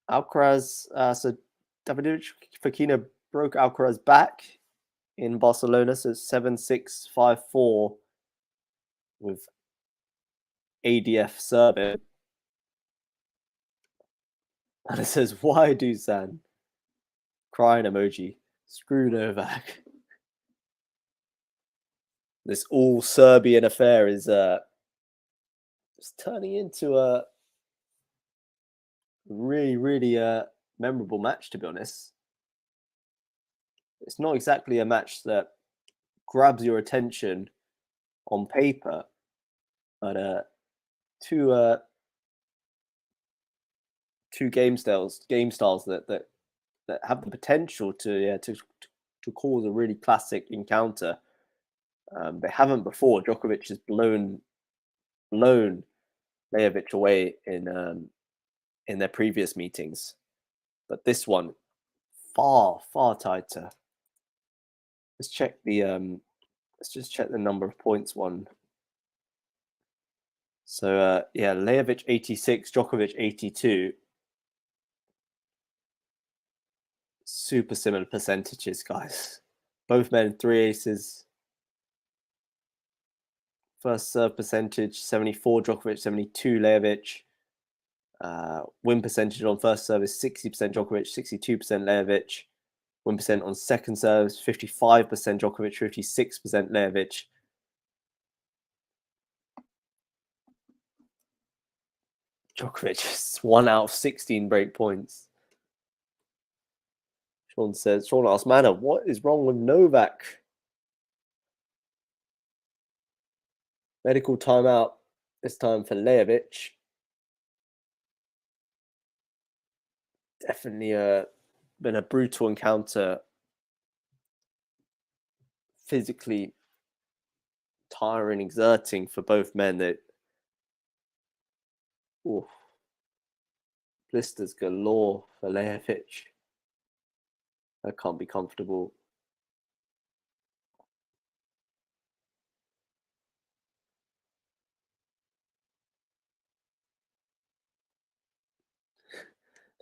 Alcaraz, so Davidovich Fokina broke Alcaraz back in Barcelona. So 7-6, 5-4 with ADF serving. And it says, why Dusan? Crying emoji. Screw Novak. This all Serbian affair is it's turning into a really, really memorable match, to be honest. It's not exactly a match that grabs your attention on paper, but two game styles that have the potential to cause a really classic encounter. They haven't before. Djokovic has blown Lajovic away in their previous meetings, but this one far tighter. Let's check the let's just check the number of points won. So yeah, Lajovic 86, Djokovic 82. Super similar percentages, guys. Both men 3 aces. First serve percentage 74 Djokovic, 72 Lajovic. Win percentage on first serve is 60% Djokovic, 62% Lajovic. Win percent on second serves 55% Djokovic, 56% Lajovic. Djokovic is 1 out of 16 break points. Sean asks, Manor, what is wrong with Novak? Medical timeout this time for Lajovic. Definitely been a brutal encounter. Physically tiring, exerting for both men. That blisters galore for Lajovic. That can't be comfortable.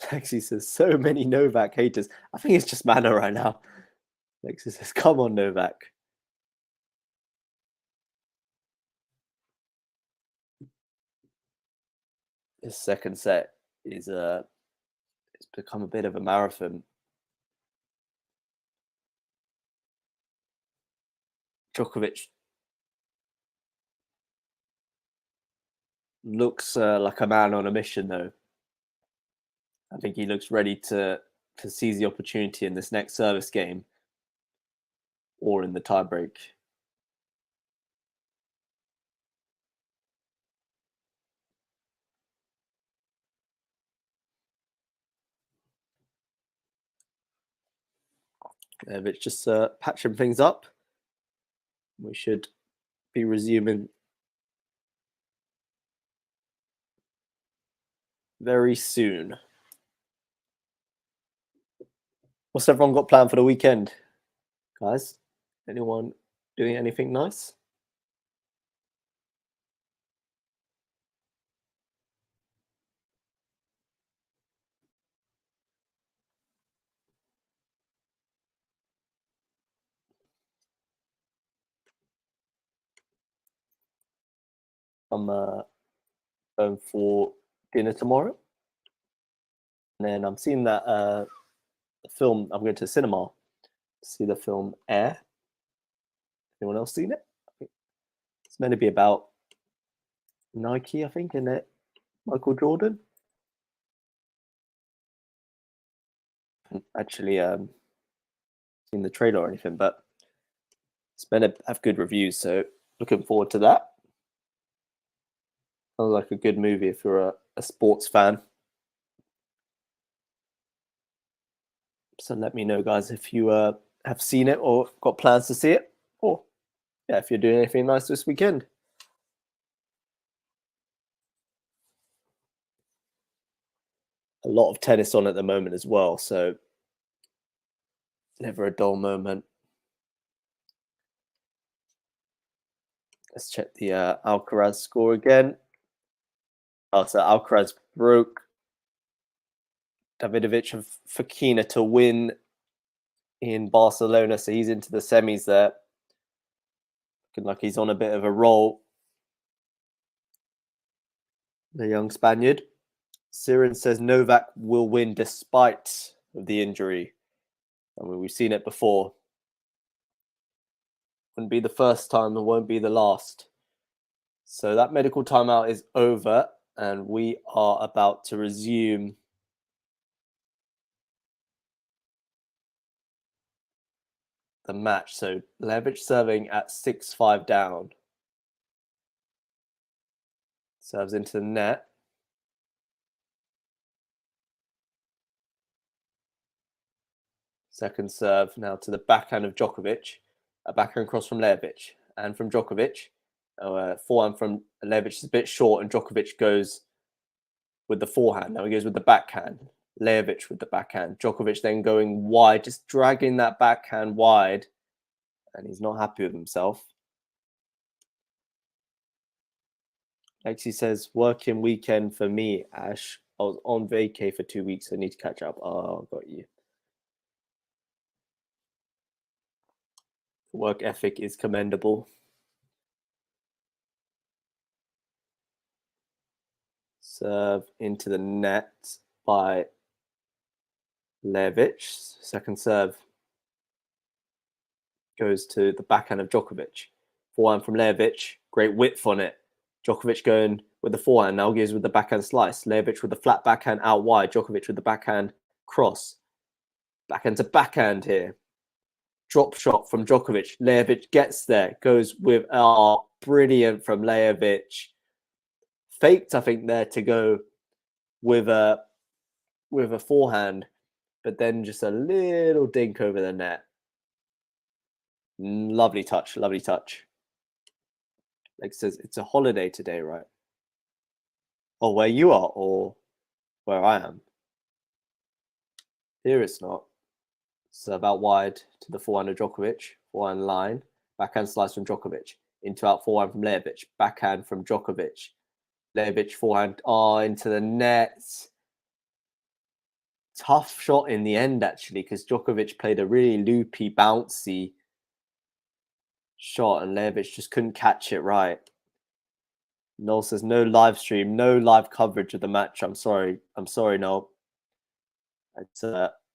Lexi says, so many Novak haters. I think it's just Mana right now. Lexi says, come on, Novak. This second set is it's become a bit of a marathon. Djokovic looks like a man on a mission, though. I think he looks ready to seize the opportunity in this next service game or in the tiebreak. It's just patching things up. We should be resuming very soon. What's everyone got planned for the weekend, guys? Anyone doing anything nice? I'm going for dinner tomorrow, and then I'm seeing that film. I'm going to the cinema to see the film Air. Anyone else seen it? It's meant to be about Nike, I think, in it. Michael Jordan. Actually, seen the trailer or anything, but it's meant to have good reviews. So looking forward to that. Sounds like a good movie if you're a sports fan. So let me know, guys, if you have seen it or got plans to see it, or yeah, if you're doing anything nice this weekend. A lot of tennis on at the moment as well, so never a dull moment. Let's check the Alcaraz score again. Oh, so Alcaraz broke Davidovich and Fokina to win in Barcelona, so he's into the semis there. Looking like he's on a bit of a roll. The young Spaniard. Siren says Novak will win despite the injury. I mean, we've seen it before. Wouldn't be the first time, it won't be the last. So that medical timeout is over, and we are about to resume the match. So LAJOVIC serving at 6-5 down. Serves into the net. Second serve now to the backhand of Djokovic. A backhand cross from LAJOVIC. And from Djokovic. Forehand from LAJOVIC is a bit short, and Djokovic goes with the forehand. Now he goes with the backhand. LAJOVIC with the backhand. Djokovic then going wide, just dragging that backhand wide. And he's not happy with himself. Lexi says, working weekend for me, Ash. I was on vacay for 2 weeks, so I need to catch up. Oh, got you. Work ethic is commendable. Serve into the net by LAJOVIC. Second serve goes to the backhand of Djokovic. Forehand from LAJOVIC. Great width on it. Djokovic going with the forehand. Now goes with the backhand slice. LAJOVIC with the flat backhand out wide. Djokovic with the backhand cross. Backhand to backhand here. Drop shot from Djokovic. LAJOVIC gets there. Goes with brilliant from LAJOVIC. Faked, I think, there to go with a forehand, but then just a little dink over the net. Lovely touch, lovely touch. Like says, it's a holiday today, right? Oh, where you are or where I am? Here it's not. Serve out wide to the forehand of Djokovic. Forehand line. Backhand slice from Djokovic. Into out forehand from LAJOVIC. Backhand from Djokovic. LAJOVIC forehand into the net. Tough shot in the end, actually, because Djokovic played a really loopy, bouncy shot, and LAJOVIC just couldn't catch it right. Noel says no live stream, no live coverage of the match. I'm sorry, Noel. It's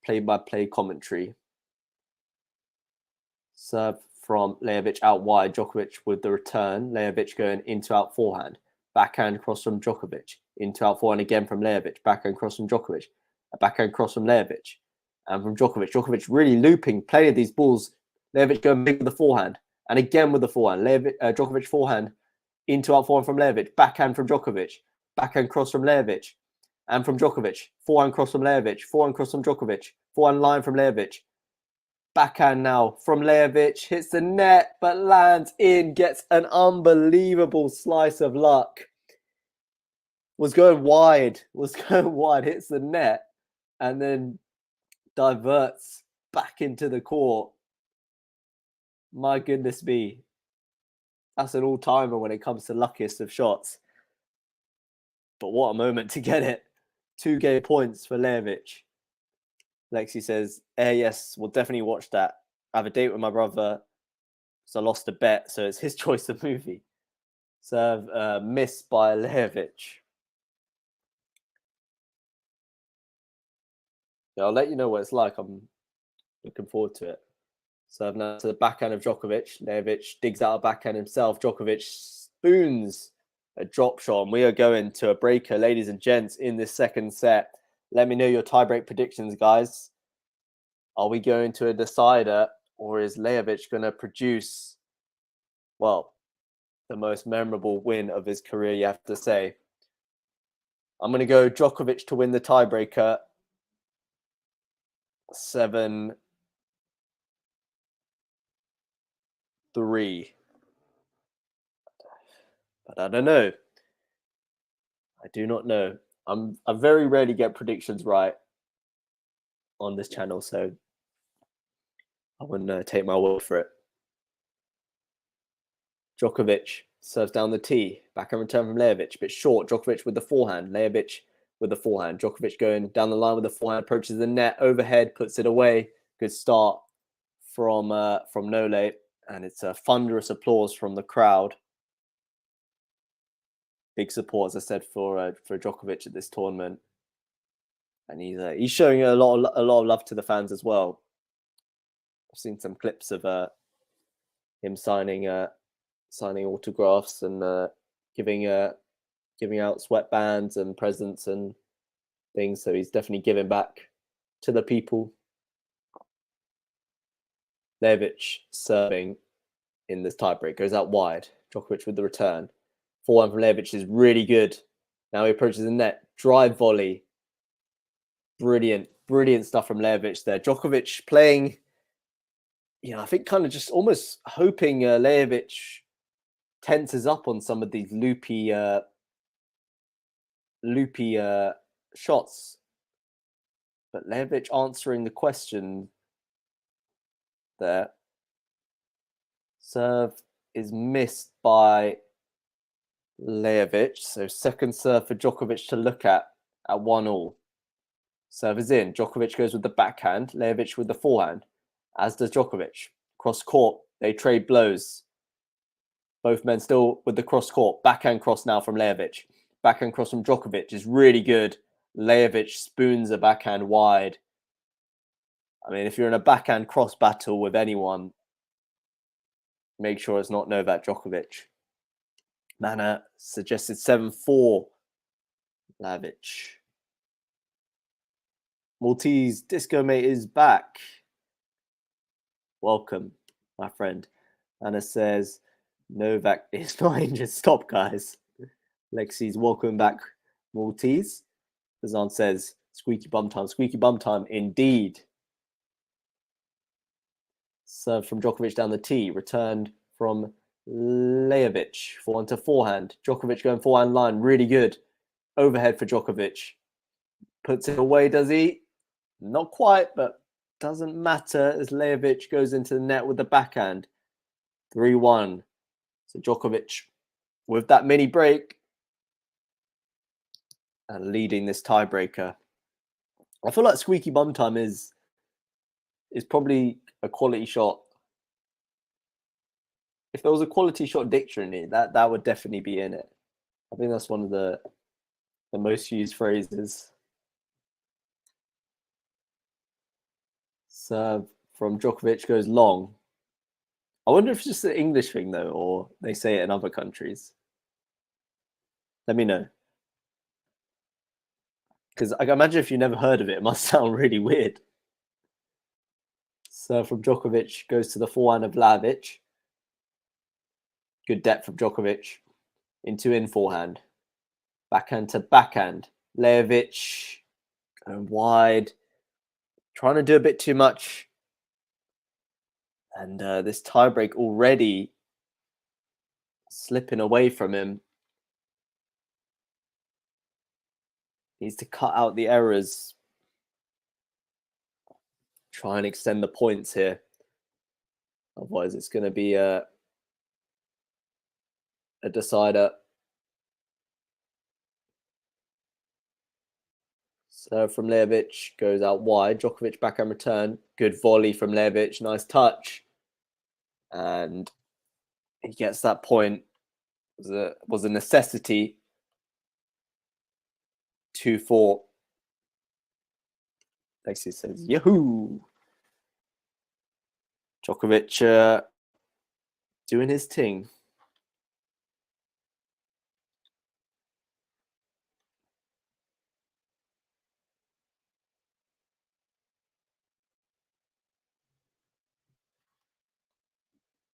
play-by-play commentary. Serve from LAJOVIC out wide. Djokovic with the return. LAJOVIC going into out forehand. Backhand cross from Djokovic. Into out forehand again from LAJOVIC. Backhand cross from Djokovic. A backhand cross from LAJOVIC. And from Djokovic. Djokovic really looping, playing these balls. LAJOVIC going big with the forehand. And again with the forehand. Djokovic forehand. Into out forehand from LAJOVIC. Backhand from Djokovic. Backhand cross from LAJOVIC. And from Djokovic. Forehand cross from LAJOVIC. Forehand cross from Djokovic. Forehand line from LAJOVIC. Backhand now from LAJOVIC. Hits the net, but lands in. Gets an unbelievable slice of luck. Was going wide. Hits the net. And then diverts back into the court. My goodness me. That's an all-timer when it comes to luckiest of shots. But what a moment to get it. 2 game points for LAJOVIC. Lexi says, yes, we'll definitely watch that. I have a date with my brother, so I lost a bet, so it's his choice of movie. Serve missed by LAJOVIC. Yeah, I'll let you know what it's like. I'm looking forward to it. Serve now to the backhand of Djokovic. LAJOVIC digs out a backhand himself. Djokovic spoons a drop shot. And we are going to a breaker, ladies and gents, in this second set. Let me know your tiebreak predictions, guys. Are we going to a decider, or is LAJOVIC going to produce, well, the most memorable win of his career, you have to say? I'm going to go Djokovic to win the tiebreaker. 7-3. But I don't know. I do not know. I very rarely get predictions right on this channel, so I wouldn't take my word for it. Djokovic serves down the tee. Backhand return from LAJOVIC. Bit short. Djokovic with the forehand. LAJOVIC with the forehand. Djokovic going down the line with the forehand. Approaches the net. Overhead. Puts it away. Good start from Nole, and it's a thunderous applause from the crowd. Big support, as I said, for Djokovic at this tournament, and he's showing a lot of love to the fans as well. I've seen some clips of him signing autographs and giving out sweatbands and presents and things. So he's definitely giving back to the people. Lajovic serving in this tiebreak goes out wide. Djokovic with the return. Forehand from Lajovic is really good. Now he approaches the net. Drive volley. Brilliant stuff from Lajovic there. Djokovic playing, I think kind of just almost hoping Lajovic tenses up on some of these loopy shots. But Lajovic answering the question there. Serve is missed by Lajovic. So second serve for Djokovic to look at 1-1. Serve is in. Djokovic goes with the backhand. Lajovic with the forehand, as does Djokovic. Cross court, they trade blows. Both men still with the cross court. Backhand cross now from Lajovic. Backhand cross from Djokovic is really good. Lajovic spoons a backhand wide. I mean, if you're in a backhand cross battle with anyone, make sure it's not Novak Djokovic. Mana suggested 7-4. Lajovic. Maltese Disco Mate is back. Welcome, my friend. Anna says, Novak is not injured. Stop, guys. Lexi's welcome back, Maltese. Dusan says, squeaky bum time indeed. Serve from Djokovic down the tee. Returned from Lajovic. Forehand to forehand. Djokovic going forehand line. Really good. Overhead for Djokovic. Puts it away, does he? Not quite, but doesn't matter as Lajovic goes into the net with the backhand. 3-1. So Djokovic with that mini break and leading this tiebreaker. I feel like squeaky bum time is probably a quality shot. If there was a quality shot dictionary, that would definitely be in it. I think that's one of the most used phrases. Serve from Djokovic goes long. I wonder if it's just an English thing though, or they say it in other countries. Let me know. Because I can imagine if you never heard of it, it must sound really weird. Serve from Djokovic goes to the forehand of Lajovic. Good depth from Djokovic. Into in forehand. Backhand to backhand. Lajovic going wide. Trying to do a bit too much. And this tiebreak already slipping away from him. Needs to cut out the errors. Try and extend the points here. Otherwise, it's going to be a decider. So from Lajovic goes out wide. Djokovic backhand return. Good volley from Lajovic. Nice touch. And he gets that point. Was a necessity. 2-4. Lexi says, Yahoo! Djokovic doing his thing.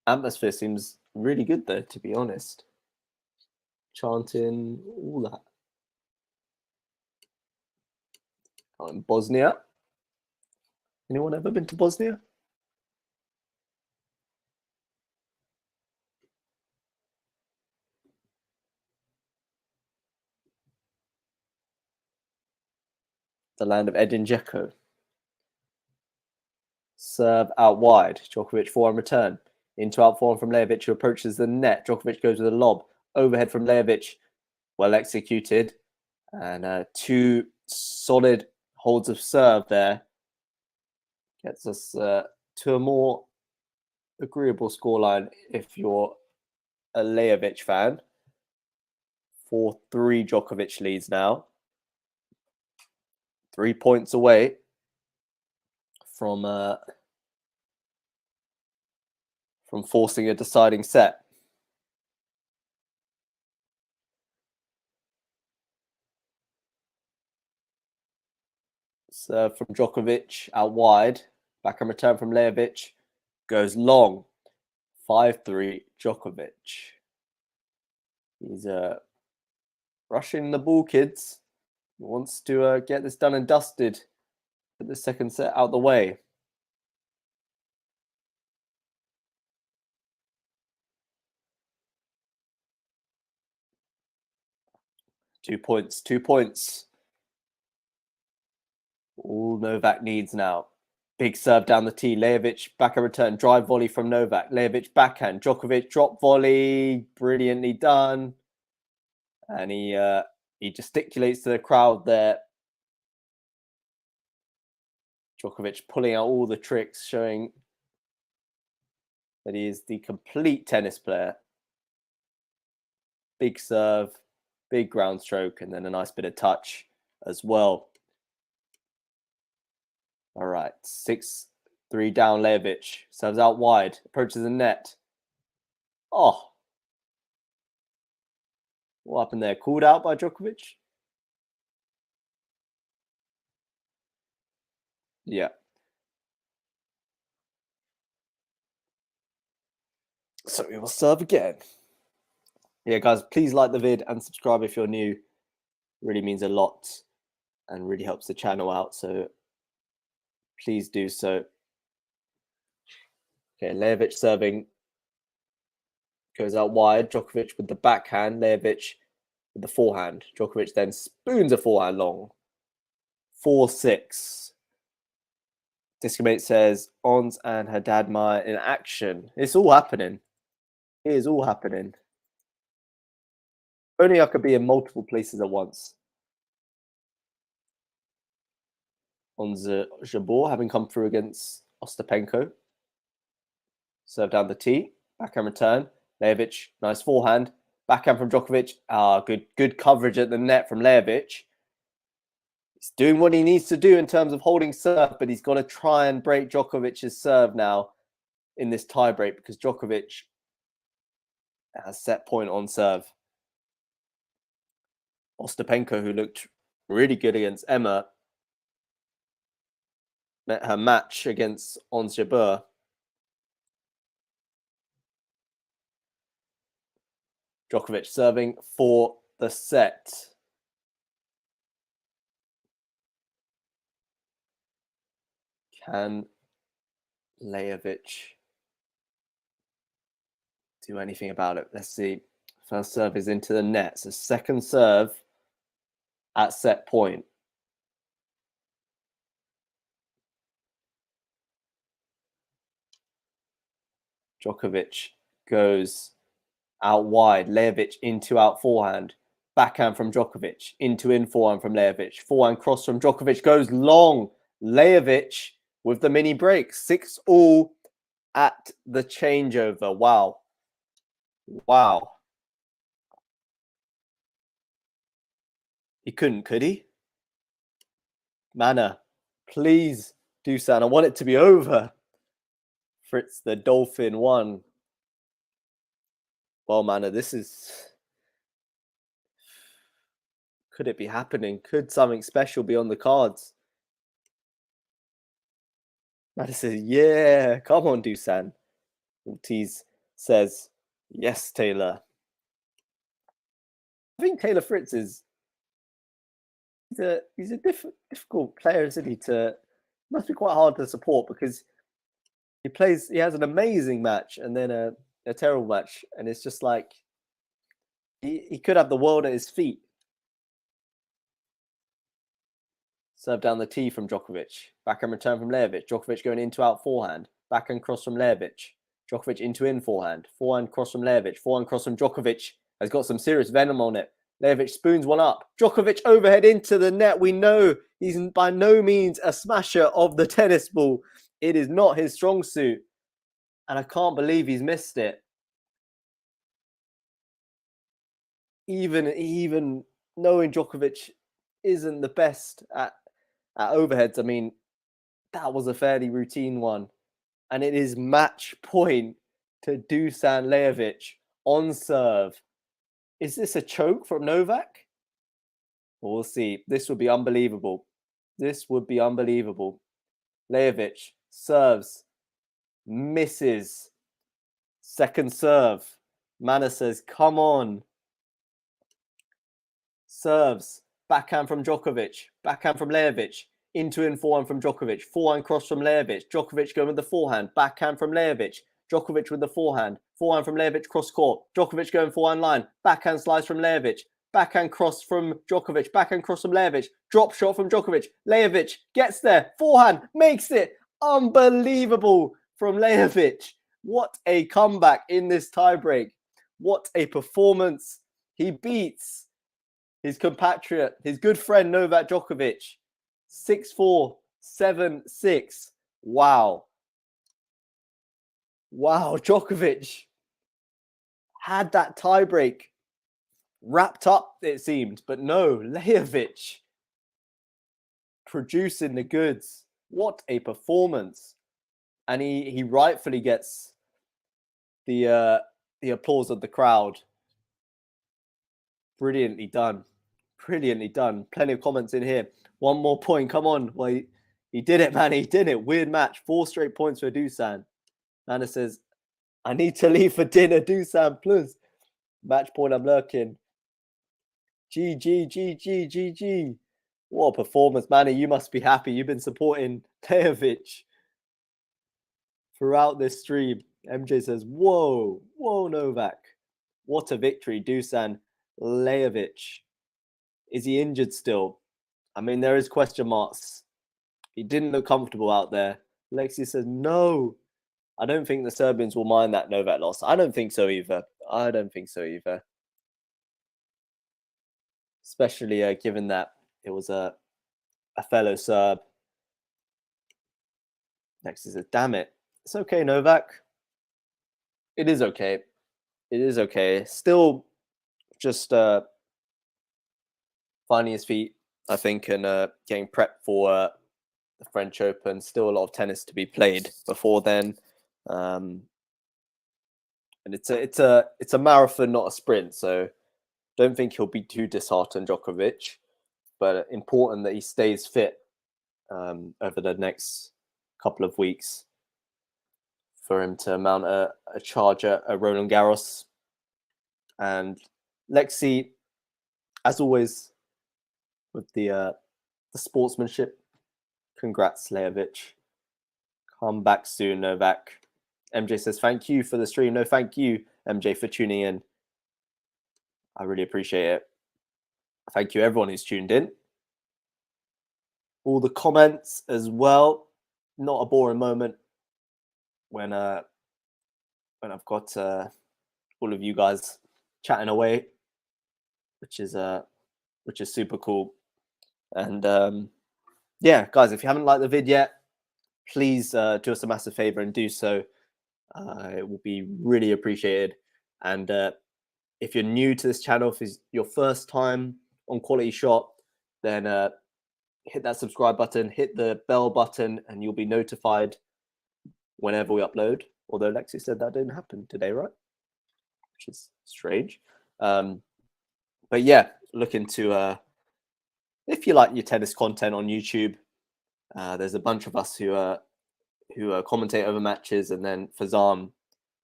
Atmosphere seems really good though, to be honest. Chanting, all that. In Bosnia. Anyone ever been to Bosnia? The land of Edin Dzeko. Serve out wide. Djokovic forehand return. Into out forehand from Lajovic, who approaches the net. Djokovic goes with a lob. Overhead from Lajovic. Well executed. And 2 solid holds of serve there. Gets us to a more agreeable scoreline if you're a LAJOVIC fan. 4-3 Djokovic leads now. 3 points away from forcing a deciding set. Serve from Djokovic out wide. Backhand return from LAJOVIC. Goes long. 5-3 Djokovic. He's rushing the ball, kids. He wants to get this done and dusted. Get the second set out the way. Two points. All Novak needs now. Big serve down the tee. LAJOVIC backhand return. Drive volley from Novak. LAJOVIC backhand. Djokovic drop volley. Brilliantly done. And he gesticulates to the crowd there. Djokovic pulling out all the tricks, showing that he is the complete tennis player. Big serve, big ground stroke, and then a nice bit of touch as well. All right, 6-3 down LAJOVIC. Serves out wide, approaches the net. Oh. What happened there? Called out by Djokovic? Yeah. So we will serve again. Yeah, guys, please like the vid and subscribe if you're new. It really means a lot and really helps the channel out. So please do so. Okay, LAJOVIC serving. Goes out wide. Djokovic with the backhand. LAJOVIC with the forehand. Djokovic then spoons a forehand long. 4-6. Discomate says, Ons and Haddadmar in action. It's all happening. It is all happening. Only I could be in multiple places at once. Ons Jabeur having come through against Ostapenko. Serve down the tee. Backhand return. LAJOVIC, nice forehand. Backhand from Djokovic. Good coverage at the net from LAJOVIC. He's doing what he needs to do in terms of holding serve, but he's got to try and break Djokovic's serve now in this tie break because Djokovic has set point on serve. Ostapenko, who looked really good against Emma, met her match against Ons Jabeur. Djokovic serving for the set. Can LAJOVIC do anything about it? Let's see. First serve is into the net. So second serve at set point. Djokovic goes out wide. LAJOVIC into out forehand. Backhand from Djokovic. Into in forehand from LAJOVIC. Forehand cross from Djokovic goes long. LAJOVIc with the mini break. 6-all at the changeover. Wow. Wow. He couldn't, could he? Mana, please, Dusan. I want it to be over. Fritz the Dolphin won. Well, Mana, this is... Could it be happening? Could something special be on the cards? Mana says, yeah, come on, Dusan. Ortiz says, yes, Taylor. I think Taylor Fritz is... He's a difficult player, isn't he? Must be quite hard to support because he has an amazing match and then a terrible match, and it's just like he could have the world at his feet. Serve down the tee from Djokovic. Backhand return from LAJOVIC. Djokovic going into out forehand. Backhand cross from LAJOVIc. Djokovic into in forehand. Forehand cross from LAJOVIc. Forehand cross from Djokovic. Has got some serious venom on it. LAJOVIc spoons one up. Djokovic overhead into the net. We know he's by no means a smasher of the tennis ball. It is not his strong suit. And I can't believe he's missed it. Even knowing Djokovic isn't the best at overheads, I mean, that was a fairly routine one. And it is match point to Dusan LAJOVIC on serve. Is this a choke from Novak? We'll see. This would be unbelievable. This would be unbelievable. LAJOVIC serves, misses. Second serve. Mana says, come on. Serves. Backhand from Djokovic. Backhand from LAJOVIC. Into and forehand from Djokovic. Forehand cross from LAJOVIC. Djokovic going with the forehand. Backhand from LAJOVIc. Djokovic with the forehand. Forehand from LAJOVIc cross court. Djokovic going forehand line. Backhand slice from LAJOVIc. Backhand cross from Djokovic. Backhand cross from LAJOVIc. Drop shot from Djokovic. LAJOVIc gets there. Forehand makes it. Unbelievable from LAJOVIc. What a comeback in this tiebreak. What a performance. He beats his compatriot, his good friend Novak Djokovic. 6-4, 7-6. Wow. Wow, Djokovic had that tiebreak wrapped up, it seemed. But no, LAJOVIc producing the goods. What a performance. And he rightfully gets the applause of the crowd. Brilliantly done. Brilliantly done. Plenty of comments in here. One more point. Come on. Well, he did it, man. He did it. Weird match. 4 straight points for Dusan. Nana says, I need to leave for dinner. Dusan plus. Match point. I'm lurking. GG. What a performance, Manny. You must be happy. You've been supporting LAJOVIc throughout this stream. MJ says, whoa, Novak. What a victory. Dusan LAJOVIc. Is he injured still? I mean, there is question marks. He didn't look comfortable out there. Lexi says, no. I don't think the Serbians will mind that Novak loss. I don't think so either. Especially given that it was a fellow Serb. Lexi says, damn it. It's okay, Novak. It is okay. Still just finding his feet, I think, and getting prepped for the French Open. Still a lot of tennis to be played before then, and it's a marathon, not a sprint. So don't think he'll be too disheartened, Djokovic. But important that he stays fit over the next couple of weeks for him to mount a charge at Roland Garros. And Lexi, as always, with the sportsmanship. Congrats, LAJOVIc. Come back soon, Novak. MJ says, thank you for the stream. No, thank you, MJ, for tuning in. I really appreciate it. Thank you, everyone who's tuned in. All the comments as well. Not a boring moment when I've got all of you guys chatting away, which is super cool. And yeah, guys, if you haven't liked the vid yet, please do us a massive favor and do so. It will be really appreciated. And if you're new to this channel, if it's your first time on QualityShot, then hit that subscribe button, hit the bell button, and you'll be notified whenever we upload. Although Lexi said that didn't happen today, right? Which is strange. But yeah, look into if you like your tennis content on YouTube. There's a bunch of us who commentate over matches, and then Fazam,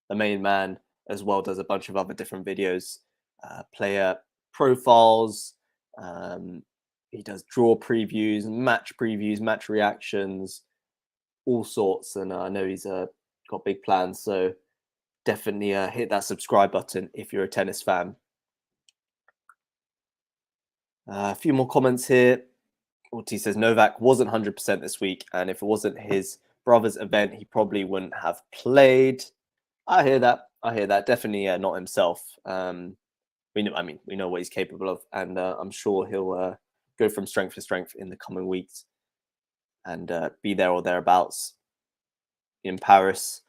the main man, as well, does a bunch of other different videos, player profiles. He does draw previews, match reactions, all sorts. And I know he's got big plans. So definitely hit that subscribe button if you're a tennis fan. A few more comments here. Ortiz says Novak wasn't 100% this week, and if it wasn't his brother's event, he probably wouldn't have played. I hear that. Definitely not himself. We know what he's capable of, and I'm sure he'll go from strength to strength in the coming weeks and be there or thereabouts in Paris.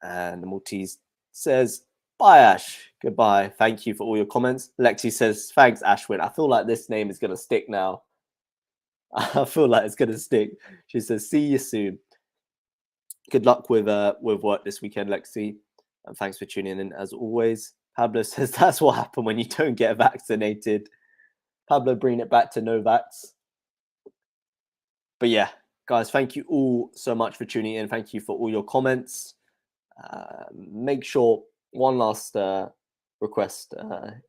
And the Maltese says, bye, Ash. Goodbye. Thank you for all your comments. Lexi says, thanks, Ashwin. I feel like this name is going to stick now. I feel like it's going to stick. She says, see you soon. Good luck with work this weekend, Lexi. And thanks for tuning in as always. Pablo says, that's what happened when you don't get vaccinated. Pablo bringing it back to Novaks. But yeah, guys, thank you all so much for tuning in. Thank you for all your comments. Make sure one last request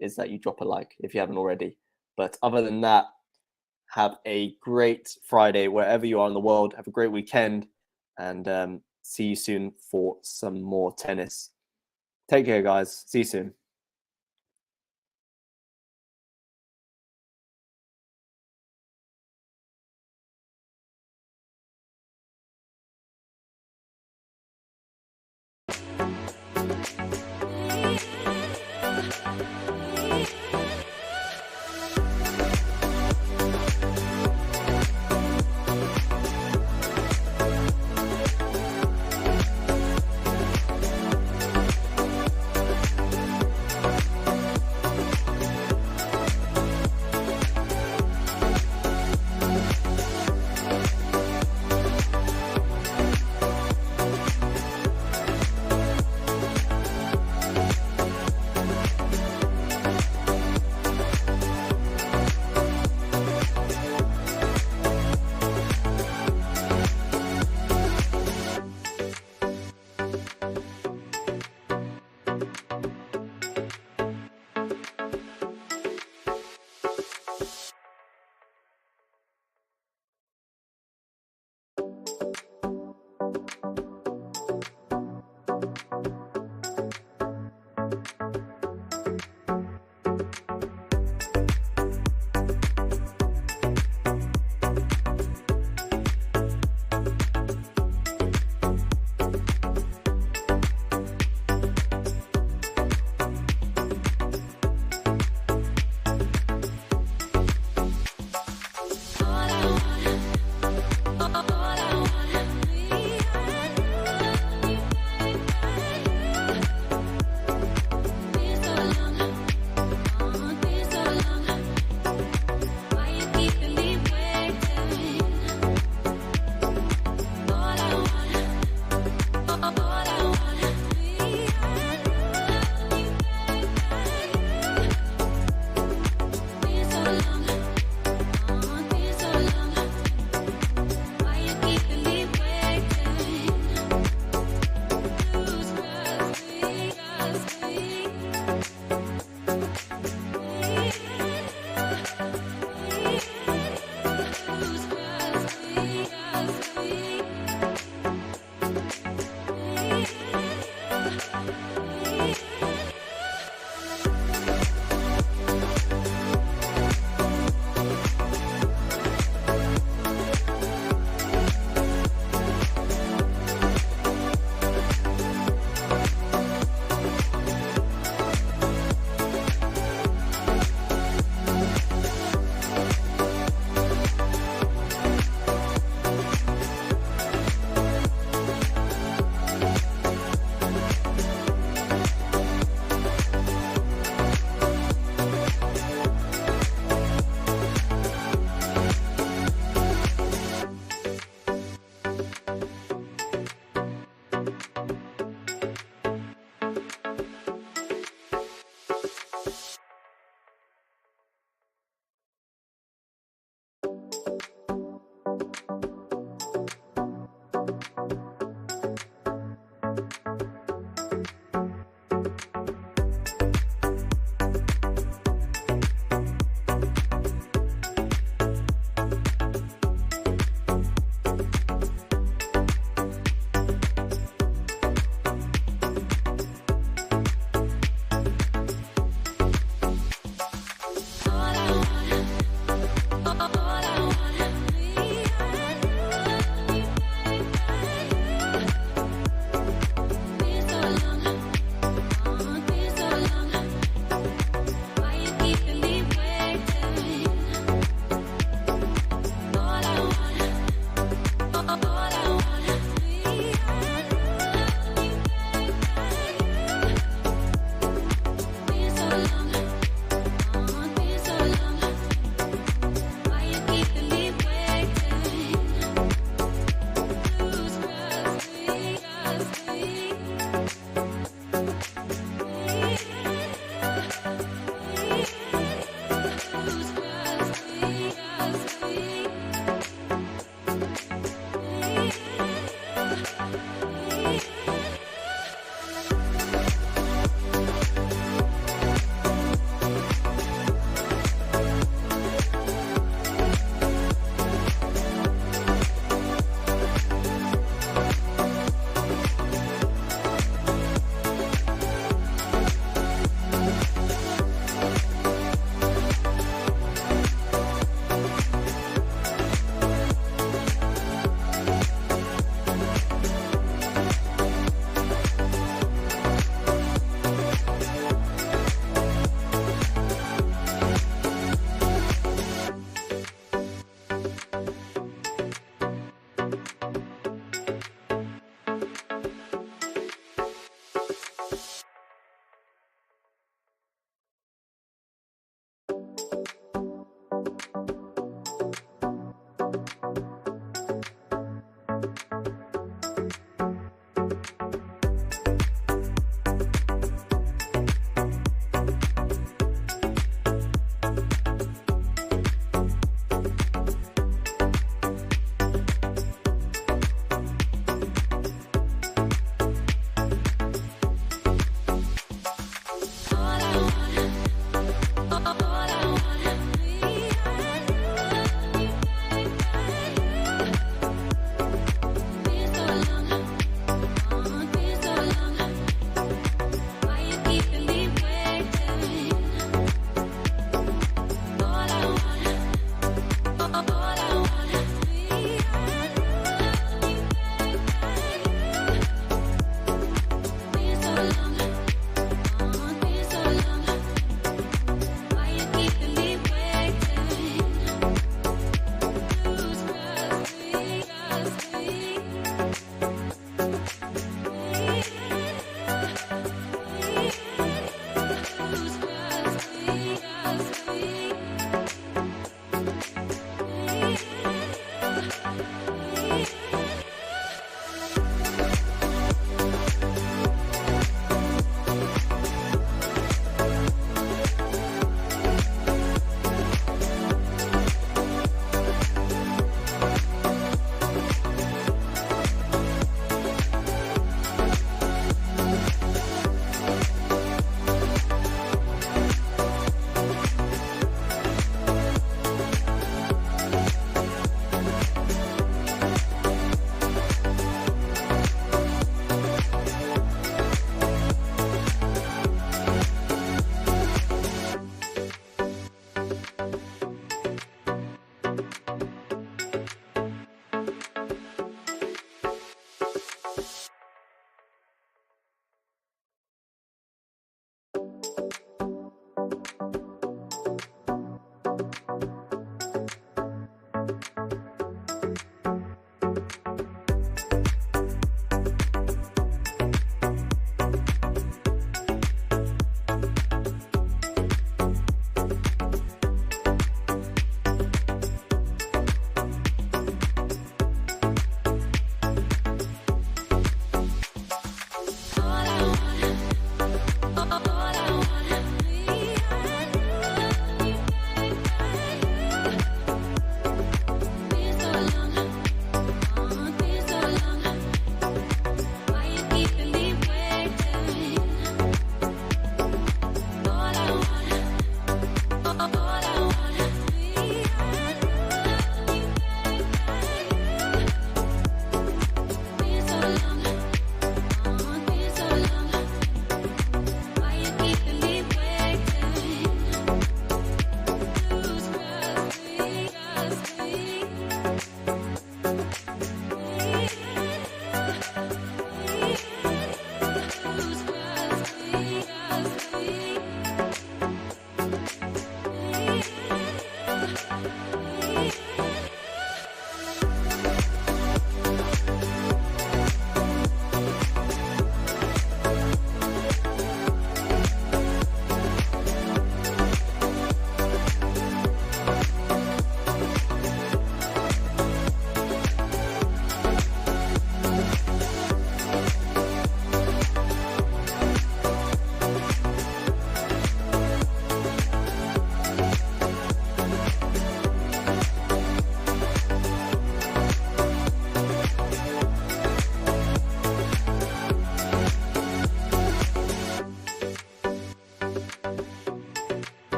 is that you drop a like if you haven't already. But other than that, have a great Friday wherever you are in the world. Have a great weekend and see you soon for some more tennis. Take care, guys. See you soon.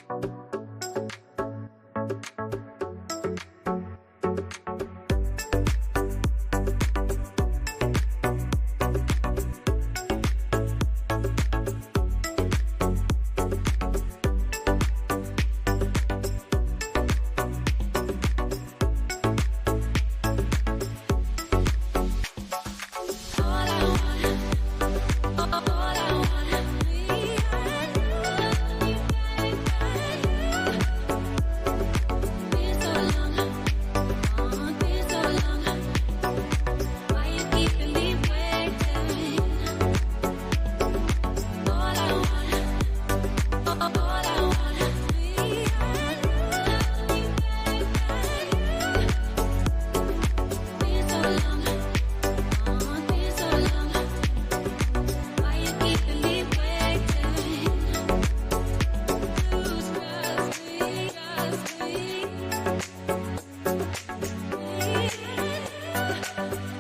you.